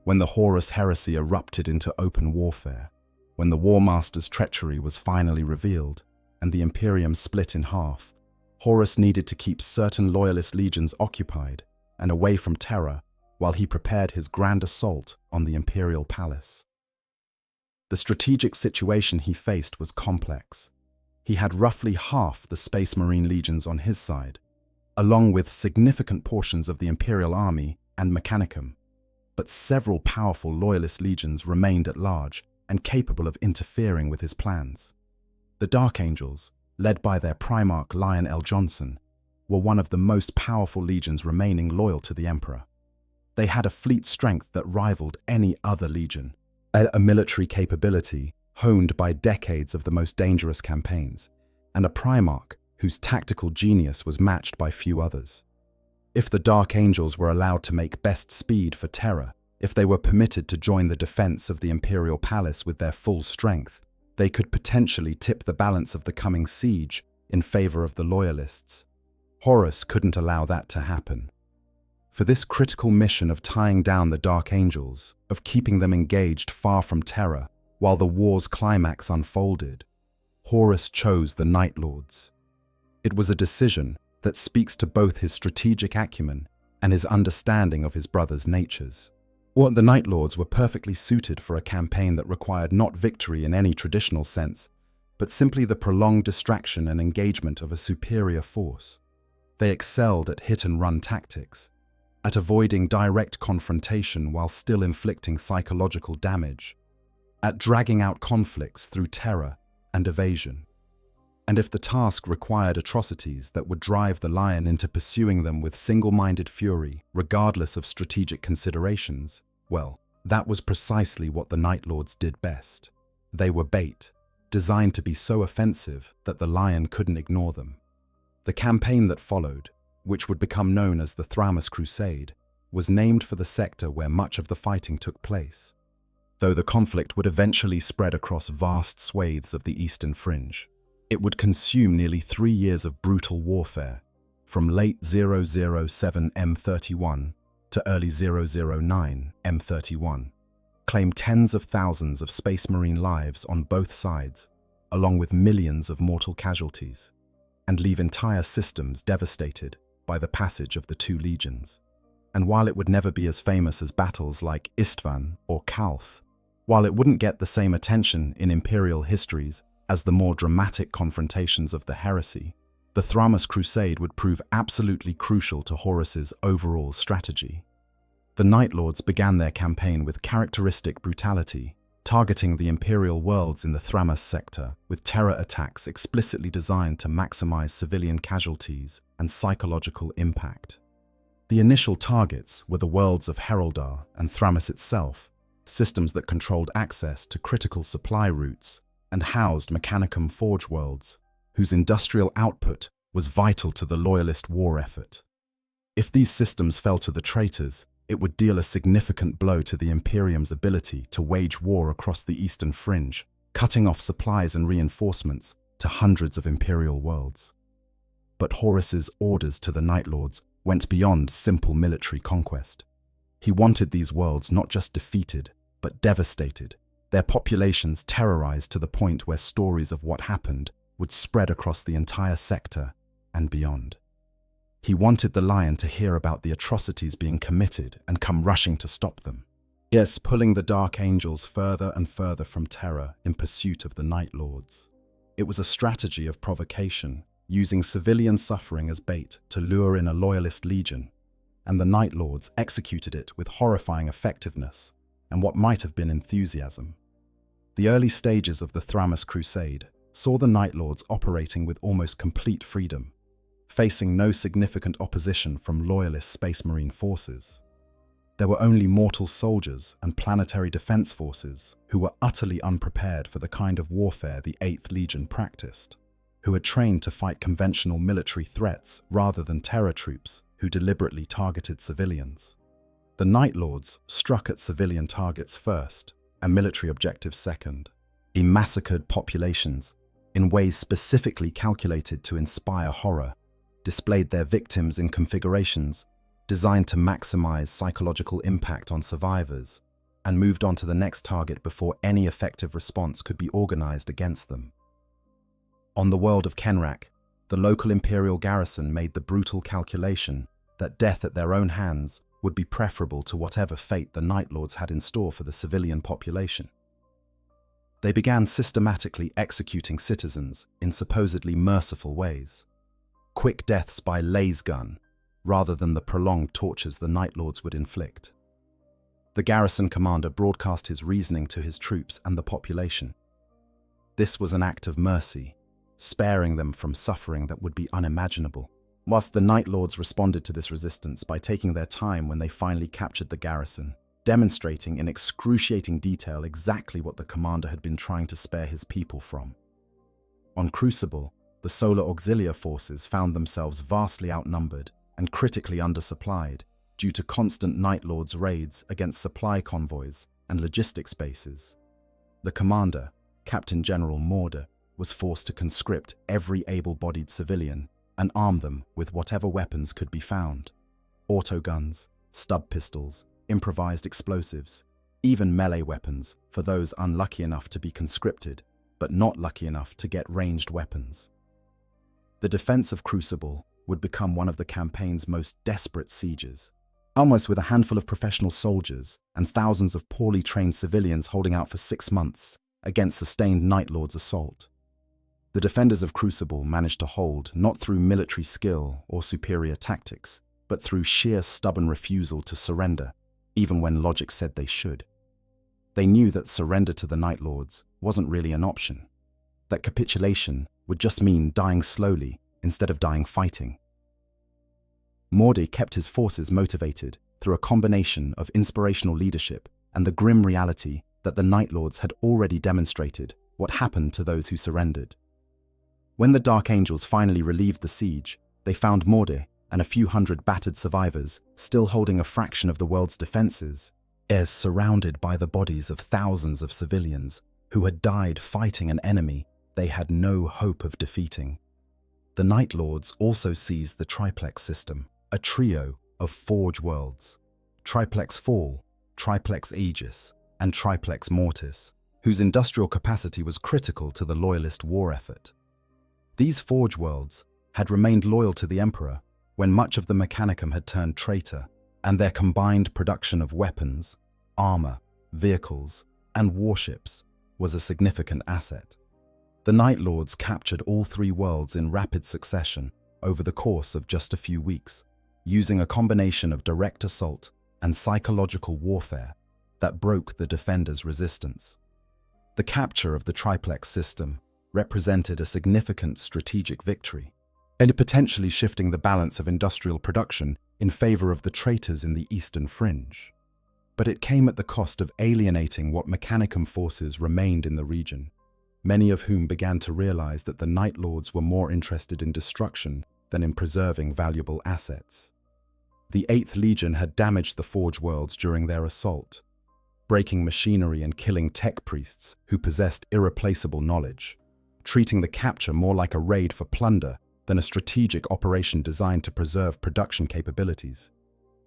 when the Horus heresy erupted into open warfare, when the War Master's treachery was finally revealed and the Imperium split in half, Horus needed to keep certain loyalist legions occupied and away from terror while he prepared his grand assault on the Imperial Palace. The strategic situation he faced was complex. He had roughly half the Space Marine legions on his side, along with significant portions of the Imperial Army and Mechanicum, but several powerful loyalist legions remained at large and capable of interfering with his plans. The Dark Angels, led by their Primarch Lion L. Johnson, were one of the most powerful legions remaining loyal to the Emperor. They had a fleet strength that rivaled any other legion, a military capability honed by decades of the most dangerous campaigns, and a Primarch whose tactical genius was matched by few others. If the Dark Angels were allowed to make best speed for Terra, if they were permitted to join the defense of the Imperial Palace with their full strength, they could potentially tip the balance of the coming siege in favor of the Loyalists. Horus couldn't allow that to happen. For this critical mission of tying down the Dark Angels, of keeping them engaged far from Terra while the war's climax unfolded, Horus chose the Night Lords. It was a decision that speaks to both his strategic acumen and his understanding of his brother's natures. The Night Lords were perfectly suited for a campaign that required not victory in any traditional sense, but simply the prolonged distraction and engagement of a superior force. They excelled at hit-and-run tactics, at avoiding direct confrontation while still inflicting psychological damage, at dragging out conflicts through terror and evasion. And if the task required atrocities that would drive the lion into pursuing them with single-minded fury, regardless of strategic considerations, well, that was precisely what the Night Lords did best. They were bait, designed to be so offensive that the lion couldn't ignore them. The campaign that followed, which would become known as the Thramas Crusade, was named for the sector where much of the fighting took place, though the conflict would eventually spread across vast swathes of the eastern fringe. It would consume nearly 3 years of brutal warfare, from late 007 M31 to early 009 M31, claim tens of thousands of Space Marine lives on both sides, along with millions of mortal casualties, and leave entire systems devastated by the passage of the two legions. And while it would never be as famous as battles like Istvan or Kalth, while it wouldn't get the same attention in Imperial histories as the more dramatic confrontations of the heresy, the Thramas Crusade would prove absolutely crucial to Horus's overall strategy. The Night Lords began their campaign with characteristic brutality, targeting the Imperial worlds in the Thramas sector with terror attacks explicitly designed to maximize civilian casualties and psychological impact. The initial targets were the worlds of Heraldar and Thramas itself, systems that controlled access to critical supply routes and housed Mechanicum Forge worlds, whose industrial output was vital to the Loyalist war effort. If these systems fell to the traitors, it would deal a significant blow to the Imperium's ability to wage war across the eastern fringe, cutting off supplies and reinforcements to hundreds of Imperial worlds. But Horus's orders to the Night Lords went beyond simple military conquest. He wanted these worlds not just defeated, but devastated, their populations terrorized to the point where stories of what happened would spread across the entire sector and beyond. He wanted the Lion to hear about the atrocities being committed and come rushing to stop them. Yes, pulling the Dark Angels further and further from Terra in pursuit of the Night Lords. It was a strategy of provocation, using civilian suffering as bait to lure in a Loyalist legion, and the Night Lords executed it with horrifying effectiveness and what might have been enthusiasm. The early stages of the Thramas Crusade saw the Night Lords operating with almost complete freedom, facing no significant opposition from Loyalist Space Marine forces. There were only mortal soldiers and planetary defense forces who were utterly unprepared for the kind of warfare the 8th Legion practiced, who had trained to fight conventional military threats rather than terror troops who deliberately targeted civilians. The Night Lords struck at civilian targets first and military objectives second. He massacred populations in ways specifically calculated to inspire horror, displayed their victims in configurations designed to maximize psychological impact on survivors, and moved on to the next target before any effective response could be organized against them. On the world of Kenrak, the local Imperial garrison made the brutal calculation that death at their own hands would be preferable to whatever fate the Night Lords had in store for the civilian population. They began systematically executing citizens in supposedly merciful ways. Quick deaths by laser gun, rather than the prolonged tortures the Night Lords would inflict. The garrison commander broadcast his reasoning to his troops and the population. This was an act of mercy, sparing them from suffering that would be unimaginable. Whilst the Night Lords responded to this resistance by taking their time when they finally captured the garrison, demonstrating in excruciating detail exactly what the commander had been trying to spare his people from. On Crucible, the Solar Auxilia forces found themselves vastly outnumbered and critically undersupplied due to constant Night Lords' raids against supply convoys and logistics bases. The commander, Captain General Morda, was forced to conscript every able-bodied civilian and arm them with whatever weapons could be found. Autoguns, stub pistols, improvised explosives, even melee weapons for those unlucky enough to be conscripted, but not lucky enough to get ranged weapons. The defense of Crucible would become one of the campaign's most desperate sieges, almost with a handful of professional soldiers and thousands of poorly trained civilians holding out for 6 months against sustained Night Lord's assault. The defenders of Crucible managed to hold not through military skill or superior tactics, but through sheer stubborn refusal to surrender, even when logic said they should. They knew that surrender to the Night Lords wasn't really an option, that capitulation would just mean dying slowly instead of dying fighting. Mordi kept his forces motivated through a combination of inspirational leadership and the grim reality that the Night Lords had already demonstrated what happened to those who surrendered. When the Dark Angels finally relieved the siege, they found Mordi and a few hundred battered survivors still holding a fraction of the world's defenses, as surrounded by the bodies of thousands of civilians who had died fighting an enemy they had no hope of defeating. The Night Lords also seized the Triplex system, a trio of Forge worlds, Triplex Fall, Triplex Aegis, and Triplex Mortis, whose industrial capacity was critical to the Loyalist war effort. These Forge worlds had remained loyal to the Emperor when much of the Mechanicum had turned traitor, and their combined production of weapons, armor, vehicles, and warships was a significant asset. The Night Lords captured all 3 worlds in rapid succession over the course of just a few weeks, using a combination of direct assault and psychological warfare that broke the defenders' resistance. The capture of the Triplex system represented a significant strategic victory, and potentially shifting the balance of industrial production in favor of the traitors in the Eastern Fringe. But it came at the cost of alienating what Mechanicum forces remained in the region, many of whom began to realize that the Night Lords were more interested in destruction than in preserving valuable assets. The 8th Legion had damaged the Forge worlds during their assault, breaking machinery and killing tech priests who possessed irreplaceable knowledge, treating the capture more like a raid for plunder than a strategic operation designed to preserve production capabilities.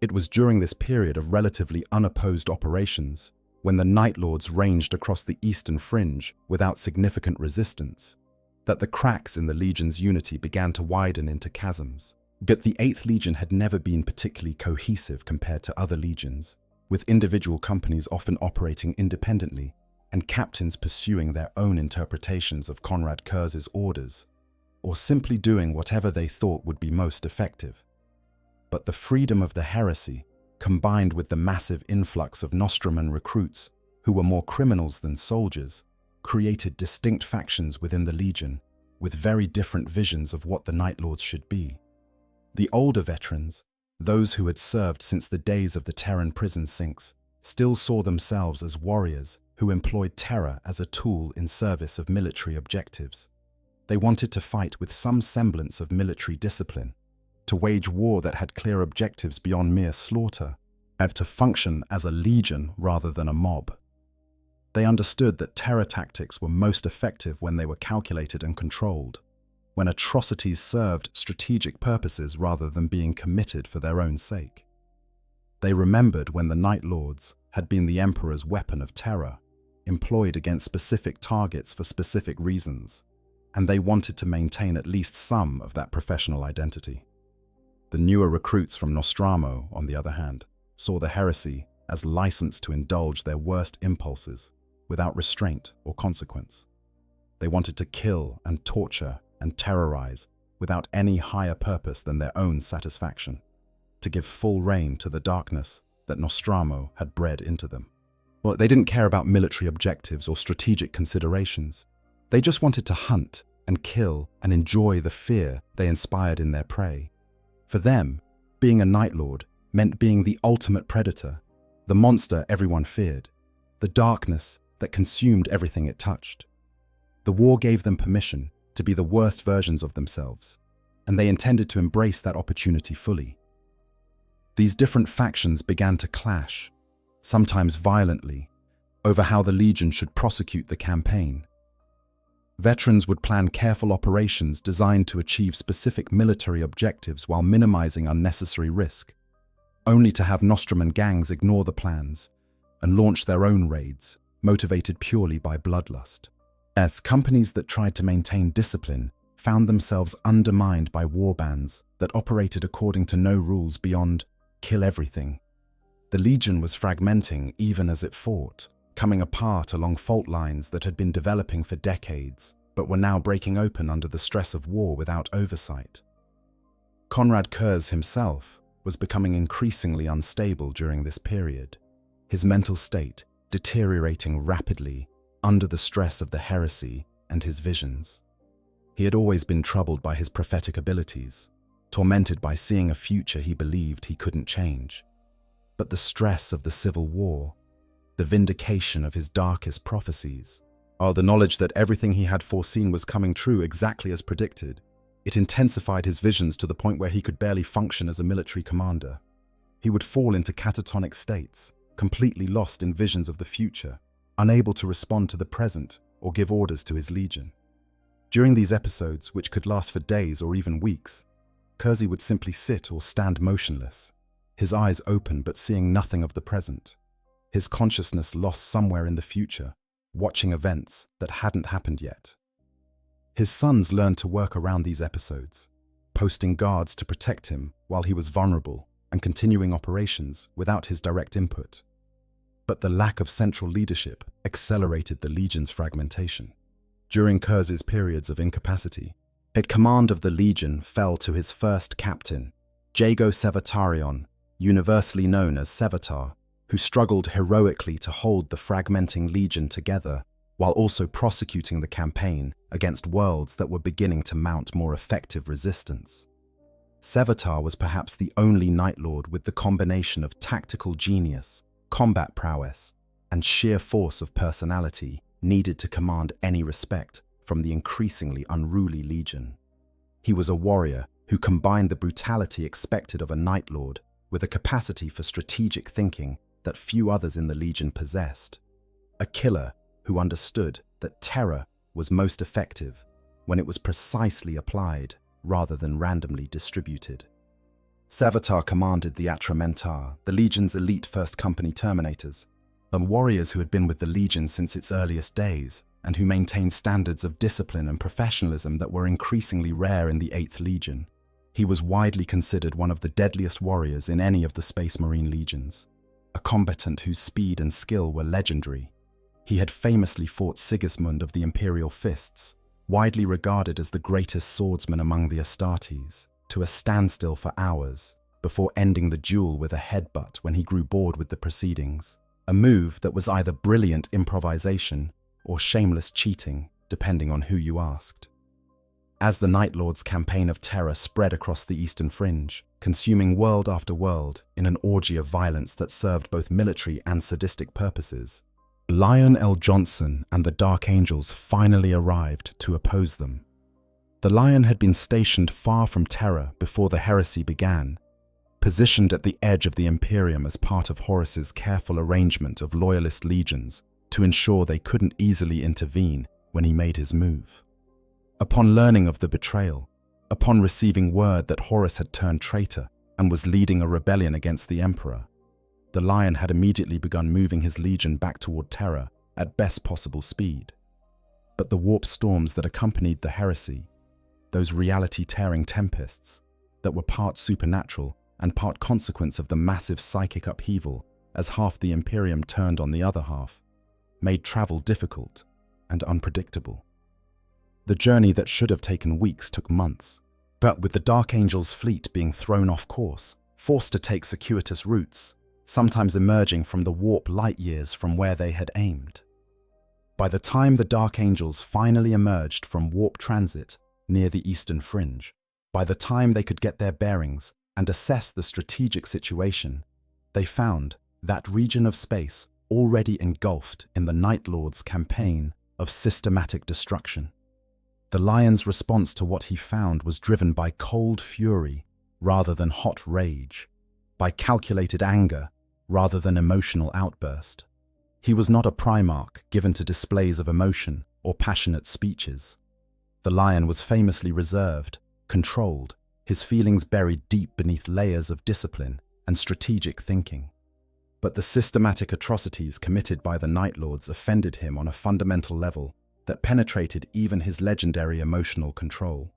It was during this period of relatively unopposed operations, when the Night Lords ranged across the Eastern Fringe without significant resistance, that the cracks in the Legion's unity began to widen into chasms. But the 8th Legion had never been particularly cohesive compared to other legions, with individual companies often operating independently and captains pursuing their own interpretations of Conrad Kurz's orders, or simply doing whatever they thought would be most effective. But the freedom of the heresy, combined with the massive influx of Nostraman recruits who were more criminals than soldiers, created distinct factions within the Legion with very different visions of what the Night Lords should be. The older veterans, those who had served since the days of the Terran prison sinks, still saw themselves as warriors who employed terror as a tool in service of military objectives. They wanted to fight with some semblance of military discipline, to wage war that had clear objectives beyond mere slaughter, and to function as a legion rather than a mob. They understood that terror tactics were most effective when they were calculated and controlled, when atrocities served strategic purposes rather than being committed for their own sake. They remembered when the Night Lords had been the Emperor's weapon of terror, employed against specific targets for specific reasons, and they wanted to maintain at least some of that professional identity. The newer recruits from Nostramo, on the other hand, saw the heresy as license to indulge their worst impulses without restraint or consequence. They wanted to kill and torture and terrorize without any higher purpose than their own satisfaction, to give full rein to the darkness that Nostramo had bred into them. Well, they didn't care about military objectives or strategic considerations. They just wanted to hunt and kill and enjoy the fear they inspired in their prey. For them, being a Night Lord meant being the ultimate predator, the monster everyone feared, the darkness that consumed everything it touched. The war gave them permission to be the worst versions of themselves, and they intended to embrace that opportunity fully. These different factions began to clash, sometimes violently, over how the Legion should prosecute the campaign. Veterans would plan careful operations designed to achieve specific military objectives while minimizing unnecessary risk, only to have Nostrum gangs ignore the plans and launch their own raids, motivated purely by bloodlust. As companies that tried to maintain discipline found themselves undermined by warbands that operated according to no rules beyond kill everything. The Legion was fragmenting even as it fought, coming apart along fault lines that had been developing for decades, but were now breaking open under the stress of war without oversight. Konrad Kurz himself was becoming increasingly unstable during this period, his mental state deteriorating rapidly under the stress of the heresy and his visions. He had always been troubled by his prophetic abilities, tormented by seeing a future he believed he couldn't change. But the stress of the civil war, the vindication of his darkest prophecies, the knowledge that everything he had foreseen was coming true exactly as predicted, it intensified his visions to the point where he could barely function as a military commander. He would fall into catatonic states, completely lost in visions of the future, unable to respond to the present or give orders to his legion. During these episodes, which could last for days or even weeks, Kersey would simply sit or stand motionless, his eyes open but seeing nothing of the present, his consciousness lost somewhere in the future, watching events that hadn't happened yet. His sons learned to work around these episodes, posting guards to protect him while he was vulnerable and continuing operations without his direct input. But the lack of central leadership accelerated the Legion's fragmentation. During Kersey's periods of incapacity, command of the Legion fell to his first captain, Jago Sevatarion, universally known as Sevatar, who struggled heroically to hold the fragmenting Legion together while also prosecuting the campaign against worlds that were beginning to mount more effective resistance. Sevatar was perhaps the only Night Lord with the combination of tactical genius, combat prowess, and sheer force of personality needed to command any respect from the increasingly unruly Legion. He was a warrior who combined the brutality expected of a Night Lord with a capacity for strategic thinking that few others in the Legion possessed. A killer who understood that terror was most effective when it was precisely applied rather than randomly distributed. Sevatar commanded the Atramentar, the Legion's elite First Company Terminators, warriors who had been with the Legion since its earliest days and who maintained standards of discipline and professionalism that were increasingly rare in the 8th Legion. He was widely considered one of the deadliest warriors in any of the Space Marine legions, a combatant whose speed and skill were legendary. He had famously fought Sigismund of the Imperial Fists, widely regarded as the greatest swordsman among the Astartes, to a standstill for hours before ending the duel with a headbutt when he grew bored with the proceedings, a move that was either brilliant improvisation or shameless cheating, depending on who you asked. As the Night Lord's campaign of terror spread across the Eastern Fringe, consuming world after world in an orgy of violence that served both military and sadistic purposes, Lion L. Johnson and the Dark Angels finally arrived to oppose them. The Lion had been stationed far from Terra before the heresy began, positioned at the edge of the Imperium as part of Horus's careful arrangement of loyalist legions to ensure they couldn't easily intervene when he made his move. Upon learning of the betrayal, upon receiving word that Horus had turned traitor and was leading a rebellion against the Emperor, the Lion had immediately begun moving his legion back toward Terra at best possible speed. But the warp storms that accompanied the heresy, those reality-tearing tempests that were part supernatural and part consequence of the massive psychic upheaval as half the Imperium turned on the other half, made travel difficult and unpredictable. The journey that should have taken weeks took months, but with the Dark Angel's fleet being thrown off course, forced to take circuitous routes, sometimes emerging from the warp light years from where they had aimed. By the time the Dark Angels finally emerged from warp transit near the Eastern Fringe, by the time they could get their bearings and assess the strategic situation, they found that region of space already engulfed in the Night Lord's campaign of systematic destruction. The lion's response to what he found was driven by cold fury rather than hot rage, by calculated anger rather than emotional outburst. He was not a primarch given to displays of emotion or passionate speeches. The lion was famously reserved, controlled, his feelings buried deep beneath layers of discipline and strategic thinking. But the systematic atrocities committed by the Night Lords offended him on a fundamental level that penetrated even his legendary emotional control.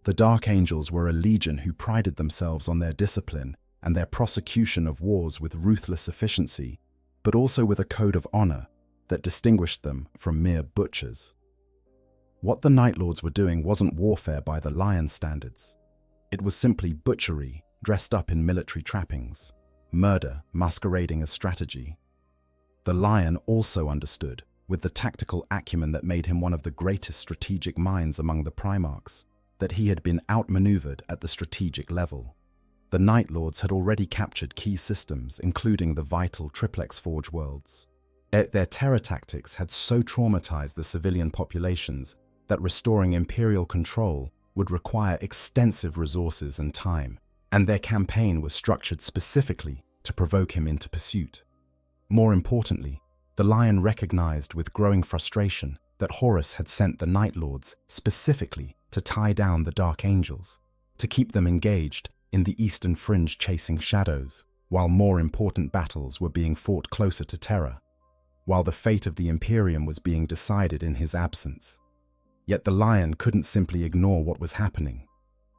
The Dark Angels were a legion who prided themselves on their discipline and their prosecution of wars with ruthless efficiency, but also with a code of honor that distinguished them from mere butchers. What the Night Lords were doing wasn't warfare by the lion standards. It was simply butchery dressed up in military trappings, murder masquerading as strategy. The lion also understood, with the tactical acumen that made him one of the greatest strategic minds among the primarchs, that he had been outmaneuvered at the strategic level. The Night Lords had already captured key systems, including the vital Triplex Forge worlds. Their terror tactics had so traumatized the civilian populations that restoring Imperial control would require extensive resources and time, and their campaign was structured specifically to provoke him into pursuit. More importantly, the lion recognized with growing frustration that Horus had sent the Night Lords specifically to tie down the Dark Angels, to keep them engaged in the eastern fringe chasing shadows, while more important battles were being fought closer to Terra, while the fate of the Imperium was being decided in his absence. Yet the lion couldn't simply ignore what was happening,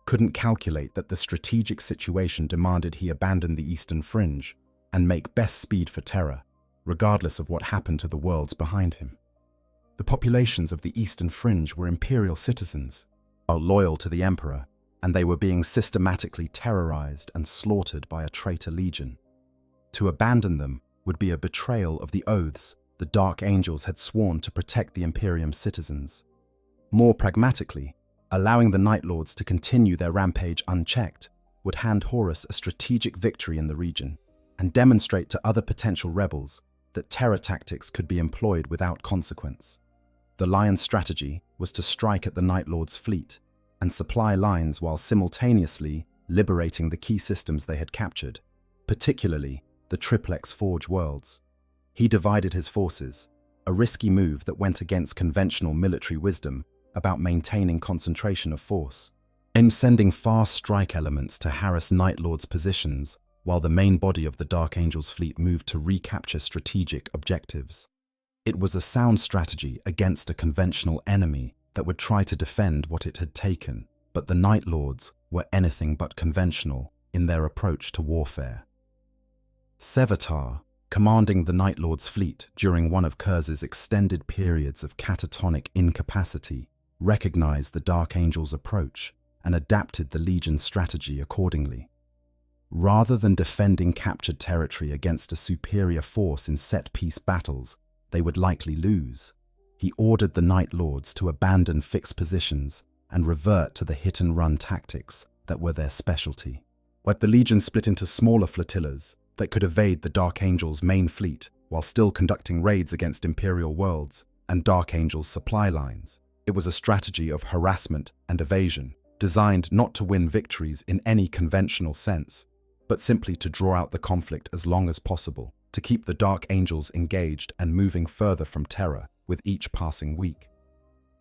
couldn't calculate that the strategic situation demanded he abandon the eastern fringe and make best speed for Terra, regardless of what happened to the worlds behind him. The populations of the eastern fringe were Imperial citizens, loyal to the Emperor, and they were being systematically terrorized and slaughtered by a traitor legion. To abandon them would be a betrayal of the oaths the Dark Angels had sworn to protect the Imperium's citizens. More pragmatically, allowing the Night Lords to continue their rampage unchecked would hand Horus a strategic victory in the region and demonstrate to other potential rebels that terror tactics could be employed without consequence. The Lion's strategy was to strike at the Night Lords' fleet and supply lines while simultaneously liberating the key systems they had captured, particularly the Triplex Forge worlds. He divided his forces, a risky move that went against conventional military wisdom about maintaining concentration of force, in sending fast strike elements to harass Night Lords' positions while the main body of the Dark Angels' fleet moved to recapture strategic objectives. It was a sound strategy against a conventional enemy that would try to defend what it had taken, but the Night Lords were anything but conventional in their approach to warfare. Sevatar, commanding the Night Lords' fleet during one of Kurz's extended periods of catatonic incapacity, recognized the Dark Angels' approach and adapted the Legion's strategy accordingly. Rather than defending captured territory against a superior force in set-piece battles they would likely lose, he ordered the Night Lords to abandon fixed positions and revert to the hit-and-run tactics that were their specialty. But the Legion split into smaller flotillas that could evade the Dark Angels' main fleet while still conducting raids against Imperial worlds and Dark Angels' supply lines. It was a strategy of harassment and evasion, designed not to win victories in any conventional sense, but simply to draw out the conflict as long as possible, to keep the Dark Angels engaged and moving further from Terra with each passing week.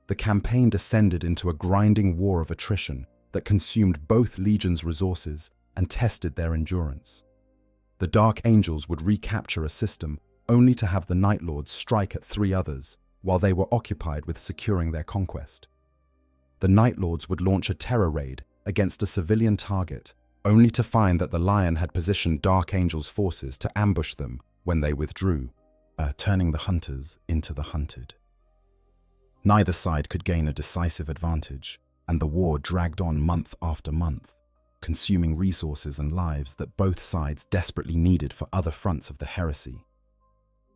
The campaign descended into a grinding war of attrition that consumed both Legion's resources and tested their endurance. The Dark Angels would recapture a system only to have the Night Lords strike at 3 others while they were occupied with securing their conquest. The Night Lords would launch a terror raid against a civilian target, only to find that the Lion had positioned Dark Angels' forces to ambush them when they withdrew, turning the hunters into the hunted. Neither side could gain a decisive advantage, and the war dragged on month after month, consuming resources and lives that both sides desperately needed for other fronts of the heresy.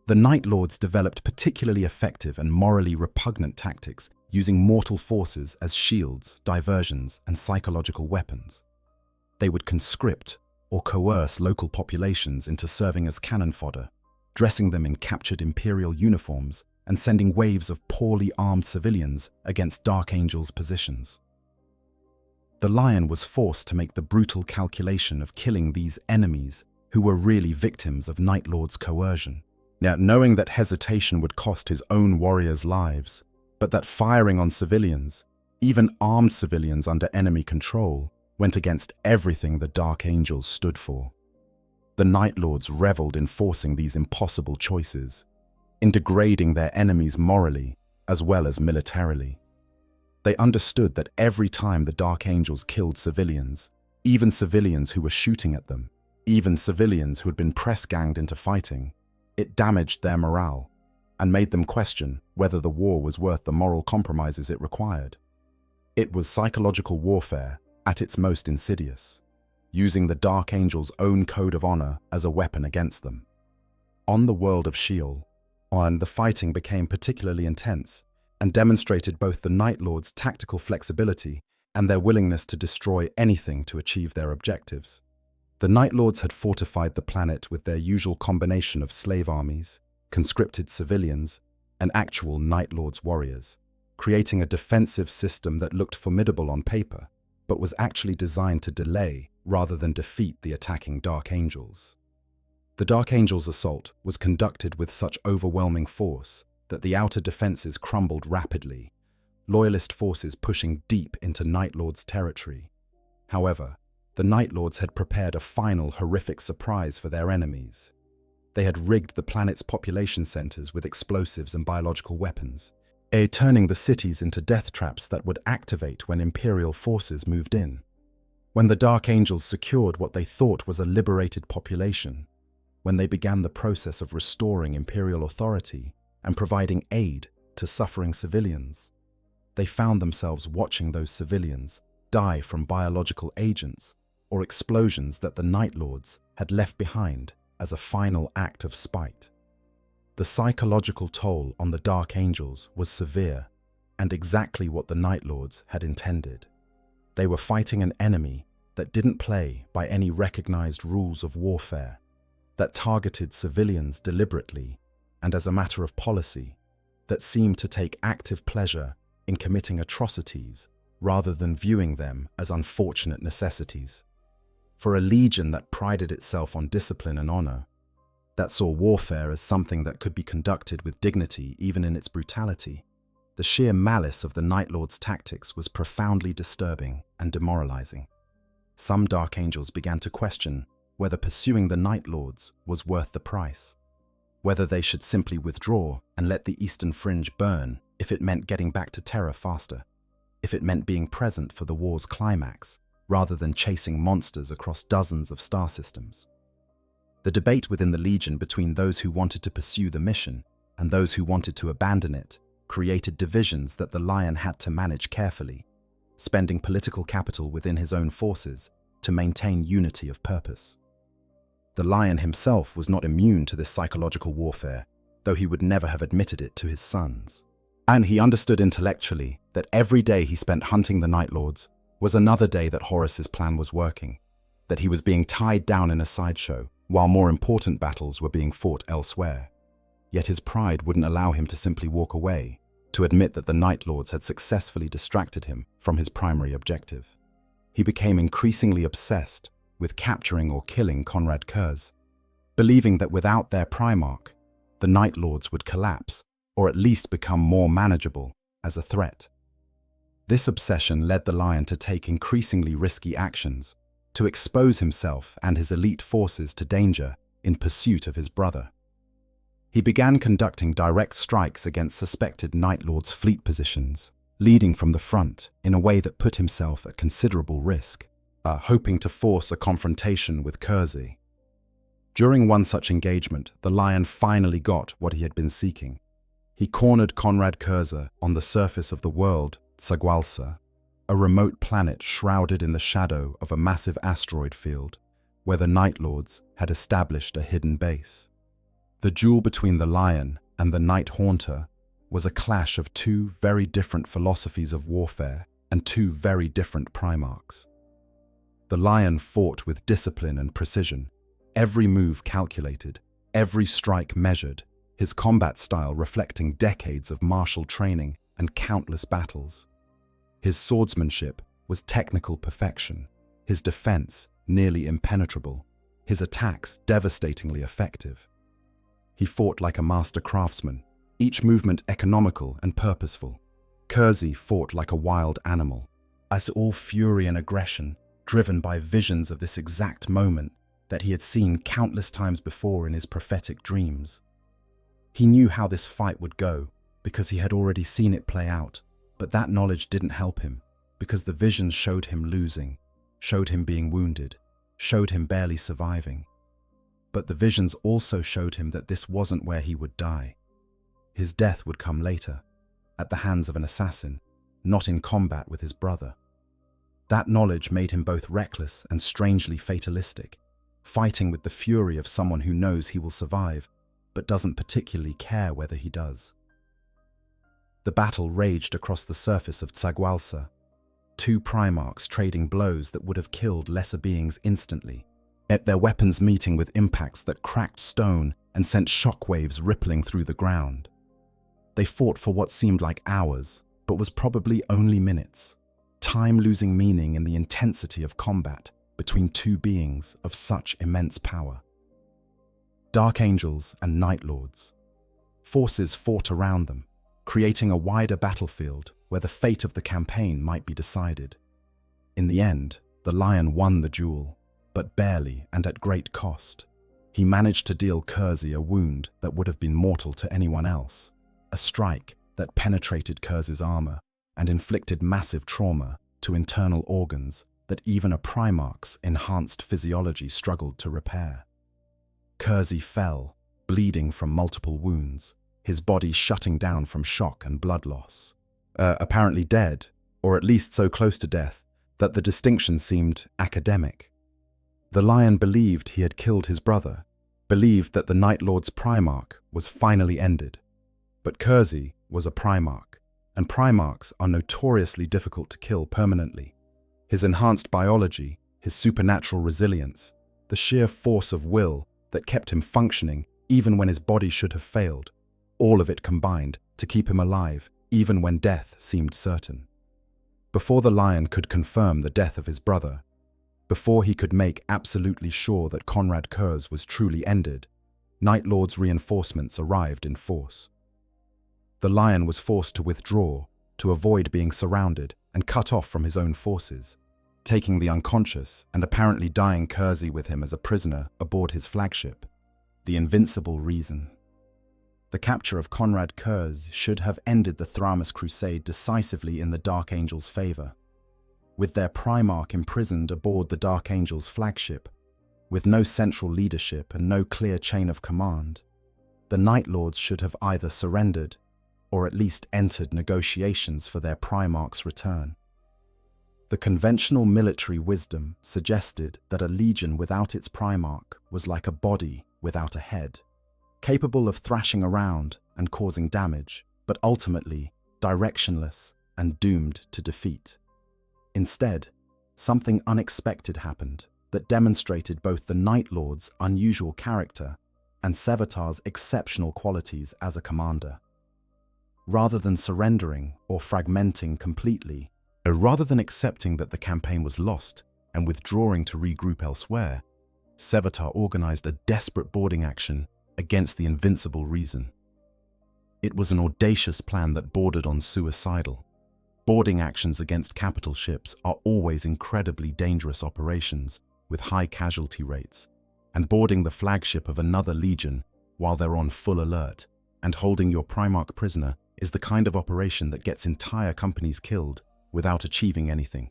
The Night Lords developed particularly effective and morally repugnant tactics using mortal forces as shields, diversions, and psychological weapons. They would conscript, or coerce local populations into serving as cannon fodder, dressing them in captured Imperial uniforms and sending waves of poorly armed civilians against Dark Angel's positions. The Lion was forced to make the brutal calculation of killing these enemies who were really victims of Night Lord's coercion. Now, knowing that hesitation would cost his own warriors' lives, but that firing on civilians, even armed civilians under enemy control, went against everything the Dark Angels stood for. The Night Lords reveled in forcing these impossible choices, in degrading their enemies morally as well as militarily. They understood that every time the Dark Angels killed civilians, even civilians who were shooting at them, even civilians who had been press-ganged into fighting, it damaged their morale and made them question whether the war was worth the moral compromises it required. It was psychological warfare at its most insidious, using the Dark Angel's own code of honor as a weapon against them. On the world of Sheol, the fighting became particularly intense and demonstrated both the Night Lords' tactical flexibility and their willingness to destroy anything to achieve their objectives. The Night Lords had fortified the planet with their usual combination of slave armies, conscripted civilians, and actual Night Lords warriors, creating a defensive system that looked formidable on paper, but was actually designed to delay rather than defeat the attacking Dark Angels. The Dark Angels' assault was conducted with such overwhelming force that the outer defenses crumbled rapidly, Loyalist forces pushing deep into Night Lords' territory. However, the Night Lords had prepared a final horrific surprise for their enemies. They had rigged the planet's population centers with explosives and biological weapons, turning the cities into death traps that would activate when Imperial forces moved in. When the Dark Angels secured what they thought was a liberated population, when they began the process of restoring Imperial authority and providing aid to suffering civilians, they found themselves watching those civilians die from biological agents or explosions that the Night Lords had left behind as a final act of spite. The psychological toll on the Dark Angels was severe and exactly what the Night Lords had intended. They were fighting an enemy that didn't play by any recognized rules of warfare, that targeted civilians deliberately and as a matter of policy, that seemed to take active pleasure in committing atrocities rather than viewing them as unfortunate necessities. For a legion that prided itself on discipline and honor, that saw warfare as something that could be conducted with dignity even in its brutality, the sheer malice of the Night Lord's tactics was profoundly disturbing and demoralizing. Some Dark Angels began to question whether pursuing the Night Lords was worth the price, whether they should simply withdraw and let the Eastern Fringe burn if it meant getting back to Terra faster, if it meant being present for the war's climax, rather than chasing monsters across dozens of star systems. The debate within the Legion between those who wanted to pursue the mission and those who wanted to abandon it created divisions that the Lion had to manage carefully, spending political capital within his own forces to maintain unity of purpose. The Lion himself was not immune to this psychological warfare, though he would never have admitted it to his sons. And he understood intellectually that every day he spent hunting the Night Lords was another day that Horus's plan was working, that he was being tied down in a sideshow while more important battles were being fought elsewhere. Yet his pride wouldn't allow him to simply walk away, to admit that the Night Lords had successfully distracted him from his primary objective. He became increasingly obsessed with capturing or killing Conrad Kurz, believing that without their Primarch, the Night Lords would collapse or at least become more manageable as a threat. This obsession led the Lion to take increasingly risky actions, to expose himself and his elite forces to danger in pursuit of his brother. He began conducting direct strikes against suspected Night Lords' fleet positions, leading from the front in a way that put himself at considerable risk, hoping to force a confrontation with Kurz. During one such engagement, the Lion finally got what he had been seeking. He cornered Conrad Kurz on the surface of the world Tsagwalsa, a remote planet shrouded in the shadow of a massive asteroid field, where the Night Lords had established a hidden base. The duel between the Lion and the Night Haunter was a clash of two very different philosophies of warfare and two very different Primarchs. The lion fought with discipline and precision, every move calculated, every strike measured, his combat style reflecting decades of martial training and countless battles. His swordsmanship was technical perfection, his defense nearly impenetrable, his attacks devastatingly effective. He fought like a master craftsman, each movement economical and purposeful. Kersey fought like a wild animal, as all fury and aggression, driven by visions of this exact moment that he had seen countless times before in his prophetic dreams. He knew how this fight would go because he had already seen it play out, but that knowledge didn't help him because the visions showed him losing, showed him being wounded, showed him barely surviving. But the visions also showed him that this wasn't where he would die. His death would come later, at the hands of an assassin, not in combat with his brother. That knowledge made him both reckless and strangely fatalistic, fighting with the fury of someone who knows he will survive, but doesn't particularly care whether he does. The battle raged across the surface of Tsagualsa, two Primarchs trading blows that would have killed lesser beings instantly, yet their weapons meeting with impacts that cracked stone and sent shockwaves rippling through the ground. They fought for what seemed like hours, but was probably only minutes, time losing meaning in the intensity of combat between two beings of such immense power. Dark Angels and Night Lords. Forces fought around them, creating a wider battlefield where the fate of the campaign might be decided. In the end, the Lion won the duel, but barely and at great cost. He managed to deal Kersey a wound that would have been mortal to anyone else, a strike that penetrated Kersey's armor and inflicted massive trauma to internal organs that even a Primarch's enhanced physiology struggled to repair. Kersey fell, bleeding from multiple wounds, his body shutting down from shock and blood loss. Apparently dead, or at least so close to death that the distinction seemed academic. The Lion believed he had killed his brother, believed that the Night Lord's Primarch was finally ended. But Kersey was a Primarch, and Primarchs are notoriously difficult to kill permanently. His enhanced biology, his supernatural resilience, the sheer force of will that kept him functioning even when his body should have failed, all of it combined to keep him alive even when death seemed certain. Before the Lion could confirm the death of his brother, before he could make absolutely sure that Conrad Kurz was truly ended, Night Lord's reinforcements arrived in force. The Lion was forced to withdraw, to avoid being surrounded and cut off from his own forces, taking the unconscious and apparently dying Kersey with him as a prisoner aboard his flagship, the Invincible Reason. The capture of Conrad Kurz should have ended the Thramas Crusade decisively in the Dark Angels' favor. With their Primarch imprisoned aboard the Dark Angels' flagship, with no central leadership and no clear chain of command, the Night Lords should have either surrendered or at least entered negotiations for their Primarch's return. The conventional military wisdom suggested that a legion without its Primarch was like a body without a head, capable of thrashing around and causing damage, but ultimately directionless and doomed to defeat. Instead, something unexpected happened that demonstrated both the Night Lord's unusual character and Sevatar's exceptional qualities as a commander. Rather than surrendering or fragmenting completely, or rather than accepting that the campaign was lost and withdrawing to regroup elsewhere, Sevatar organized a desperate boarding action against the Invincible Reason. It was an audacious plan that bordered on suicidal. Boarding actions against capital ships are always incredibly dangerous operations with high casualty rates, and boarding the flagship of another legion while they're on full alert and holding your Primarch prisoner is the kind of operation that gets entire companies killed without achieving anything.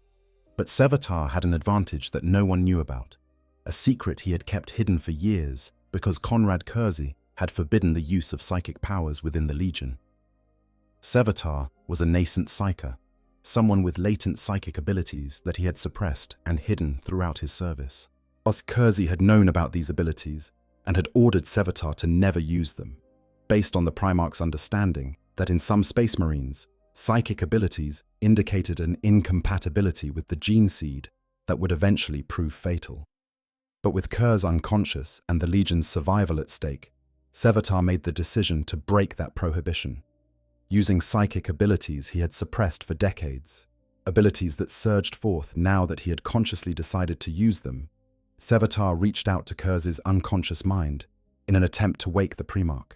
But Sevatar had an advantage that no one knew about, a secret he had kept hidden for years because Conrad Kersey had forbidden the use of psychic powers within the Legion. Sevatar was a nascent psyker, someone with latent psychic abilities that he had suppressed and hidden throughout his service. Kersey had known about these abilities and had ordered Sevatar to never use them, based on the Primarch's understanding that in some Space Marines, psychic abilities indicated an incompatibility with the gene seed that would eventually prove fatal. But with Kurz unconscious and the Legion's survival at stake, Sevatar made the decision to break that prohibition. Using psychic abilities he had suppressed for decades, abilities that surged forth now that he had consciously decided to use them, Sevatar reached out to Kurz's unconscious mind in an attempt to wake the Primarch.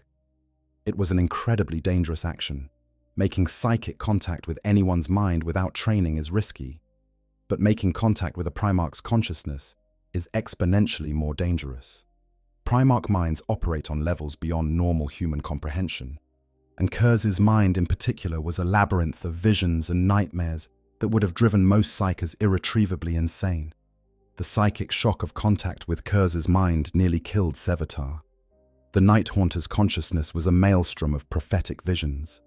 It was an incredibly dangerous action. Making psychic contact with anyone's mind without training is risky, but making contact with a Primarch's consciousness is exponentially more dangerous. Primarch minds operate on levels beyond normal human comprehension, and Kurz's mind in particular was a labyrinth of visions and nightmares that would have driven most psychers irretrievably insane. The psychic shock of contact with Kurz's mind nearly killed Sevatar. The Night Haunter's consciousness was a maelstrom of prophetic visions,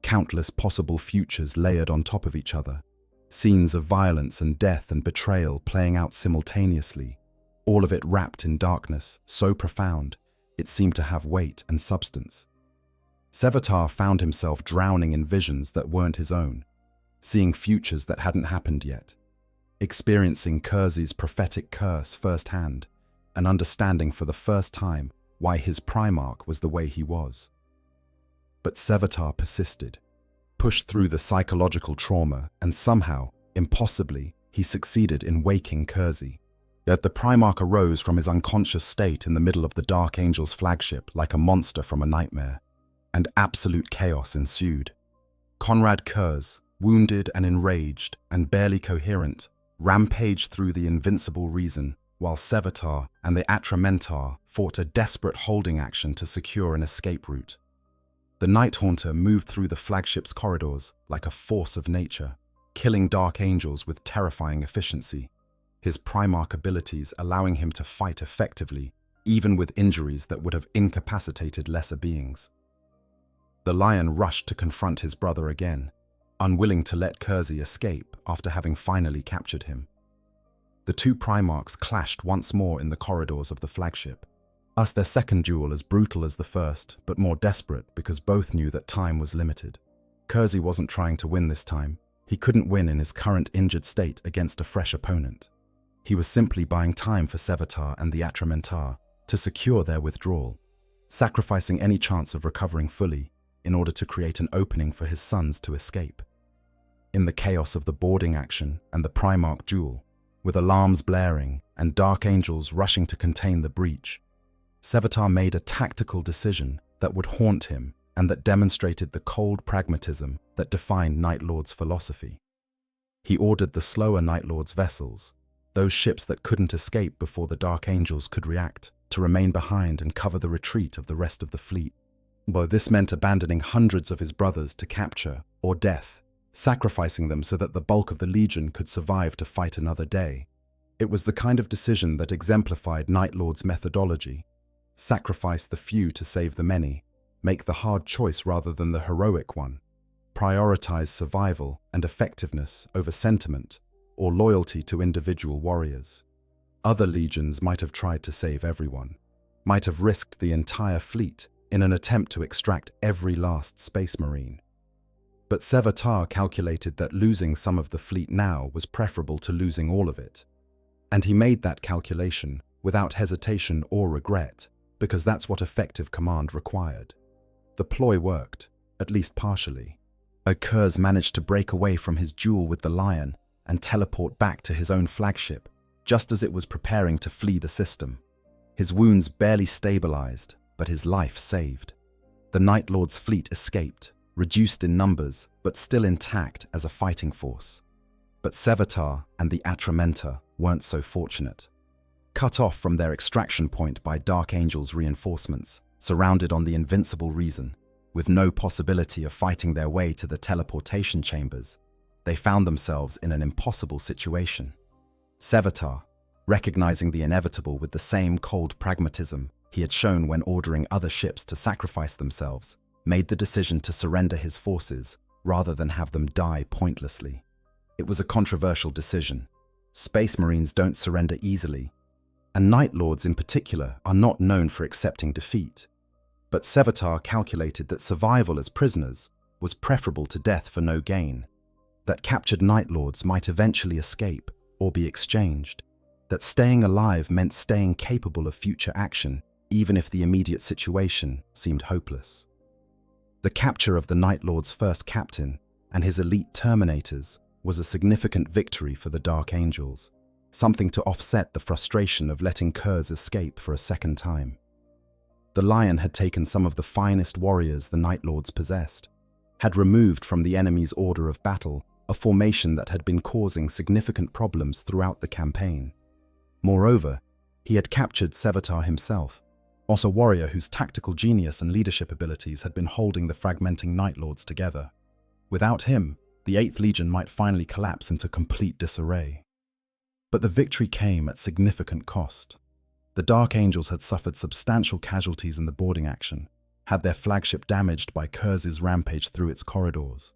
countless possible futures layered on top of each other, scenes of violence and death and betrayal playing out simultaneously, all of it wrapped in darkness so profound it seemed to have weight and substance. Sevatar found himself drowning in visions that weren't his own, seeing futures that hadn't happened yet, experiencing Kurz's prophetic curse firsthand, and understanding for the first time why his Primarch was the way he was. But Sevatar persisted, pushed through the psychological trauma, and somehow, impossibly, he succeeded in waking Kurz. Yet the Primarch arose from his unconscious state in the middle of the Dark Angel's flagship like a monster from a nightmare, and absolute chaos ensued. Konrad Kurz, wounded and enraged and barely coherent, rampaged through the invincible reason, while Sevatar and the Atramentar fought a desperate holding action to secure an escape route. The Night Haunter moved through the flagship's corridors like a force of nature, killing Dark Angels with terrifying efficiency, his Primarch abilities allowing him to fight effectively, even with injuries that would have incapacitated lesser beings. The Lion rushed to confront his brother again, unwilling to let Kurz escape after having finally captured him. The two Primarchs clashed once more in the corridors of the flagship, their second duel as brutal as the first, but more desperate because both knew that time was limited. Kurz wasn't trying to win this time. He couldn't win in his current injured state against a fresh opponent. He was simply buying time for Sevatar and the Atramentar to secure their withdrawal, sacrificing any chance of recovering fully in order to create an opening for his sons to escape. In the chaos of the boarding action and the Primarch duel, with alarms blaring and Dark Angels rushing to contain the breach, Sevatar made a tactical decision that would haunt him and that demonstrated the cold pragmatism that defined Night Lord's philosophy. He ordered the slower Night Lord's vessels, those ships that couldn't escape before the Dark Angels could react, to remain behind and cover the retreat of the rest of the fleet. Though this meant abandoning hundreds of his brothers to capture or death, sacrificing them so that the bulk of the Legion could survive to fight another day. It was the kind of decision that exemplified Night Lord's methodology: sacrifice the few to save the many, make the hard choice rather than the heroic one, prioritize survival and effectiveness over sentiment or loyalty to individual warriors. Other legions might have tried to save everyone, might have risked the entire fleet in an attempt to extract every last Space Marine. But Sevatar calculated that losing some of the fleet now was preferable to losing all of it. And he made that calculation without hesitation or regret, because that's what effective command required. The ploy worked, at least partially. Kurz managed to break away from his duel with the Lion and teleport back to his own flagship, just as it was preparing to flee the system. His wounds barely stabilized, but his life saved. The Night Lord's fleet escaped, reduced in numbers, but still intact as a fighting force. But Sevatar and the Atramentar weren't so fortunate. Cut off from their extraction point by Dark Angel's reinforcements, surrounded on the invincible reason, with no possibility of fighting their way to the teleportation chambers, they found themselves in an impossible situation. Sevatar, recognizing the inevitable with the same cold pragmatism he had shown when ordering other ships to sacrifice themselves, made the decision to surrender his forces rather than have them die pointlessly. It was a controversial decision. Space Marines don't surrender easily, and Night Lords in particular are not known for accepting defeat. But Sevatar calculated that survival as prisoners was preferable to death for no gain, that captured Night Lords might eventually escape or be exchanged, that staying alive meant staying capable of future action, even if the immediate situation seemed hopeless. The capture of the Night Lord's first captain and his elite Terminators was a significant victory for the Dark Angels, something to offset the frustration of letting Kurz escape for a second time. The Lion had taken some of the finest warriors the Night Lords possessed, had removed from the enemy's order of battle a formation that had been causing significant problems throughout the campaign. Moreover, he had captured Sevatar himself, a warrior whose tactical genius and leadership abilities had been holding the fragmenting Night Lords together. Without him, the 8th Legion might finally collapse into complete disarray. But the victory came at significant cost. The Dark Angels had suffered substantial casualties in the boarding action, had their flagship damaged by Kurz's rampage through its corridors,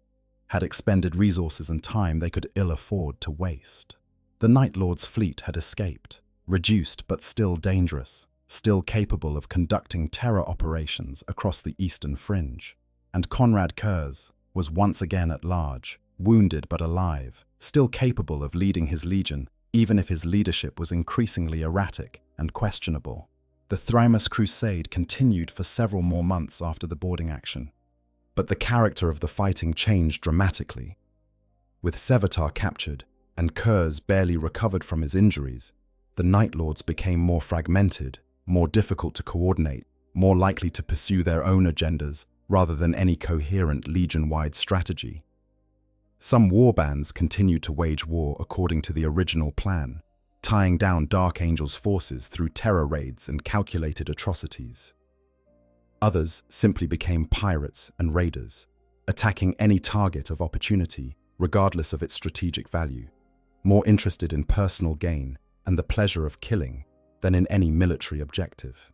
had expended resources and time they could ill afford to waste. The Night Lord's fleet had escaped, reduced but still dangerous, still capable of conducting terror operations across the eastern fringe. And Konrad Kurz was once again at large, wounded but alive, still capable of leading his legion, even if his leadership was increasingly erratic and questionable. The Thramas Crusade continued for several more months after the boarding action. But the character of the fighting changed dramatically. With Sevatar captured and Kurz barely recovered from his injuries, the Night Lords became more fragmented, more difficult to coordinate, more likely to pursue their own agendas rather than any coherent legion-wide strategy. Some warbands continued to wage war according to the original plan, tying down Dark Angel's forces through terror raids and calculated atrocities. Others simply became pirates and raiders, attacking any target of opportunity, regardless of its strategic value, more interested in personal gain and the pleasure of killing than in any military objective.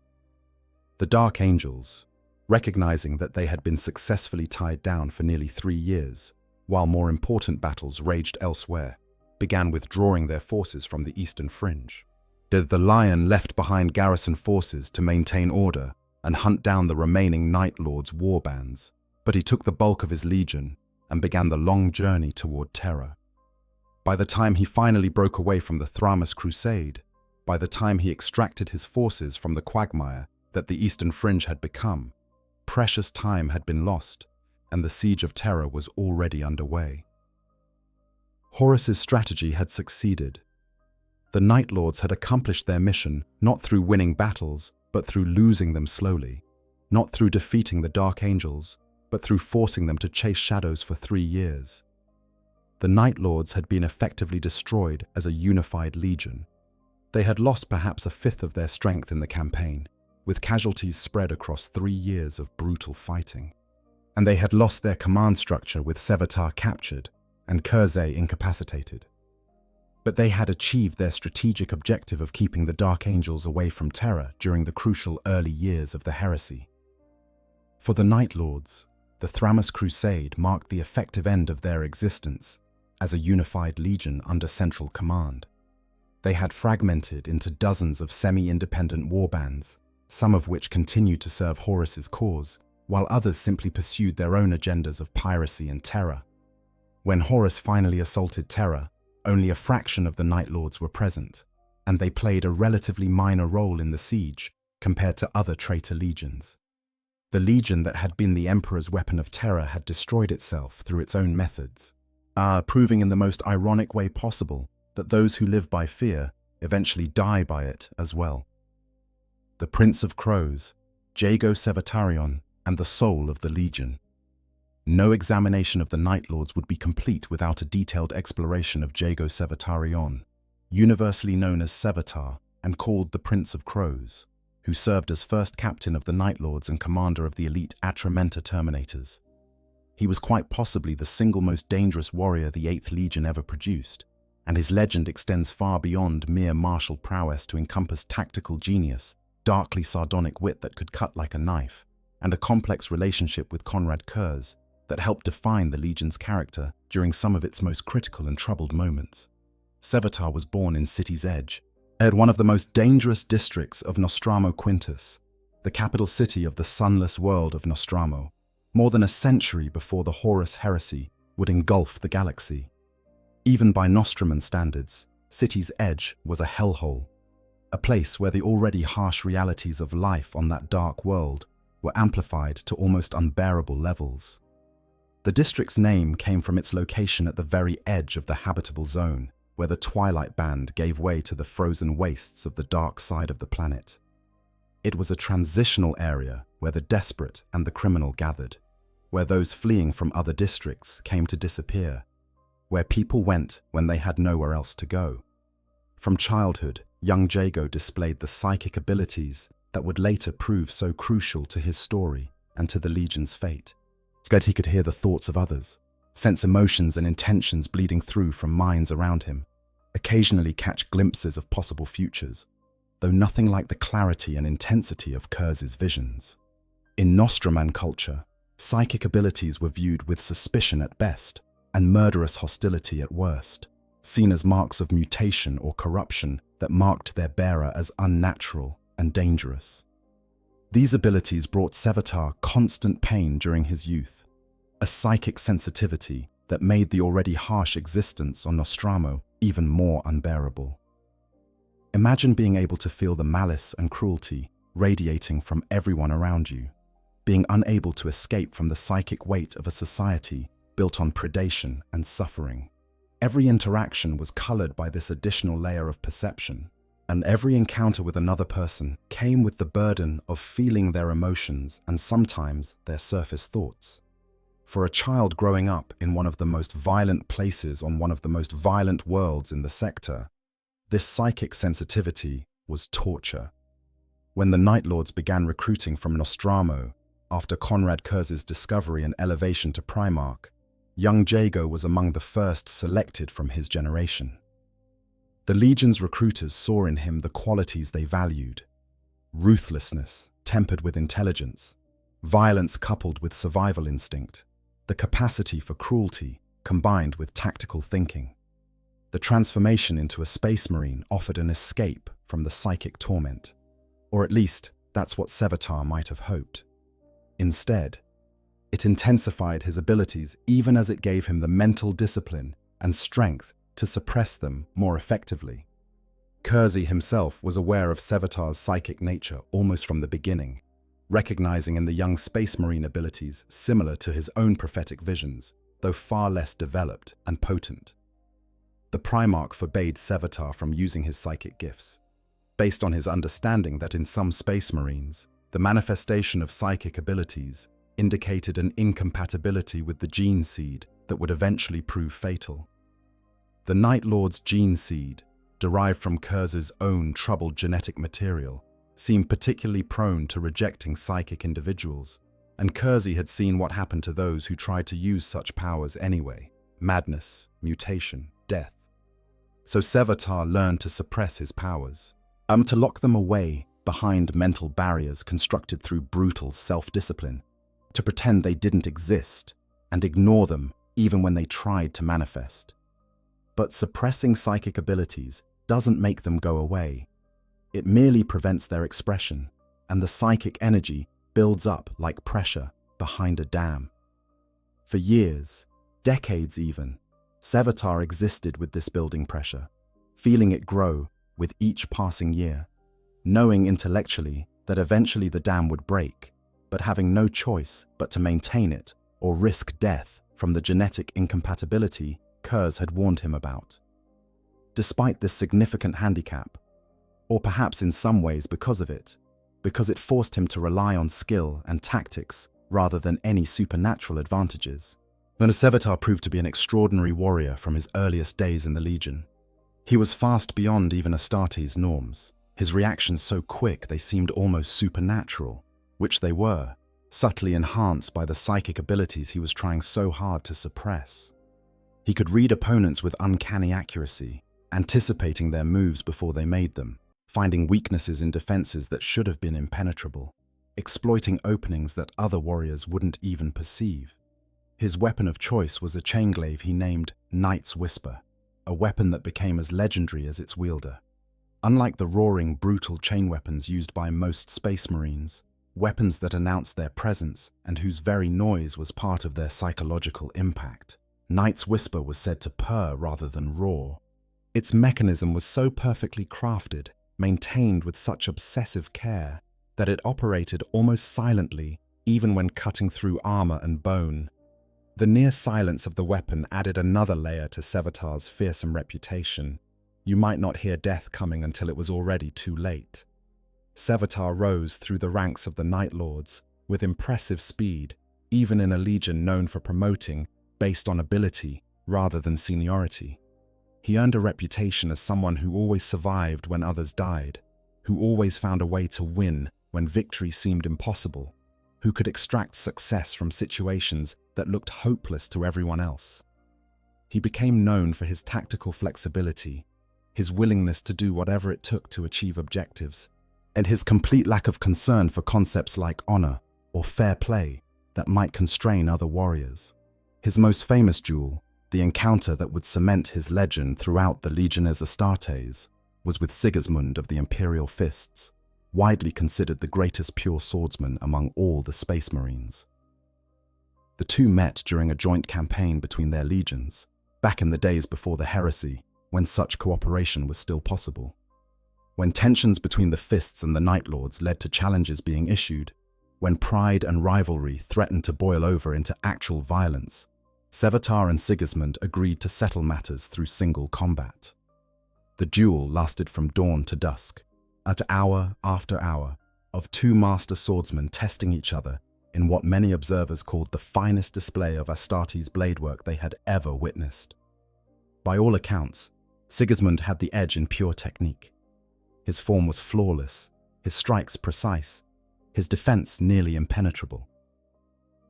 The Dark Angels, recognizing that they had been successfully tied down for nearly 3 years, while more important battles raged elsewhere, began withdrawing their forces from the eastern fringe. The Lion left behind garrison forces to maintain order and hunt down the remaining Night Lords' warbands, but he took the bulk of his legion and began the long journey toward terror. By the time he finally broke away from the Thramas Crusade, by the time he extracted his forces from the quagmire that the eastern fringe had become, precious time had been lost, and the siege of terror was already underway. Horus's strategy had succeeded. The Night Lords had accomplished their mission not through winning battles, but through losing them slowly, not through defeating the Dark Angels, but through forcing them to chase shadows for 3 years. The Night Lords had been effectively destroyed as a unified legion. They had lost perhaps a fifth of their strength in the campaign, with casualties spread across 3 years of brutal fighting. And they had lost their command structure with Sevatar captured and Kurzay incapacitated. But they had achieved their strategic objective of keeping the Dark Angels away from terror during the crucial early years of the heresy. For the Night Lords, the Thramas Crusade marked the effective end of their existence as a unified legion under central command. They had fragmented into dozens of semi-independent warbands, some of which continued to serve Horus's cause, while others simply pursued their own agendas of piracy and terror. When Horus finally assaulted Terra, only a fraction of the Night Lords were present, and they played a relatively minor role in the siege compared to other traitor legions. The legion that had been the Emperor's weapon of terror had destroyed itself through its own methods, proving in the most ironic way possible that those who live by fear eventually die by it as well. The Prince of Crows, Jago Sevatarion, and the soul of the Legion. No examination of the Night Lords would be complete without a detailed exploration of Jago Sevatarion, universally known as Sevatar and called the Prince of Crows, who served as first captain of the Night Lords and commander of the elite Atramenta Terminators. He was quite possibly the single most dangerous warrior the 8th Legion ever produced, and his legend extends far beyond mere martial prowess to encompass tactical genius, darkly sardonic wit that could cut like a knife, and a complex relationship with Konrad Kurz that helped define the Legion's character during some of its most critical and troubled moments. Sevatar was born in City's Edge, at one of the most dangerous districts of Nostramo Quintus, the capital city of the sunless world of Nostramo, more than a century before the Horus heresy would engulf the galaxy. Even by Nostraman standards, City's Edge was a hellhole, a place where the already harsh realities of life on that dark world were amplified to almost unbearable levels. The district's name came from its location at the very edge of the habitable zone, where the twilight band gave way to the frozen wastes of the dark side of the planet. It was a transitional area where the desperate and the criminal gathered, where those fleeing from other districts came to disappear, where people went when they had nowhere else to go. From childhood, young Jago displayed the psychic abilities that would later prove so crucial to his story and to the Legion's fate. Instead, he could hear the thoughts of others, sense emotions and intentions bleeding through from minds around him, occasionally catch glimpses of possible futures, though nothing like the clarity and intensity of Kurz's visions. In Nostroman culture, psychic abilities were viewed with suspicion at best and murderous hostility at worst, seen as marks of mutation or corruption that marked their bearer as unnatural and dangerous. These abilities brought Sevatar constant pain during his youth, a psychic sensitivity that made the already harsh existence on Nostramo even more unbearable. Imagine being able to feel the malice and cruelty radiating from everyone around you, being unable to escape from the psychic weight of a society built on predation and suffering. Every interaction was colored by this additional layer of perception, and every encounter with another person came with the burden of feeling their emotions and sometimes their surface thoughts. For a child growing up in one of the most violent places on one of the most violent worlds in the sector, this psychic sensitivity was torture. When the Night Lords began recruiting from Nostramo after Conrad Kurz's discovery and elevation to Primarch, young Jago was among the first selected from his generation. The Legion's recruiters saw in him the qualities they valued: ruthlessness tempered with intelligence, violence coupled with survival instinct, the capacity for cruelty combined with tactical thinking. The transformation into a space marine offered an escape from the psychic torment, or at least that's what Sevatar might have hoped. Instead, it intensified his abilities even as it gave him the mental discipline and strength to suppress them more effectively. Kurzi himself was aware of Sevatar's psychic nature almost from the beginning, recognizing in the young space marine abilities similar to his own prophetic visions, though far less developed and potent. The Primarch forbade Sevatar from using his psychic gifts, based on his understanding that in some space marines, the manifestation of psychic abilities indicated an incompatibility with the gene seed that would eventually prove fatal. The Night Lord's gene seed, derived from Kurz's own troubled genetic material, seemed particularly prone to rejecting psychic individuals, and Kurzi had seen what happened to those who tried to use such powers anyway: madness, mutation, death. So Sevatar learned to suppress his powers, to lock them away behind mental barriers constructed through brutal self-discipline, to pretend they didn't exist and ignore them even when they tried to manifest. But suppressing psychic abilities doesn't make them go away. It merely prevents their expression, and the psychic energy builds up like pressure behind a dam. For years, decades even, Sevatar existed with this building pressure, feeling it grow with each passing year, knowing intellectually that eventually the dam would break, but having no choice but to maintain it or risk death from the genetic incompatibility Kurz had warned him about. Despite this significant handicap, or perhaps in some ways because it forced him to rely on skill and tactics rather than any supernatural advantages, Sevatar proved to be an extraordinary warrior from his earliest days in the Legion. He was fast beyond even Astartes' norms, his reactions so quick they seemed almost supernatural, which they were, subtly enhanced by the psychic abilities he was trying so hard to suppress. He could read opponents with uncanny accuracy, anticipating their moves before they made them, finding weaknesses in defenses that should have been impenetrable, exploiting openings that other warriors wouldn't even perceive. His weapon of choice was a chainglaive he named Night's Whisper, a weapon that became as legendary as its wielder. Unlike the roaring, brutal chain weapons used by most space marines, weapons that announced their presence and whose very noise was part of their psychological impact, Night's Whisper was said to purr rather than roar. Its mechanism was so perfectly crafted, maintained with such obsessive care, that it operated almost silently even when cutting through armor and bone. The near silence of the weapon added another layer to Sevatar's fearsome reputation. You might not hear death coming until it was already too late. Sevatar rose through the ranks of the Night Lords with impressive speed, even in a legion known for promoting based on ability rather than seniority. He earned a reputation as someone who always survived when others died, who always found a way to win when victory seemed impossible, who could extract success from situations that looked hopeless to everyone else. He became known for his tactical flexibility, his willingness to do whatever it took to achieve objectives, and his complete lack of concern for concepts like honor or fair play that might constrain other warriors. His most famous duel, the encounter that would cement his legend throughout the Legiones Astartes, was with Sigismund of the Imperial Fists, widely considered the greatest pure swordsman among all the Space Marines. The two met during a joint campaign between their legions, back in the days before the heresy, when such cooperation was still possible. When tensions between the Fists and the Night Lords led to challenges being issued, when pride and rivalry threatened to boil over into actual violence, Sevatar and Sigismund agreed to settle matters through single combat. The duel lasted from dawn to dusk, at hour after hour, of two master swordsmen testing each other in what many observers called the finest display of Astartes bladework they had ever witnessed. By all accounts, Sigismund had the edge in pure technique. His form was flawless, his strikes precise, his defense nearly impenetrable.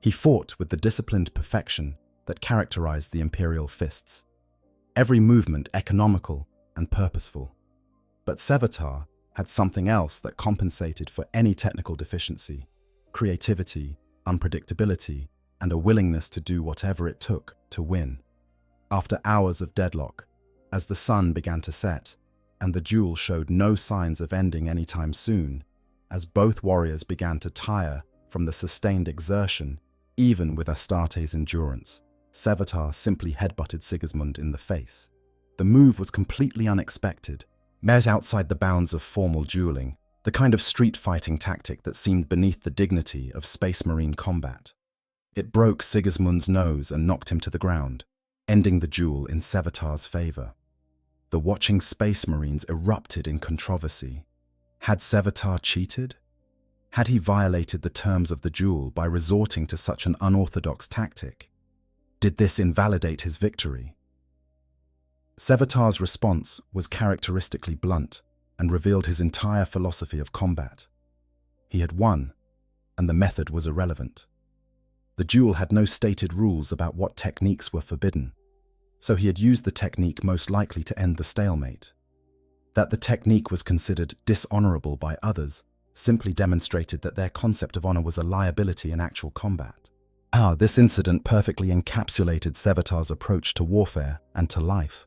He fought with the disciplined perfection that characterized the Imperial Fists, every movement economical and purposeful. But Sevatar had something else that compensated for any technical deficiency: creativity, unpredictability, and a willingness to do whatever it took to win. After hours of deadlock, as the sun began to set, and the duel showed no signs of ending anytime soon, as both warriors began to tire from the sustained exertion, even with Astartes' endurance, Sevatar simply headbutted Sigismund in the face. The move was completely unexpected, met outside the bounds of formal dueling, the kind of street fighting tactic that seemed beneath the dignity of Space Marine combat. It broke Sigismund's nose and knocked him to the ground, ending the duel in Sevatar's favor. The watching Space Marines erupted in controversy. Had Sevatar cheated? Had he violated the terms of the duel by resorting to such an unorthodox tactic? Did this invalidate his victory? Sevatar's response was characteristically blunt and revealed his entire philosophy of combat. He had won, and the method was irrelevant. The duel had no stated rules about what techniques were forbidden, so he had used the technique most likely to end the stalemate. That the technique was considered dishonorable by others simply demonstrated that their concept of honor was a liability in actual combat. This incident perfectly encapsulated Sevatar's approach to warfare and to life.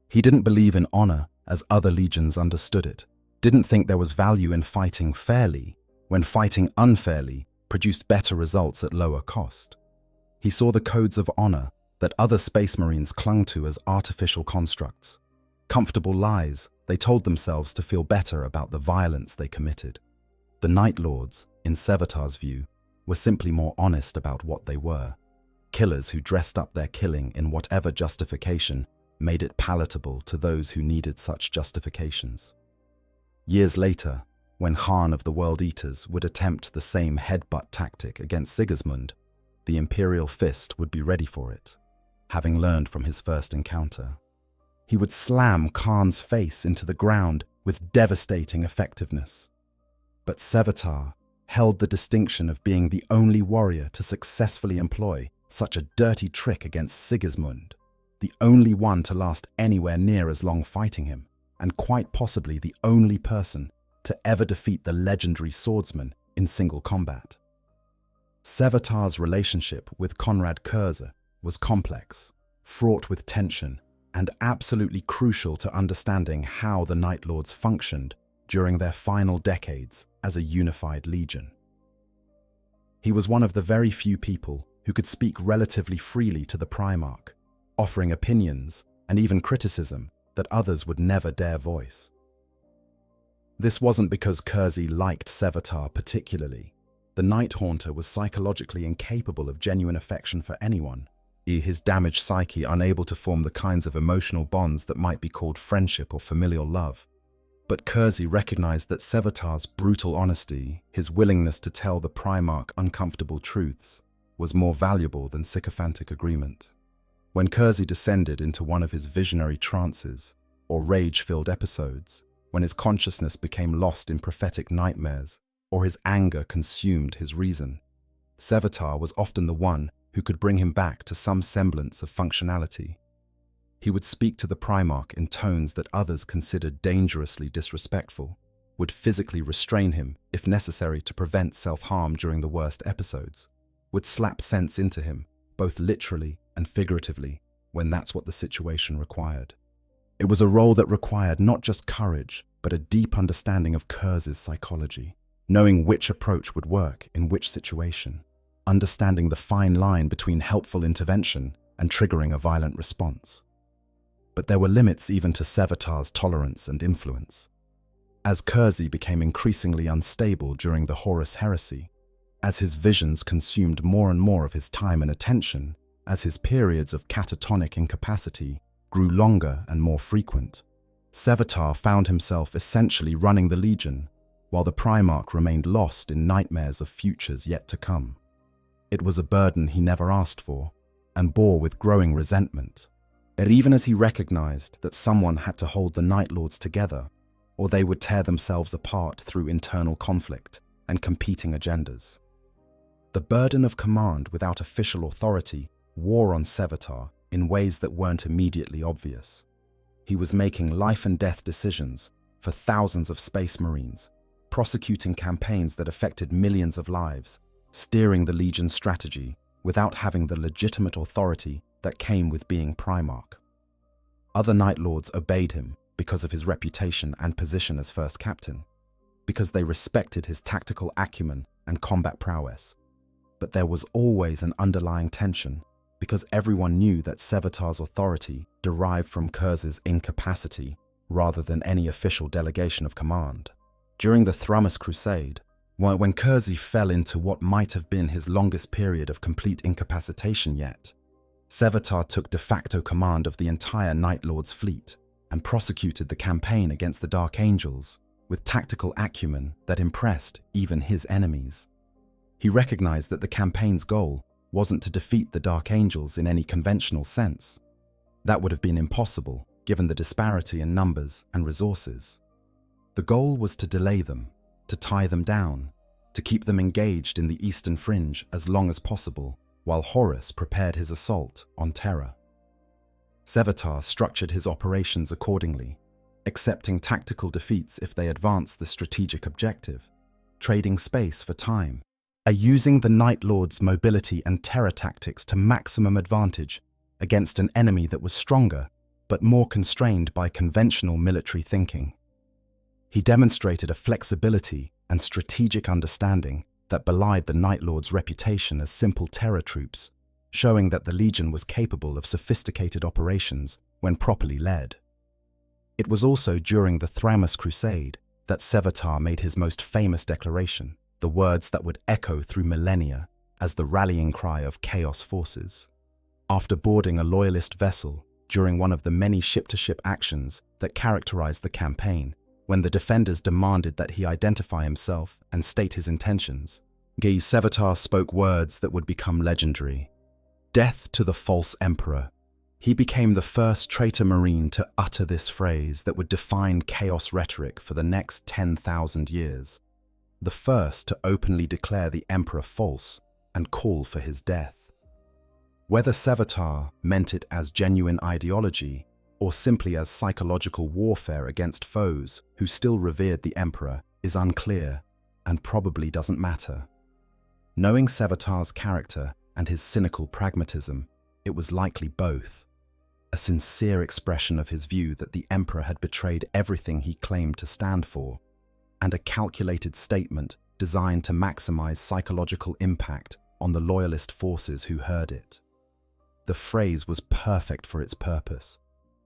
He didn't believe in honor as other legions understood it, didn't think there was value in fighting fairly when fighting unfairly produced better results at lower cost. He saw the codes of honor that other Space Marines clung to as artificial constructs, comfortable lies they told themselves to feel better about the violence they committed. The Night Lords, in Sevatar's view, were simply more honest about what they were, killers who dressed up their killing in whatever justification made it palatable to those who needed such justifications. Years later, when Khan of the World Eaters would attempt the same headbutt tactic against Sigismund, the Imperial Fist would be ready for it, having learned from his first encounter. He would slam Khan's face into the ground with devastating effectiveness. But Sevatar held the distinction of being the only warrior to successfully employ such a dirty trick against Sigismund, the only one to last anywhere near as long fighting him, and quite possibly the only person to ever defeat the legendary swordsman in single combat. Sevatar's relationship with Konrad Curze was complex, fraught with tension, and absolutely crucial to understanding how the Night Lords functioned during their final decades as a unified legion. He was one of the very few people who could speak relatively freely to the Primarch, offering opinions and even criticism that others would never dare voice. This wasn't because Kersey liked Sevatar particularly. The Night Haunter was psychologically incapable of genuine affection for anyone, his damaged psyche unable to form the kinds of emotional bonds that might be called friendship or familial love. But Kersey recognized that Sevatar's brutal honesty, his willingness to tell the Primarch uncomfortable truths, was more valuable than sycophantic agreement. When Kersey descended into one of his visionary trances, or rage-filled episodes, when his consciousness became lost in prophetic nightmares, or his anger consumed his reason, Sevatar was often the one who could bring him back to some semblance of functionality. He would speak to the Primarch in tones that others considered dangerously disrespectful, would physically restrain him if necessary to prevent self-harm during the worst episodes, would slap sense into him, both literally and figuratively, when that's what the situation required. It was a role that required not just courage, but a deep understanding of Kersey's psychology, knowing which approach would work in which situation, understanding the fine line between helpful intervention and triggering a violent response. But there were limits even to Sevatar's tolerance and influence. As Kersey became increasingly unstable during the Horus Heresy, as his visions consumed more and more of his time and attention, as his periods of catatonic incapacity grew longer and more frequent, Sevatar found himself essentially running the Legion, while the Primarch remained lost in nightmares of futures yet to come. It was a burden he never asked for, and bore with growing resentment. Yet even as he recognized that someone had to hold the Night Lords together, or they would tear themselves apart through internal conflict and competing agendas. The burden of command without official authority wore on Sevatar in ways that weren't immediately obvious. He was making life and death decisions for thousands of Space Marines, prosecuting campaigns that affected millions of lives, steering the Legion's strategy without having the legitimate authority that came with being Primarch. Other Night Lords obeyed him because of his reputation and position as First Captain, because they respected his tactical acumen and combat prowess. But there was always an underlying tension, because everyone knew that Sevatar's authority derived from Kersey's incapacity rather than any official delegation of command. During the Thramas Crusade, when Kersey fell into what might have been his longest period of complete incapacitation yet, Sevatar took de facto command of the entire Night Lord's fleet and prosecuted the campaign against the Dark Angels with tactical acumen that impressed even his enemies. He recognized that the campaign's goal wasn't to defeat the Dark Angels in any conventional sense. That would have been impossible, given the disparity in numbers and resources. The goal was to delay them, to tie them down, to keep them engaged in the Eastern Fringe as long as possible, while Horus prepared his assault on Terra. Sevatar structured his operations accordingly, accepting tactical defeats if they advanced the strategic objective, trading space for time, using the Night Lord's mobility and terror tactics to maximum advantage against an enemy that was stronger but more constrained by conventional military thinking. He demonstrated a flexibility and strategic understanding that belied the Night Lord's reputation as simple terror troops, showing that the Legion was capable of sophisticated operations when properly led. It was also during the Thramas Crusade that Sevatar made his most famous declaration, the words that would echo through millennia as the rallying cry of Chaos forces. After boarding a loyalist vessel during one of the many ship-to-ship actions that characterized the campaign, when the defenders demanded that he identify himself and state his intentions, Sevatar spoke words that would become legendary. Death to the false emperor. He became the first traitor Marine to utter this phrase that would define chaos rhetoric for the next 10,000 years. The first to openly declare the emperor false and call for his death. Whether Sevatar meant it as genuine ideology or simply as psychological warfare against foes who still revered the emperor is unclear and probably doesn't matter. Knowing Sevatar's character and his cynical pragmatism, it was likely both. A sincere expression of his view that the emperor had betrayed everything he claimed to stand for, and a calculated statement designed to maximize psychological impact on the loyalist forces who heard it. The phrase was perfect for its purpose,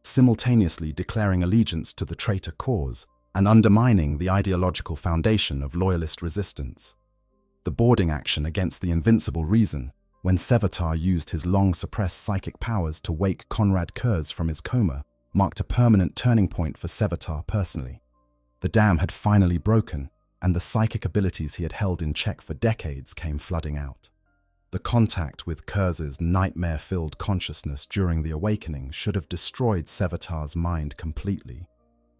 simultaneously declaring allegiance to the traitor cause and undermining the ideological foundation of loyalist resistance. The boarding action against the invincible reason, when Sevatar used his long-suppressed psychic powers to wake Conrad Kurz from his coma, marked a permanent turning point for Sevatar personally. The dam had finally broken, and the psychic abilities he had held in check for decades came flooding out. The contact with Kurz's nightmare-filled consciousness during the awakening should have destroyed Sevatar's mind completely.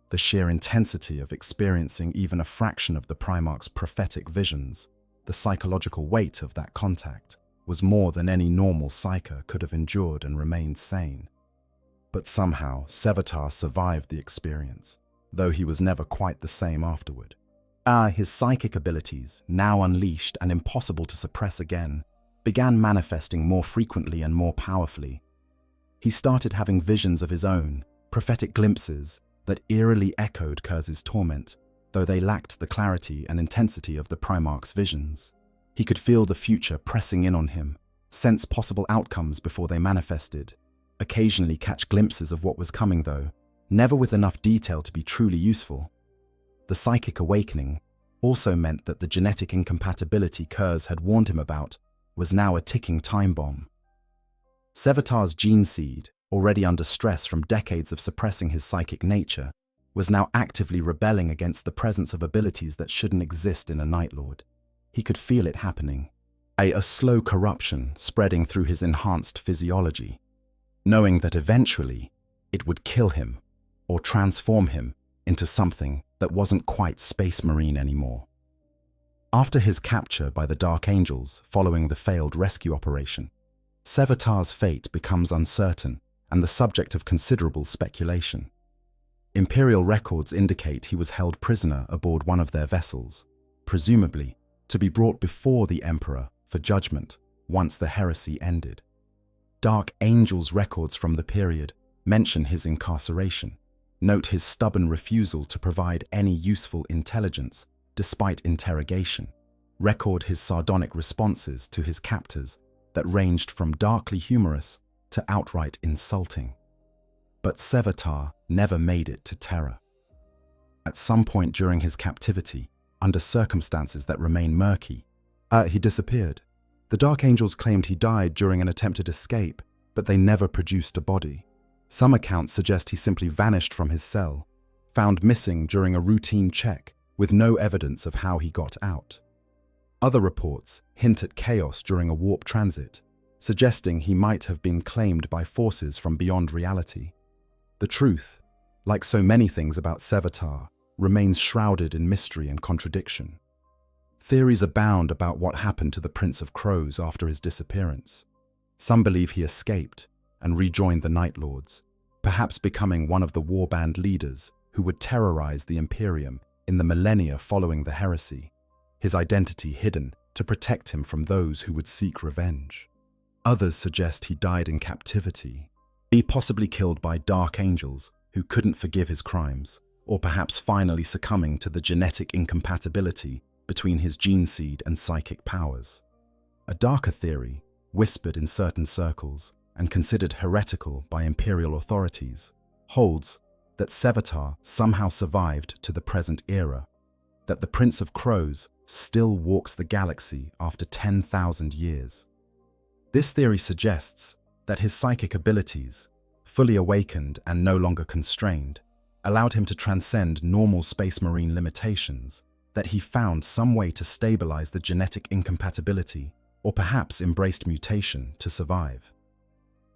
The sheer intensity of experiencing even a fraction of the Primarch's prophetic visions, the psychological weight of that contact, was more than any normal psyker could have endured and remained sane. But somehow, Sevatar survived the experience, though he was never quite the same afterward. His psychic abilities, now unleashed and impossible to suppress again, began manifesting more frequently and more powerfully. He started having visions of his own, prophetic glimpses that eerily echoed Kurz's torment, though they lacked the clarity and intensity of the Primarch's visions. He could feel the future pressing in on him, sense possible outcomes before they manifested, occasionally catch glimpses of what was coming though, never with enough detail to be truly useful. The psychic awakening also meant that the genetic incompatibility Kurz had warned him about was now a ticking time bomb. Sevatar's gene seed, already under stress from decades of suppressing his psychic nature, was now actively rebelling against the presence of abilities that shouldn't exist in a Night Lord. He could feel it happening, a slow corruption spreading through his enhanced physiology, knowing that eventually it would kill him or transform him into something that wasn't quite Space Marine anymore. After his capture by the Dark Angels following the failed rescue operation, Sevatar's fate becomes uncertain and the subject of considerable speculation. Imperial records indicate he was held prisoner aboard one of their vessels, presumably to be brought before the Emperor for judgment once the heresy ended. Dark Angels records from the period mention his incarceration, note his stubborn refusal to provide any useful intelligence despite interrogation, record his sardonic responses to his captors that ranged from darkly humorous to outright insulting. But Sevatar never made it to Terra. At some point during his captivity, under circumstances that remain murky, he disappeared. The Dark Angels claimed he died during an attempted escape, but they never produced a body. Some accounts suggest he simply vanished from his cell, found missing during a routine check with no evidence of how he got out. Other reports hint at chaos during a warp transit, suggesting he might have been claimed by forces from beyond reality. The truth, like so many things about Sevatar, remains shrouded in mystery and contradiction. Theories abound about what happened to the Prince of Crows after his disappearance. Some believe he escaped and rejoined the Night Lords, perhaps becoming one of the warband leaders who would terrorize the Imperium in the millennia following the heresy, his identity hidden to protect him from those who would seek revenge. Others suggest he died in captivity, possibly killed by Dark Angels who couldn't forgive his crimes, or perhaps finally succumbing to the genetic incompatibility between his gene seed and psychic powers. A darker theory, whispered in certain circles and considered heretical by Imperial authorities, holds that Sevatar somehow survived to the present era, that the Prince of Crows still walks the galaxy after 10,000 years. This theory suggests that his psychic abilities, fully awakened and no longer constrained, allowed him to transcend normal Space Marine limitations, that he found some way to stabilize the genetic incompatibility or perhaps embraced mutation to survive.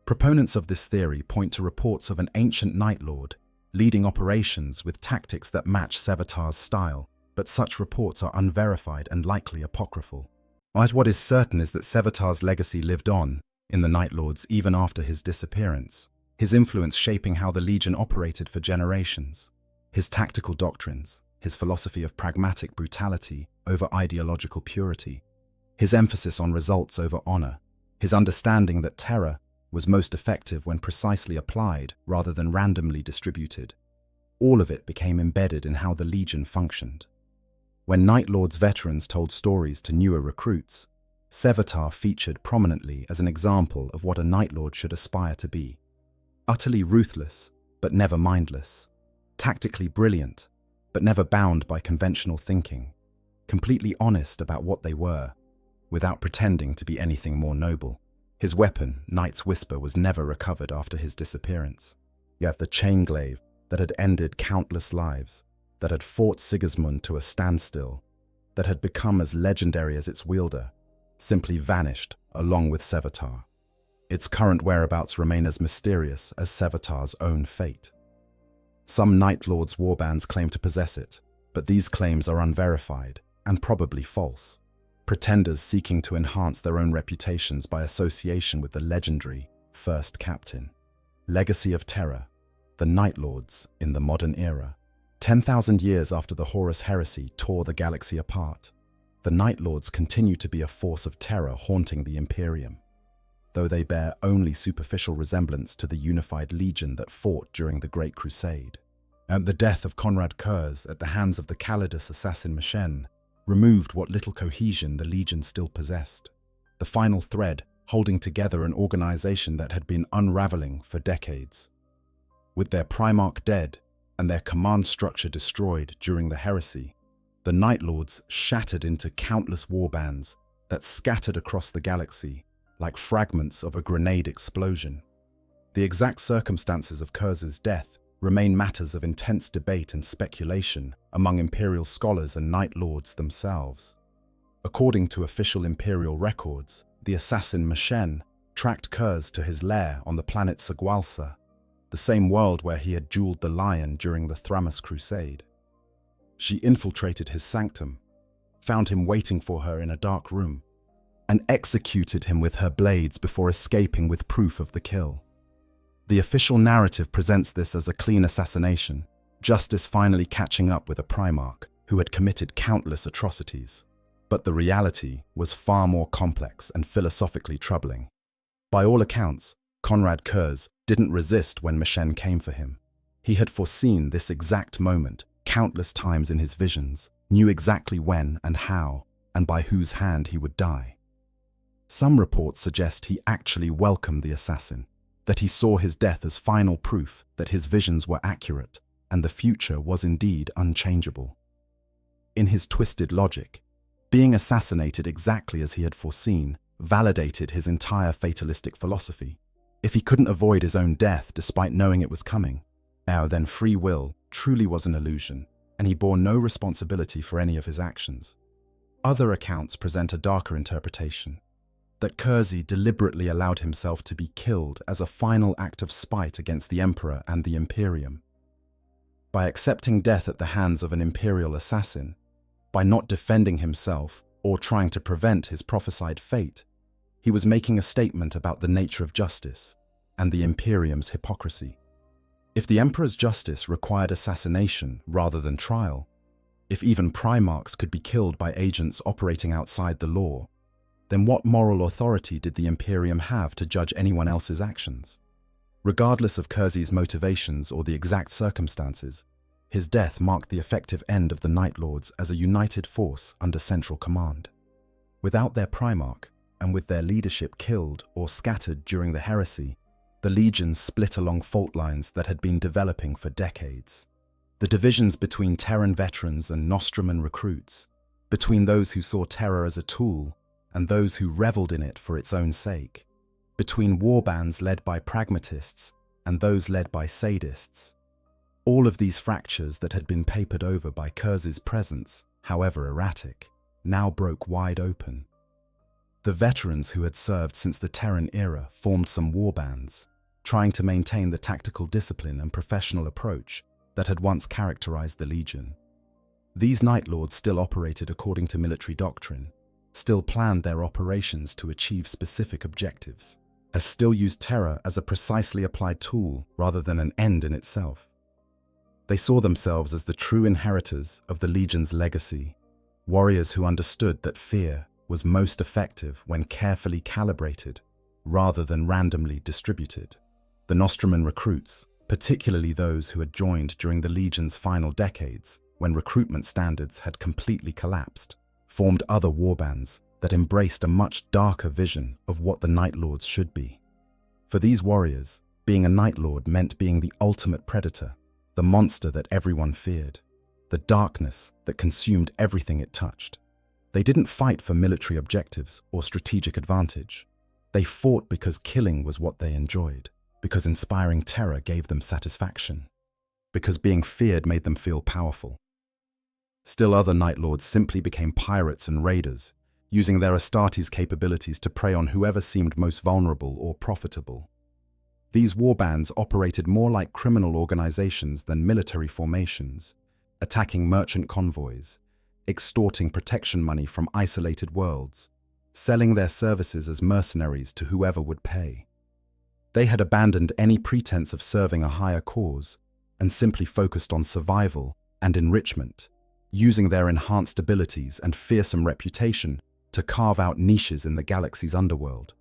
Proponents of this theory point to reports of an ancient Night Lord leading operations with tactics that match Sevatar's style, but such reports are unverified and likely apocryphal. What is certain is that Sevatar's legacy lived on in the Night Lords even after his disappearance, his influence shaping how the Legion operated for generations, his tactical doctrines, his philosophy of pragmatic brutality over ideological purity, his emphasis on results over honor, his understanding that terror was most effective when precisely applied rather than randomly distributed. All of it became embedded in how the Legion functioned. When Night Lords veterans told stories to newer recruits, Sevatar featured prominently as an example of what a Night Lord should aspire to be. Utterly ruthless, but never mindless, tactically brilliant, but never bound by conventional thinking, completely honest about what they were, without pretending to be anything more noble. His weapon, Knight's Whisper, was never recovered after his disappearance. Yet the chainglaive that had ended countless lives, that had fought Sigismund to a standstill, that had become as legendary as its wielder, simply vanished along with Sevatar. Its current whereabouts remain as mysterious as Sevatar's own fate. Some Night Lords' warbands claim to possess it, but these claims are unverified and probably false. Pretenders seeking to enhance their own reputations by association with the legendary First Captain. Legacy of Terror, the Night Lords in the modern era. 10,000 years after the Horus heresy tore the galaxy apart, the Night Lords continue to be a force of terror haunting the Imperium, though they bear only superficial resemblance to the unified legion that fought during the Great Crusade. And the death of Conrad Kurz at the hands of the Calidus assassin Mishen removed what little cohesion the legion still possessed, the final thread holding together an organization that had been unraveling for decades. With their Primarch dead and their command structure destroyed during the heresy, the Night Lords shattered into countless warbands that scattered across the galaxy like fragments of a grenade explosion. The exact circumstances of Kurz's death remain matters of intense debate and speculation among Imperial scholars and Night Lords themselves. According to official Imperial records, the assassin Mishen tracked Kurz to his lair on the planet Segualsa, the same world where he had jeweled the lion during the Thramas Crusade. She infiltrated his sanctum, found him waiting for her in a dark room, and executed him with her blades before escaping with proof of the kill. The official narrative presents this as a clean assassination, justice finally catching up with a Primarch who had committed countless atrocities. But the reality was far more complex and philosophically troubling. By all accounts, Conrad Kurz didn't resist when Mishen came for him. He had foreseen this exact moment countless times in his visions, knew exactly when and how, and by whose hand he would die. Some reports suggest he actually welcomed the assassin, that he saw his death as final proof that his visions were accurate and the future was indeed unchangeable. In his twisted logic, being assassinated exactly as he had foreseen validated his entire fatalistic philosophy. If he couldn't avoid his own death despite knowing it was coming, then free will truly was an illusion, and he bore no responsibility for any of his actions. Other accounts present a darker interpretation, that Kurz deliberately allowed himself to be killed as a final act of spite against the Emperor and the Imperium. By accepting death at the hands of an Imperial assassin, by not defending himself or trying to prevent his prophesied fate, he was making a statement about the nature of justice and the Imperium's hypocrisy. If the Emperor's justice required assassination rather than trial, if even Primarchs could be killed by agents operating outside the law, then what moral authority did the Imperium have to judge anyone else's actions? Regardless of Kurz's motivations or the exact circumstances, his death marked the effective end of the Night Lords as a united force under central command. Without their Primarch, and with their leadership killed or scattered during the heresy, the legions split along fault lines that had been developing for decades. The divisions between Terran veterans and Nostroman recruits, between those who saw terror as a tool and those who reveled in it for its own sake, between warbands led by pragmatists and those led by sadists. All of these fractures that had been papered over by Kurz's presence, however erratic, now broke wide open. The veterans who had served since the Terran era formed some warbands, trying to maintain the tactical discipline and professional approach that had once characterized the Legion. These Night Lords still operated according to military doctrine, still planned their operations to achieve specific objectives, as still used terror as a precisely applied tool rather than an end in itself. They saw themselves as the true inheritors of the Legion's legacy, warriors who understood that fear was most effective when carefully calibrated rather than randomly distributed. The Nostroman recruits, particularly those who had joined during the Legion's final decades when recruitment standards had completely collapsed, formed other warbands that embraced a much darker vision of what the Night Lords should be. For these warriors, Being a Night Lord meant being the ultimate predator, the monster that everyone feared, the darkness that consumed everything it touched. They didn't fight for military objectives or strategic advantage. They fought because killing was what they enjoyed, because inspiring terror gave them satisfaction, because being feared made them feel powerful. Still other Night Lords simply became pirates and raiders, using their Astartes capabilities to prey on whoever seemed most vulnerable or profitable. These warbands operated more like criminal organizations than military formations, attacking merchant convoys, extorting protection money from isolated worlds, selling their services as mercenaries to whoever would pay. They had abandoned any pretense of serving a higher cause and simply focused on survival and enrichment, using their enhanced abilities and fearsome reputation to carve out niches in the galaxy's underworld.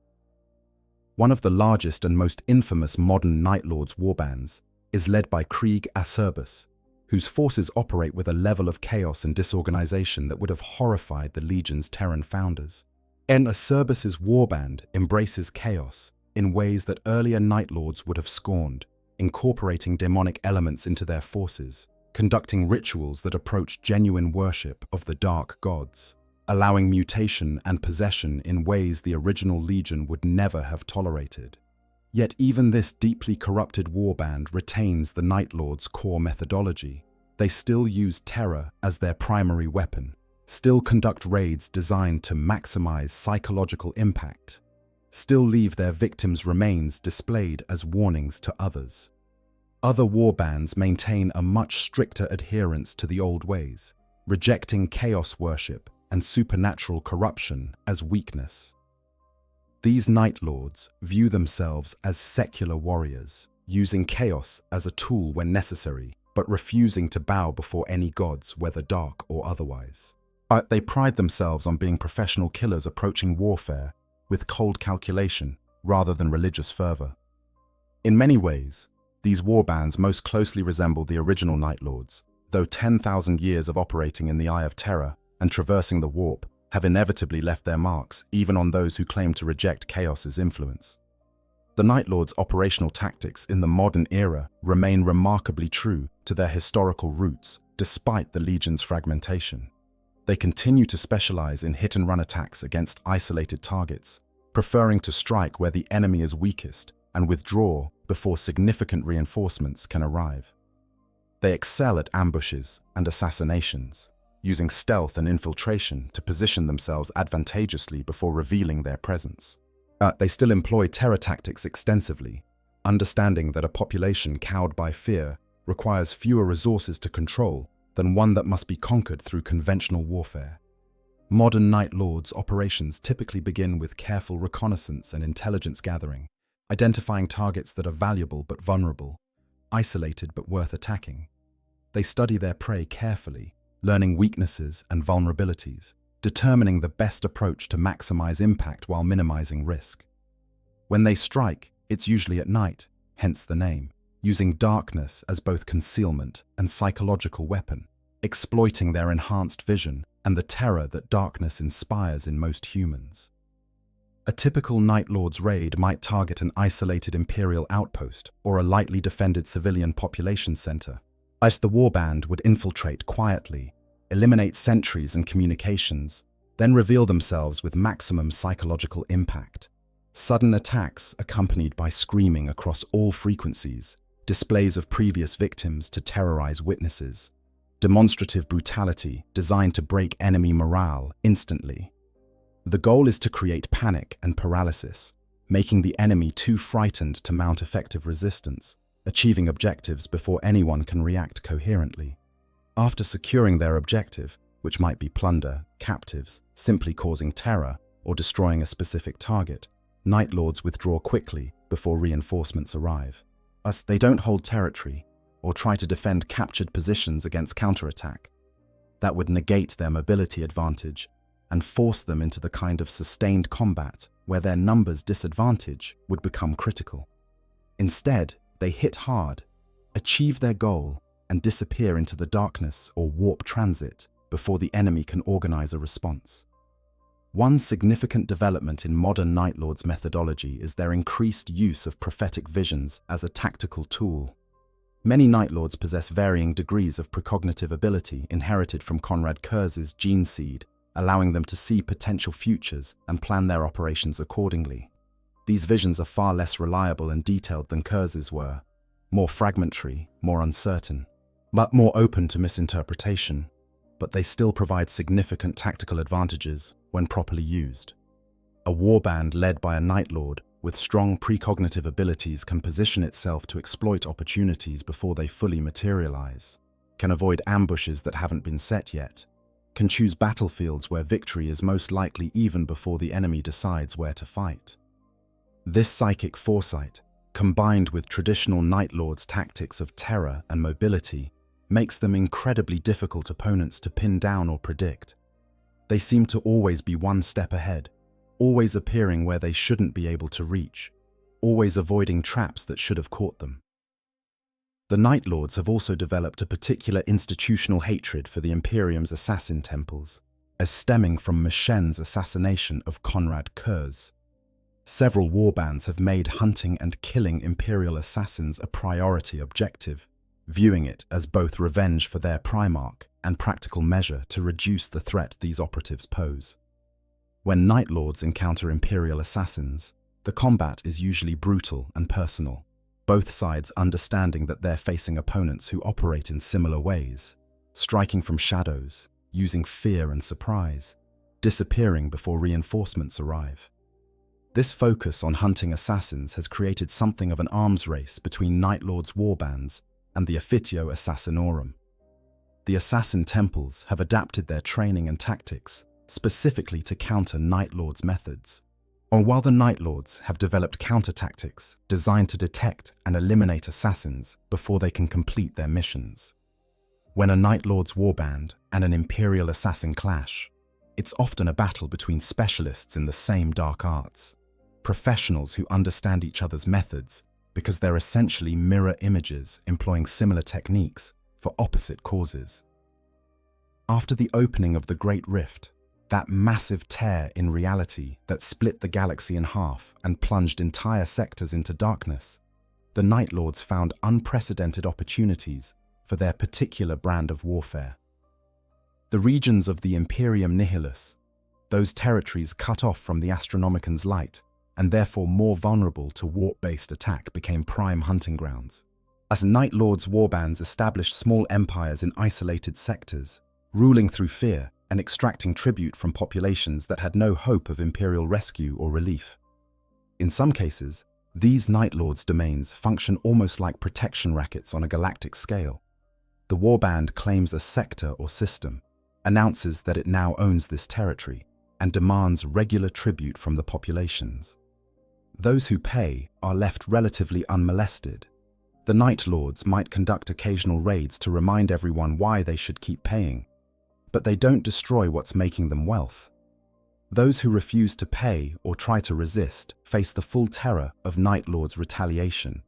One of the largest and most infamous modern Night Lords warbands is led by Krieg Acerbus, whose forces operate with a level of chaos and disorganization that would have horrified the Legion's Terran founders. Acerbus's warband embraces chaos in ways that earlier Night Lords would have scorned, incorporating demonic elements into their forces, conducting rituals that approach genuine worship of the dark gods, allowing mutation and possession in ways the original Legion would never have tolerated. Yet even this deeply corrupted warband retains the Night Lord's core methodology. They still use terror as their primary weapon, still conduct raids designed to maximize psychological impact, still leave their victims' remains displayed as warnings to others. Other warbands maintain a much stricter adherence to the old ways, rejecting chaos worship and supernatural corruption as weakness. These Night Lords view themselves as secular warriors, using chaos as a tool when necessary, but refusing to bow before any gods, whether dark or otherwise. But they pride themselves on being professional killers approaching warfare with cold calculation rather than religious fervor. In many ways, these warbands most closely resemble the original Night Lords, though 10,000 years of operating in the Eye of Terror and traversing the warp have inevitably left their marks even on those who claim to reject chaos's influence. The Night Lords' operational tactics in the modern era remain remarkably true to their historical roots despite the Legion's fragmentation. They continue to specialize in hit-and-run attacks against isolated targets, preferring to strike where the enemy is weakest and withdraw before significant reinforcements can arrive. They excel at ambushes and assassinations, using stealth and infiltration to position themselves advantageously before revealing their presence. They still employ terror tactics extensively, understanding that a population cowed by fear requires fewer resources to control than one that must be conquered through conventional warfare. Modern Night Lords' operations typically begin with careful reconnaissance and intelligence gathering, identifying targets that are valuable but vulnerable, isolated but worth attacking. They study their prey carefully, learning weaknesses and vulnerabilities, determining the best approach to maximize impact while minimizing risk. When they strike, it's usually at night, hence the name, using darkness as both concealment and psychological weapon, exploiting their enhanced vision and the terror that darkness inspires in most humans. A typical Night Lord's raid might target an isolated Imperial outpost or a lightly defended civilian population center, as the warband would infiltrate quietly, eliminate sentries and communications, then reveal themselves with maximum psychological impact. Sudden attacks accompanied by screaming across all frequencies, displays of previous victims to terrorize witnesses, demonstrative brutality designed to break enemy morale instantly. The goal is to create panic and paralysis, making the enemy too frightened to mount effective resistance, achieving objectives before anyone can react coherently. After securing their objective, which might be plunder, captives, simply causing terror, or destroying a specific target, Night Lords withdraw quickly before reinforcements arrive. Thus, they don't hold territory or try to defend captured positions against counterattack. That would negate their mobility advantage and force them into the kind of sustained combat where their numbers disadvantage would become critical. Instead, they hit hard, achieve their goal, and disappear into the darkness or warp transit before the enemy can organize a response. One significant development in modern Night Lords methodology is their increased use of prophetic visions as a tactical tool. Many Night Lords possess varying degrees of precognitive ability inherited from Conrad Kurz's gene seed, allowing them to see potential futures and plan their operations accordingly. These visions are far less reliable and detailed than Kurz's were, more fragmentary, more uncertain, but more open to misinterpretation, but they still provide significant tactical advantages when properly used. A warband led by a Night Lord with strong precognitive abilities can position itself to exploit opportunities before they fully materialize, can avoid ambushes that haven't been set yet, can choose battlefields where victory is most likely even before the enemy decides where to fight. This psychic foresight, combined with traditional Night Lords' tactics of terror and mobility, makes them incredibly difficult opponents to pin down or predict. They seem to always be one step ahead, always appearing where they shouldn't be able to reach, always avoiding traps that should have caught them. The Night Lords have also developed a particular institutional hatred for the Imperium's assassin temples, as stemming from Meshen's assassination of Conrad Kurz. Several warbands have made hunting and killing Imperial assassins a priority objective, viewing it as both revenge for their Primarch and practical measure to reduce the threat these operatives pose. When Night Lords encounter Imperial assassins, the combat is usually brutal and personal, both sides understanding that they're facing opponents who operate in similar ways, striking from shadows, using fear and surprise, disappearing before reinforcements arrive. This focus on hunting assassins has created something of an arms race between Night Lords' warbands and the Officio Assassinorum. The assassin temples have adapted their training and tactics specifically to counter Night Lords' methods. Or while the Night Lords have developed counter-tactics designed to detect and eliminate assassins before they can complete their missions. When a Night Lords warband and an Imperial assassin clash, it's often a battle between specialists in the same dark arts, professionals who understand each other's methods because they're essentially mirror images employing similar techniques for opposite causes. After the opening of the Great Rift, that massive tear in reality that split the galaxy in half and plunged entire sectors into darkness, the Night Lords found unprecedented opportunities for their particular brand of warfare. The regions of the Imperium Nihilus, those territories cut off from the Astronomican's light and therefore more vulnerable to warp-based attack, became prime hunting grounds. As Night Lords' warbands established small empires in isolated sectors, ruling through fear and extracting tribute from populations that had no hope of Imperial rescue or relief. In some cases, these Night Lords' domains function almost like protection rackets on a galactic scale. The warband claims a sector or system, announces that it now owns this territory, and demands regular tribute from the populations. Those who pay are left relatively unmolested. The Night Lords might conduct occasional raids to remind everyone why they should keep paying, but they don't destroy what's making them wealth. Those who refuse to pay or try to resist face the full terror of Night Lords' retaliation,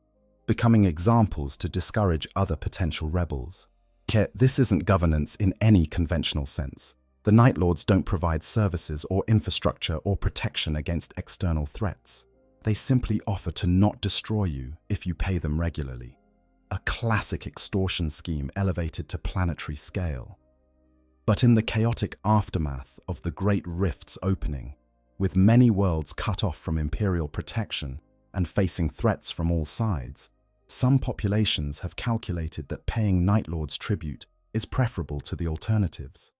becoming examples to discourage other potential rebels. Yet this isn't governance in any conventional sense. The Night Lords don't provide services or infrastructure or protection against external threats. They simply offer to not destroy you if you pay them regularly. A classic extortion scheme elevated to planetary scale. But in the chaotic aftermath of the Great Rift's opening, with many worlds cut off from Imperial protection and facing threats from all sides, some populations have calculated that paying Night Lords tribute is preferable to the alternatives.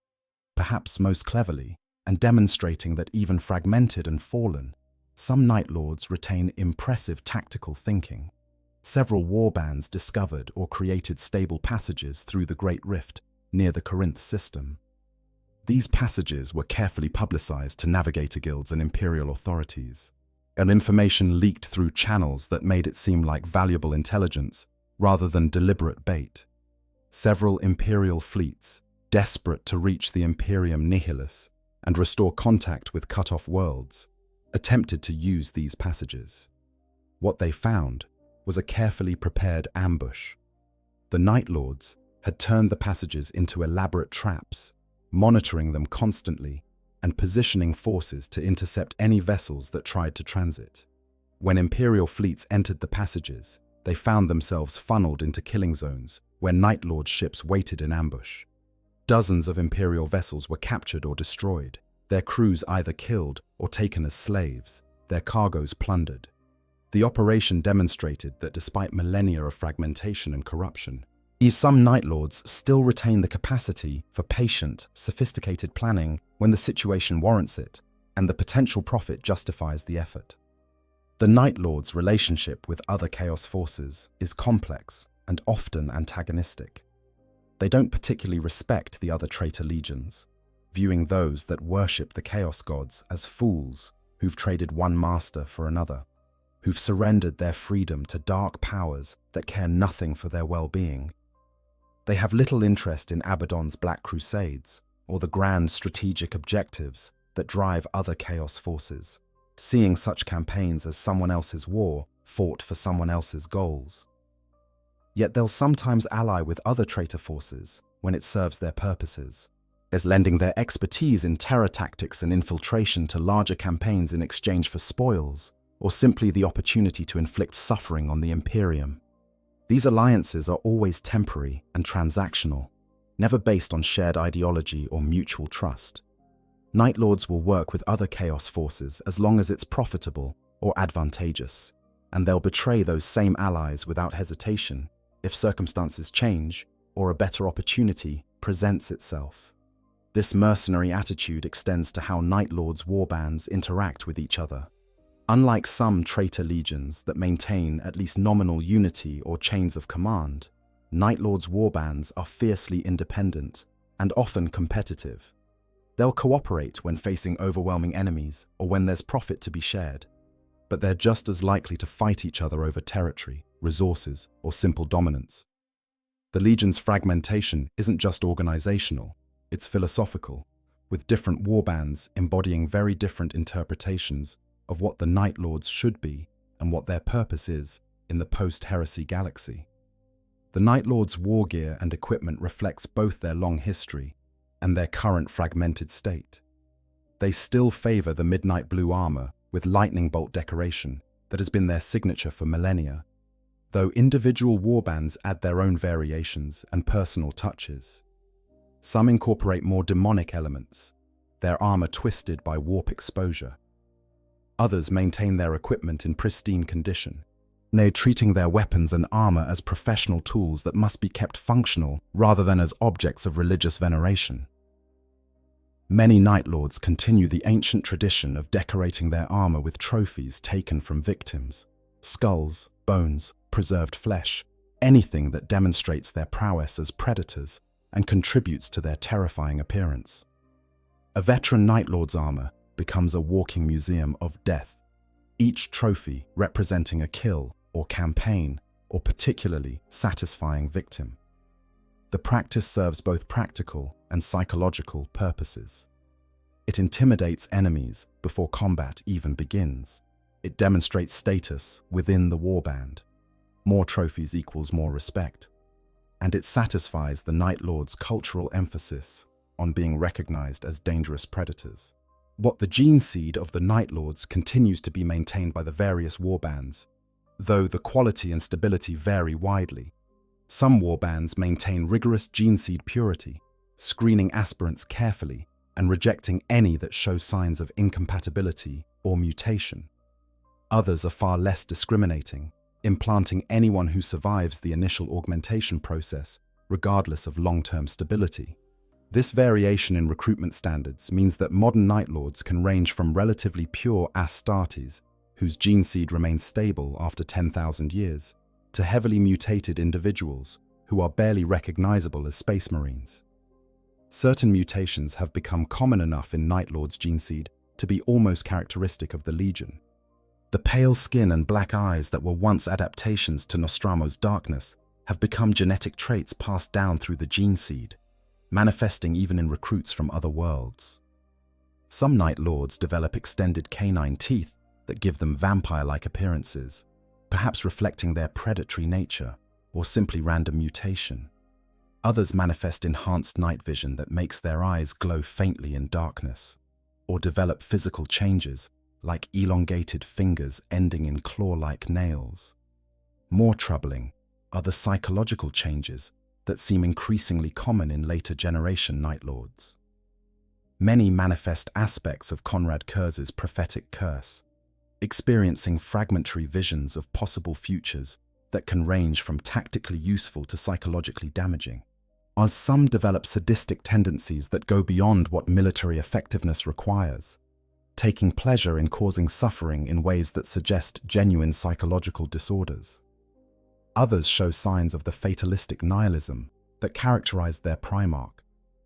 Perhaps most cleverly, and demonstrating that even fragmented and fallen, some Night Lords retain impressive tactical thinking. Several warbands discovered or created stable passages through the Great Rift near the Corinth system. These passages were carefully publicized to navigator guilds and Imperial authorities, and information leaked through channels that made it seem like valuable intelligence rather than deliberate bait. Several Imperial fleets, desperate to reach the Imperium Nihilus and restore contact with cut-off worlds, attempted to use these passages. What they found was a carefully prepared ambush. The Night Lords had turned the passages into elaborate traps, monitoring them constantly and positioning forces to intercept any vessels that tried to transit. When Imperial fleets entered the passages, they found themselves funneled into killing zones where Night Lord's ships waited in ambush. Dozens of Imperial vessels were captured or destroyed, their crews either killed or taken as slaves, their cargoes plundered. The operation demonstrated that despite millennia of fragmentation and corruption, some Night Lords still retain the capacity for patient, sophisticated planning when the situation warrants it and the potential profit justifies the effort. The Night Lord's relationship with other Chaos forces is complex and often antagonistic. They don't particularly respect the other traitor legions, viewing those that worship the Chaos gods as fools who've traded one master for another, who've surrendered their freedom to dark powers that care nothing for their well-being. They have little interest in Abaddon's Black Crusades or the grand strategic objectives that drive other Chaos forces, seeing such campaigns as someone else's war fought for someone else's goals. Yet they'll sometimes ally with other traitor forces when it serves their purposes, as lending their expertise in terror tactics and infiltration to larger campaigns in exchange for spoils, or simply the opportunity to inflict suffering on the Imperium. These alliances are always temporary and transactional, never based on shared ideology or mutual trust. Night Lords will work with other Chaos forces as long as it's profitable or advantageous, and they'll betray those same allies without hesitation if circumstances change or a better opportunity presents itself. This mercenary attitude extends to how Night Lords' warbands interact with each other. Unlike some traitor legions that maintain at least nominal unity or chains of command, Night Lords' warbands are fiercely independent and often competitive. They'll cooperate when facing overwhelming enemies or when there's profit to be shared, but they're just as likely to fight each other over territory, resources, or simple dominance. The Legion's fragmentation isn't just organizational, it's philosophical, with different warbands embodying very different interpretations of what the Night Lords should be and what their purpose is in the post-heresy galaxy. The Night Lords' war gear and equipment reflects both their long history and their current fragmented state. They still favor the midnight blue armor with lightning bolt decoration that has been their signature for millennia, though individual warbands add their own variations and personal touches. Some incorporate more demonic elements, their armor twisted by warp exposure. Others maintain their equipment in pristine condition, treating their weapons and armor as professional tools that must be kept functional rather than as objects of religious veneration. Many Night Lords continue the ancient tradition of decorating their armor with trophies taken from victims: skulls, bones, preserved flesh, anything that demonstrates their prowess as predators and contributes to their terrifying appearance. A veteran Night Lord's armor becomes a walking museum of death, each trophy representing a kill or campaign or particularly satisfying victim. The practice serves both practical and psychological purposes. It intimidates enemies before combat even begins. It demonstrates status within the warband. More trophies equals more respect. And it satisfies the Night Lord's cultural emphasis on being recognized as dangerous predators. What the gene seed of the Night Lords continues to be maintained by the various warbands, though the quality and stability vary widely. Some warbands maintain rigorous gene seed purity, screening aspirants carefully and rejecting any that show signs of incompatibility or mutation. Others are far less discriminating, implanting anyone who survives the initial augmentation process, regardless of long-term stability. This variation in recruitment standards means that modern Night Lords can range from relatively pure Astartes, whose gene seed remains stable after 10,000 years, to heavily mutated individuals who are barely recognizable as Space Marines. Certain mutations have become common enough in Night Lord's gene seed to be almost characteristic of the Legion. The pale skin and black eyes that were once adaptations to Nostramo's darkness have become genetic traits passed down through the gene seed, manifesting even in recruits from other worlds. Some Night Lords develop extended canine teeth that give them vampire-like appearances, perhaps reflecting their predatory nature or simply random mutation. Others manifest enhanced night vision that makes their eyes glow faintly in darkness. or develop physical changes, like elongated fingers ending in claw-like nails. More troubling are the psychological changes that seem increasingly common in later generation Night Lords. Many manifest aspects of Conrad Kurz's prophetic curse, experiencing fragmentary visions of possible futures that can range from tactically useful to psychologically damaging. As some develop sadistic tendencies that go beyond what military effectiveness requires, taking pleasure in causing suffering in ways that suggest genuine psychological disorders. Others show signs of the fatalistic nihilism that characterized their primarch,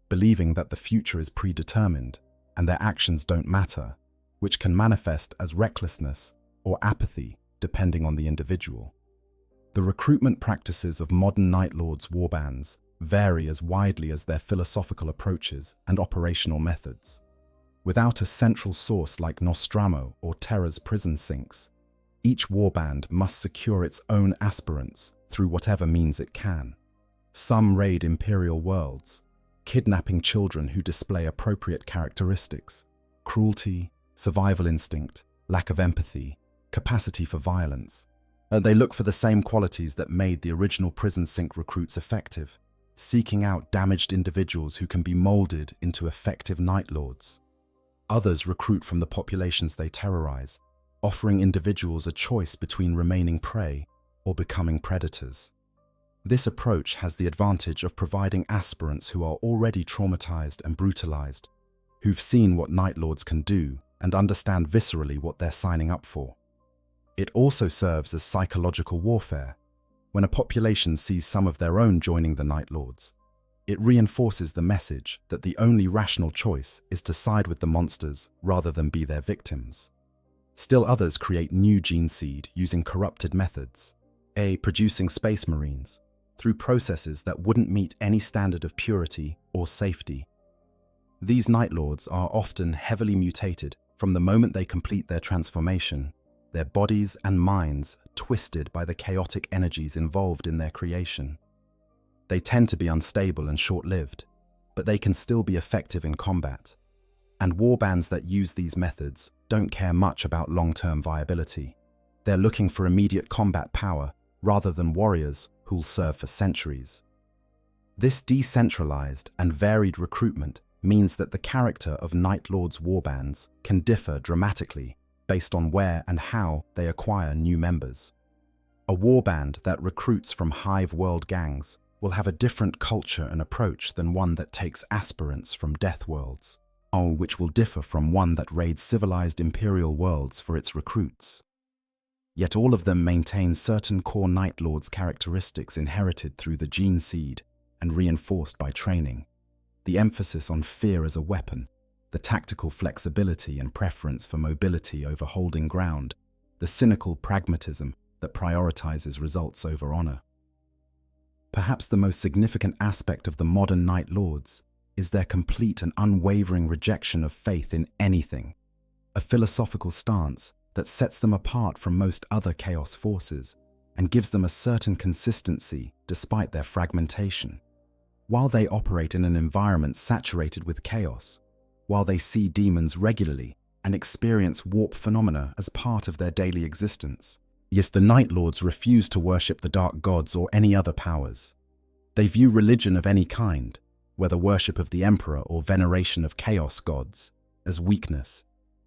believing that the future is predetermined and their actions don't matter, which can manifest as recklessness or apathy depending on the individual. The recruitment practices of modern Night Lords warbands vary as widely as their philosophical approaches and operational methods. Without a central source like Nostramo or Terra's prison sinks, each warband must secure its own aspirants through whatever means it can. Some raid Imperial worlds, kidnapping children who display appropriate characteristics: cruelty, survival instinct, lack of empathy, capacity for violence. They look for the same qualities that made the original prison sink recruits effective, seeking out damaged individuals who can be molded into effective Night Lords. Others recruit from the populations they terrorize, offering individuals a choice between remaining prey or becoming predators. This approach has the advantage of providing aspirants who are already traumatized and brutalized, who've seen what Night Lords can do and understand viscerally what they're signing up for. It also serves as psychological warfare. When a population sees some of their own joining the Night Lords, it reinforces the message that the only rational choice is to side with the monsters rather than be their victims. Still others create new gene seed using corrupted methods, producing space marines, through processes that wouldn't meet any standard of purity or safety. These Night Lords are often heavily mutated from the moment they complete their transformation, their bodies and minds twisted by the chaotic energies involved in their creation. They tend to be unstable and short-lived, but they can still be effective in combat. And warbands that use these methods don't care much about long-term viability. They're looking for immediate combat power rather than warriors who'll serve for centuries. This decentralized and varied recruitment means that the character of Night Lords warbands can differ dramatically based on where and how they acquire new members. A warband that recruits from hive world gangs will have a different culture and approach than one that takes aspirants from death worlds, which will differ from one that raids civilized Imperial worlds for its recruits. Yet all of them maintain certain core Night Lords characteristics inherited through the gene seed and reinforced by training. The emphasis on fear as a weapon, the tactical flexibility and preference for mobility over holding ground, the cynical pragmatism that prioritizes results over honor. Perhaps the most significant aspect of the modern Night Lords is their complete and unwavering rejection of faith in anything, a philosophical stance that sets them apart from most other chaos forces and gives them a certain consistency despite their fragmentation. While they operate in an environment saturated with chaos, while they see demons regularly and experience warp phenomena as part of their daily existence, yet the Night Lords refuse to worship the dark gods or any other powers. They view religion of any kind, whether worship of the Emperor or veneration of chaos gods, as weakness,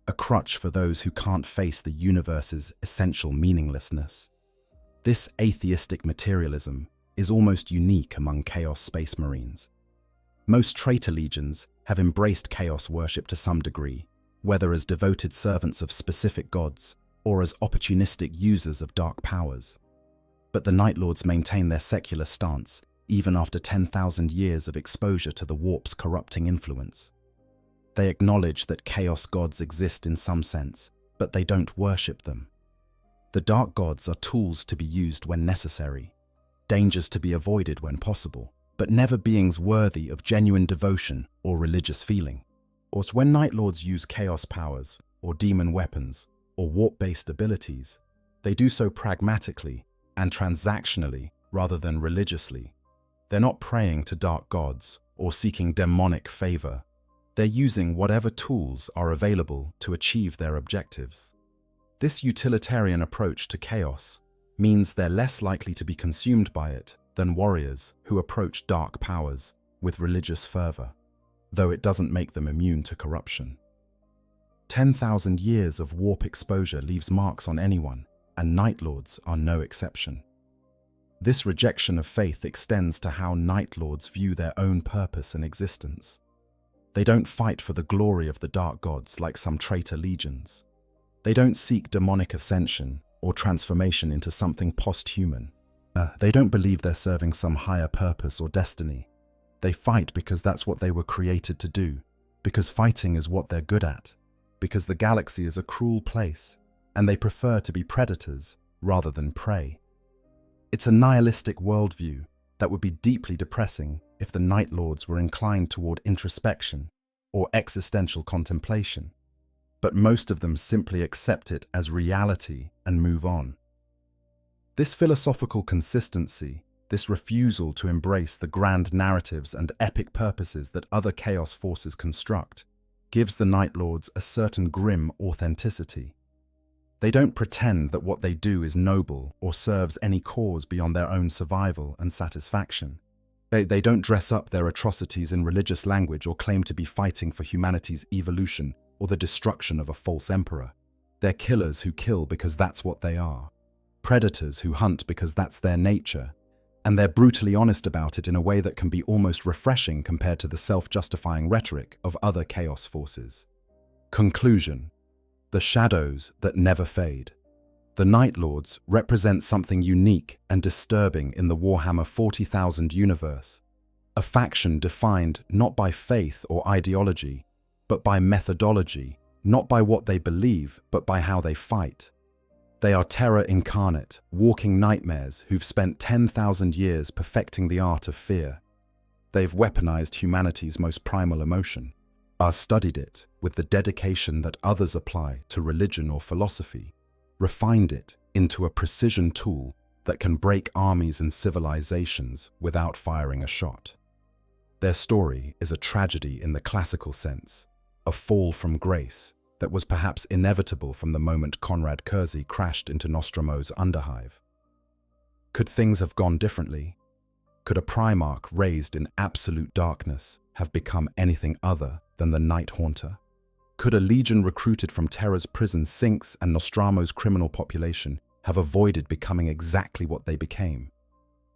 a crutch for those who can't face the universe's essential meaninglessness. This atheistic materialism is almost unique among Chaos Space Marines. Most traitor legions have embraced chaos worship to some degree, whether as devoted servants of specific gods or as opportunistic users of dark powers. But the Night Lords maintain their secular stance even after 10,000 years of exposure to the warp's corrupting influence. They acknowledge that chaos gods exist in some sense, but they don't worship them. The dark gods are tools to be used when necessary, dangers to be avoided when possible, but never beings worthy of genuine devotion or religious feeling. Or when Night Lords use chaos powers, or demon weapons, or warp-based abilities, they do so pragmatically and transactionally rather than religiously. They're not praying to dark gods or seeking demonic favor. They're using whatever tools are available to achieve their objectives. This utilitarian approach to chaos means they're less likely to be consumed by it than warriors who approach dark powers with religious fervor, though it doesn't make them immune to corruption. 10,000 years of warp exposure leaves marks on anyone, and Night Lords are no exception. This rejection of faith extends to how Night Lords view their own purpose and existence. They don't fight for the glory of the dark gods like some traitor legions. They don't seek demonic ascension or transformation into something post-human. They don't believe they're serving some higher purpose or destiny. They fight because that's what they were created to do, because fighting is what they're good at, because the galaxy is a cruel place, and they prefer to be predators rather than prey. It's a nihilistic worldview that would be deeply depressing if the Night Lords were inclined toward introspection or existential contemplation, but most of them simply accept it as reality and move on. This philosophical consistency, this refusal to embrace the grand narratives and epic purposes that other chaos forces construct, gives the Night Lords a certain grim authenticity. They don't pretend that what they do is noble or serves any cause beyond their own survival and satisfaction. They don't dress up their atrocities in religious language or claim to be fighting for humanity's evolution or the destruction of a false emperor. They're killers who kill because that's what they are, predators who hunt because that's their nature, and they're brutally honest about it in a way that can be almost refreshing compared to the self-justifying rhetoric of other chaos forces. Conclusion: the shadows that never fade. The Night Lords represent something unique and disturbing in the Warhammer 40,000 universe, a faction defined not by faith or ideology, but by methodology, not by what they believe, but by how they fight. They are terror incarnate, walking nightmares who've spent 10,000 years perfecting the art of fear. They've weaponized humanity's most primal emotion, studied it with the dedication that others apply to religion or philosophy, refined it into a precision tool that can break armies and civilizations without firing a shot. Their story is a tragedy in the classical sense, a fall from grace that was perhaps inevitable from the moment Conrad Kersey crashed into Nostromo's underhive. Could things have gone differently? Could a Primarch raised in absolute darkness have become anything other than the Night Haunter? Could a legion recruited from Terra's prison sinks and Nostromo's criminal population have avoided becoming exactly what they became?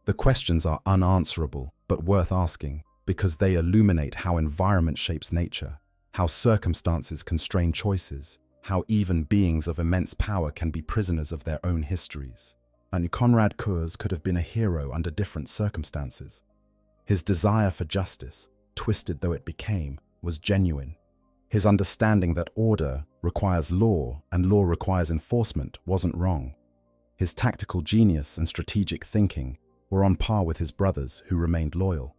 The questions are unanswerable, but worth asking, because they illuminate how environment shapes nature, how circumstances constrain choices, how even beings of immense power can be prisoners of their own histories. And Conrad Kurs could have been a hero under different circumstances. His desire for justice, twisted though it became, was genuine. His understanding that order requires law and law requires enforcement wasn't wrong. His tactical genius and strategic thinking were on par with his brothers who remained loyal.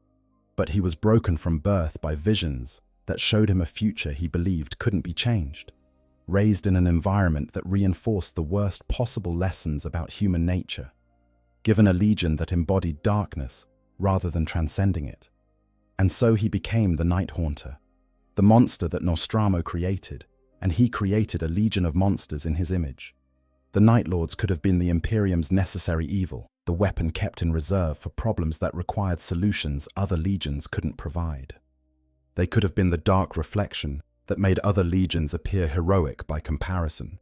But he was broken from birth by visions that showed him a future he believed couldn't be changed. Raised in an environment that reinforced the worst possible lessons about human nature. Given a legion that embodied darkness rather than transcending it. And so he became the Night Haunter, the monster that Nostromo created, and he created a legion of monsters in his image. The Night Lords could have been the Imperium's necessary evil, the weapon kept in reserve for problems that required solutions other legions couldn't provide. They could have been the dark reflection that made other legions appear heroic by comparison,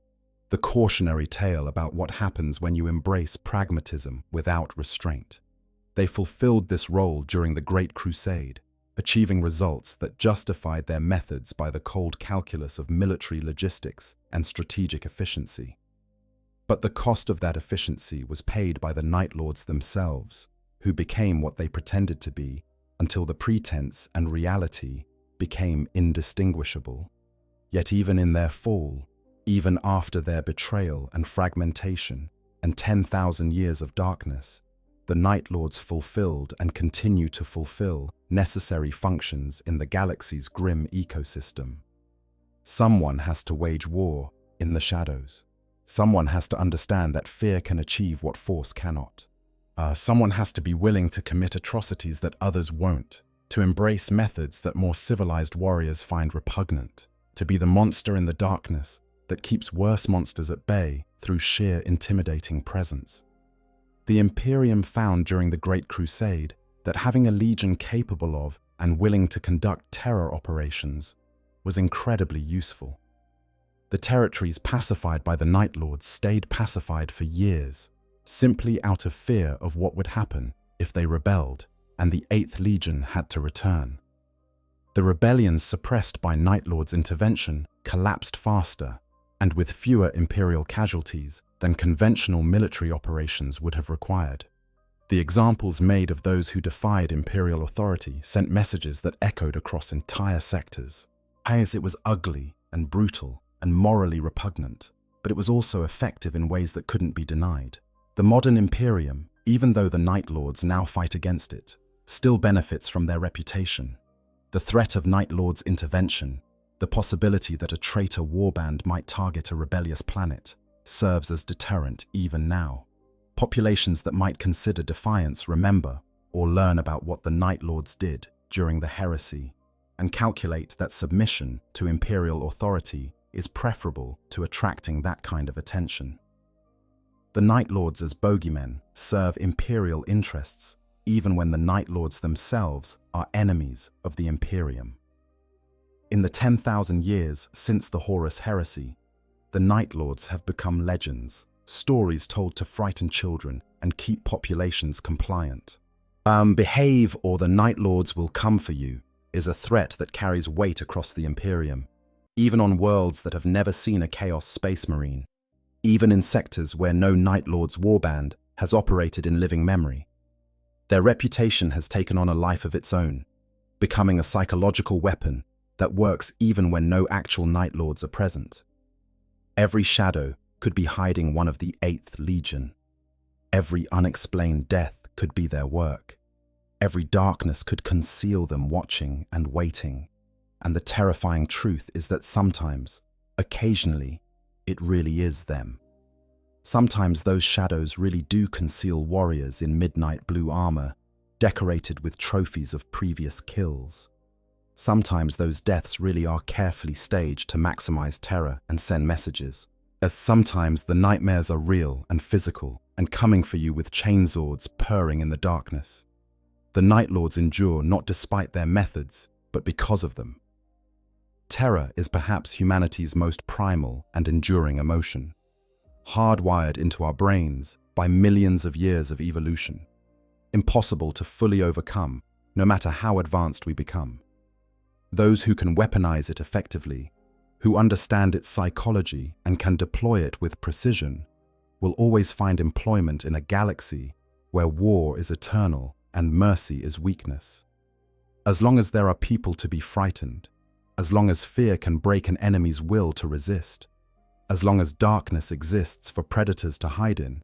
the cautionary tale about what happens when you embrace pragmatism without restraint. They fulfilled this role during the Great Crusade, achieving results that justified their methods by the cold calculus of military logistics and strategic efficiency. But the cost of that efficiency was paid by the Night Lords themselves, who became what they pretended to be until the pretense and reality became indistinguishable. Yet even in their fall, even after their betrayal and fragmentation and 10,000 years of darkness, the Night Lords fulfilled and continue to fulfill necessary functions in the galaxy's grim ecosystem. Someone has to wage war in the shadows. Someone has to understand that fear can achieve what force cannot. Someone has to be willing to commit atrocities that others won't, to embrace methods that more civilized warriors find repugnant, to be the monster in the darkness that keeps worse monsters at bay through sheer intimidating presence. The Imperium found during the Great Crusade that having a legion capable of and willing to conduct terror operations was incredibly useful. The territories pacified by the Night Lords stayed pacified for years, simply out of fear of what would happen if they rebelled and the 8th Legion had to return. The rebellions suppressed by Night Lords' intervention collapsed faster and with fewer Imperial casualties than conventional military operations would have required. The examples made of those who defied Imperial authority sent messages that echoed across entire sectors. Yes, it was ugly and brutal and morally repugnant, but it was also effective in ways that couldn't be denied. The modern Imperium, even though the Night Lords now fight against it, still benefits from their reputation. The threat of Night Lords' intervention, the possibility that a traitor warband might target a rebellious planet, serves as deterrent even now. Populations that might consider defiance remember or learn about what the Night Lords did during the heresy and calculate that submission to Imperial authority is preferable to attracting that kind of attention. The Night Lords as bogeymen serve Imperial interests even when the Night Lords themselves are enemies of the Imperium. In the 10,000 years since the Horus heresy, the Night Lords have become legends, stories told to frighten children and keep populations compliant. Behave or the Night Lords will come for you is a threat that carries weight across the Imperium, even on worlds that have never seen a Chaos Space Marine, even in sectors where no Night Lords warband has operated in living memory. Their reputation has taken on a life of its own, becoming a psychological weapon that works even when no actual Night Lords are present. Every shadow could be hiding one of the 8th Legion. Every unexplained death could be their work. Every darkness could conceal them watching and waiting. And the terrifying truth is that sometimes, occasionally, it really is them. Sometimes those shadows really do conceal warriors in midnight blue armor, decorated with trophies of previous kills. Sometimes those deaths really are carefully staged to maximize terror and send messages. As sometimes the nightmares are real and physical and coming for you with chainsaws purring in the darkness. The Night Lords endure not despite their methods, but because of them. Terror is perhaps humanity's most primal and enduring emotion, hardwired into our brains by millions of years of evolution, impossible to fully overcome no matter how advanced we become. Those who can weaponize it effectively, who understand its psychology and can deploy it with precision, will always find employment in a galaxy where war is eternal and mercy is weakness. As long as there are people to be frightened, as long as fear can break an enemy's will to resist, as long as darkness exists for predators to hide in,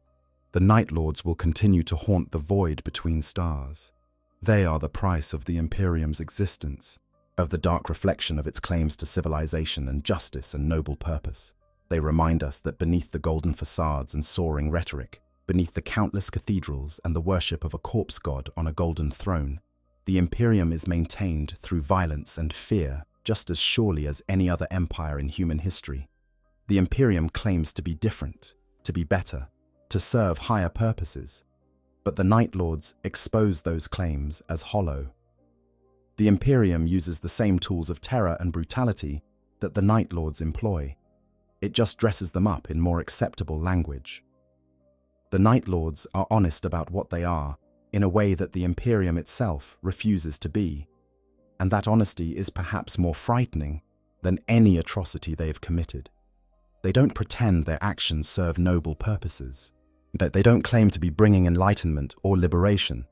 the Night Lords will continue to haunt the void between stars. They are the price of the Imperium's existence, of the dark reflection of its claims to civilization and justice and noble purpose. They remind us that beneath the golden facades and soaring rhetoric, beneath the countless cathedrals and the worship of a corpse god on a golden throne, the Imperium is maintained through violence and fear just as surely as any other empire in human history. The Imperium claims to be different, to be better, to serve higher purposes, but the Night Lords expose those claims as hollow. The Imperium uses the same tools of terror and brutality that the Night Lords employ. It just dresses them up in more acceptable language. The Night Lords are honest about what they are in a way that the Imperium itself refuses to be, and that honesty is perhaps more frightening than any atrocity they have committed. They don't pretend their actions serve noble purposes. They don't claim to be bringing enlightenment or liberation.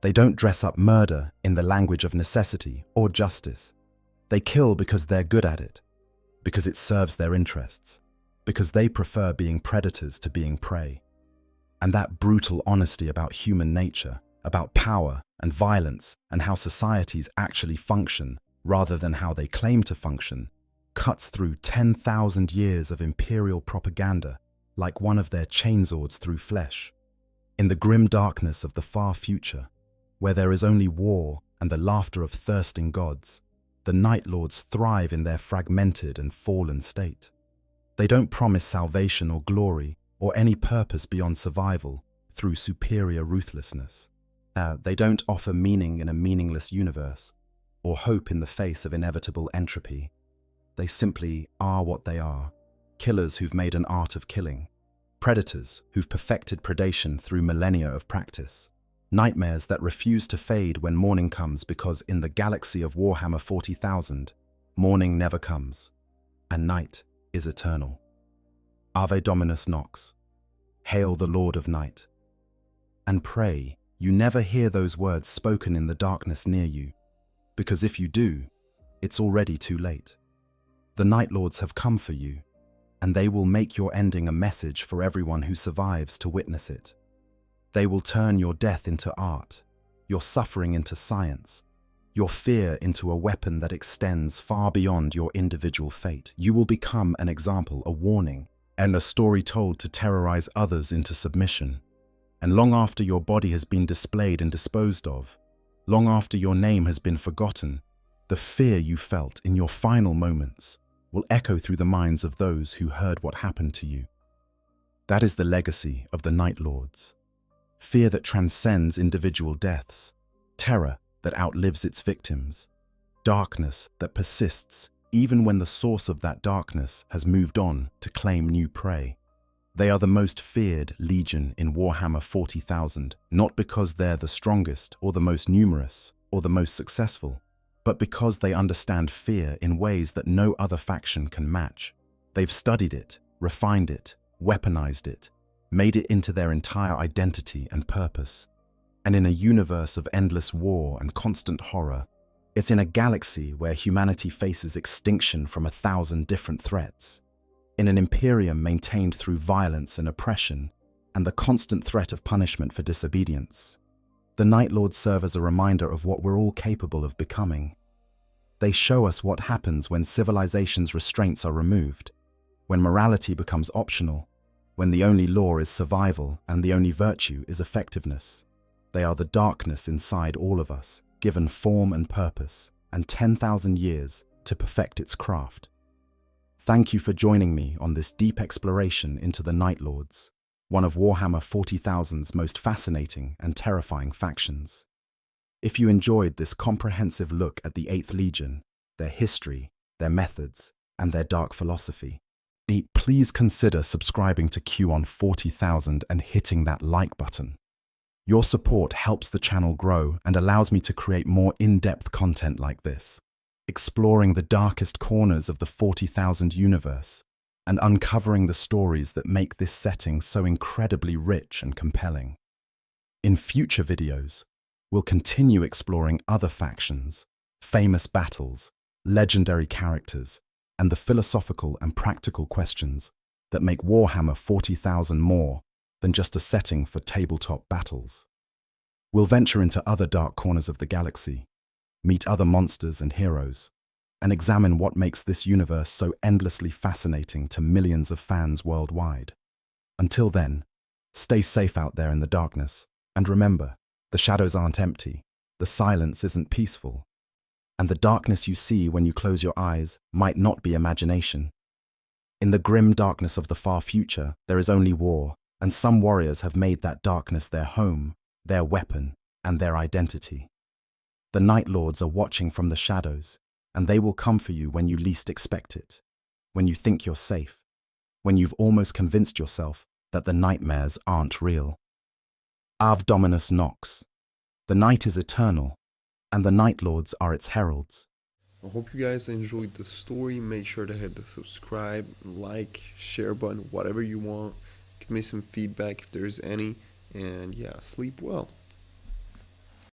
They don't dress up murder in the language of necessity or justice. They kill because they're good at it, because it serves their interests, because they prefer being predators to being prey. And that brutal honesty about human nature, about power and violence and how societies actually function rather than how they claim to function, cuts through 10,000 years of imperial propaganda like one of their chainsaws through flesh. In the grim darkness of the far future, where there is only war and the laughter of thirsting gods, the Night Lords thrive in their fragmented and fallen state. They don't promise salvation or glory or any purpose beyond survival through superior ruthlessness. They don't offer meaning in a meaningless universe or hope in the face of inevitable entropy. They simply are what they are, killers who've made an art of killing, predators who've perfected predation through millennia of practice, nightmares that refuse to fade when morning comes because in the galaxy of Warhammer 40,000, morning never comes, and night is eternal. Ave Dominus Nox, hail the Lord of Night. And pray you never hear those words spoken in the darkness near you, because if you do, it's already too late. The Night Lords have come for you, and they will make your ending a message for everyone who survives to witness it. They will turn your death into art, your suffering into science, your fear into a weapon that extends far beyond your individual fate. You will become an example, a warning, and a story told to terrorize others into submission. And long after your body has been displayed and disposed of, long after your name has been forgotten, the fear you felt in your final moments will echo through the minds of those who heard what happened to you. That is the legacy of the Night Lords. Fear that transcends individual deaths, terror that outlives its victims, darkness that persists even when the source of that darkness has moved on to claim new prey. They are the most feared legion in Warhammer 40,000, not because they're the strongest or the most numerous or the most successful, but because they understand fear in ways that no other faction can match. They've studied it, refined it, weaponized it, made it into their entire identity and purpose. And in a universe of endless war and constant horror, it's in a galaxy where humanity faces extinction from 1,000 different threats, in an Imperium maintained through violence and oppression, and the constant threat of punishment for disobedience. The Night Lords serve as a reminder of what we're all capable of becoming. They show us what happens when civilization's restraints are removed, when morality becomes optional, when the only law is survival and the only virtue is effectiveness. They are the darkness inside all of us, given form and purpose, and 10,000 years to perfect its craft. Thank you for joining me on this deep exploration into the Night Lords, one of Warhammer 40,000's most fascinating and terrifying factions. If you enjoyed this comprehensive look at the 8th Legion, their history, their methods, and their dark philosophy, please consider subscribing to Q on 40,000 and hitting that like button. Your support helps the channel grow and allows me to create more in-depth content like this, exploring the darkest corners of the 40,000 universe and uncovering the stories that make this setting so incredibly rich and compelling. In future videos, we'll continue exploring other factions, famous battles, legendary characters, and the philosophical and practical questions that make Warhammer 40,000 more than just a setting for tabletop battles. We'll venture into other dark corners of the galaxy, meet other monsters and heroes, and examine what makes this universe so endlessly fascinating to millions of fans worldwide. Until then, stay safe out there in the darkness, and remember, the shadows aren't empty, the silence isn't peaceful, and the darkness you see when you close your eyes might not be imagination. In the grim darkness of the far future, there is only war, and some warriors have made that darkness their home, their weapon, and their identity. The Night Lords are watching from the shadows, and they will come for you when you least expect it, when you think you're safe, when you've almost convinced yourself that the nightmares aren't real. Ave Dominus Nox. The night is eternal, and the Night Lords are its heralds. I hope you guys enjoyed the story. Make sure to hit the subscribe, like, share button, whatever you want. Give me some feedback if there's any. And yeah, sleep well.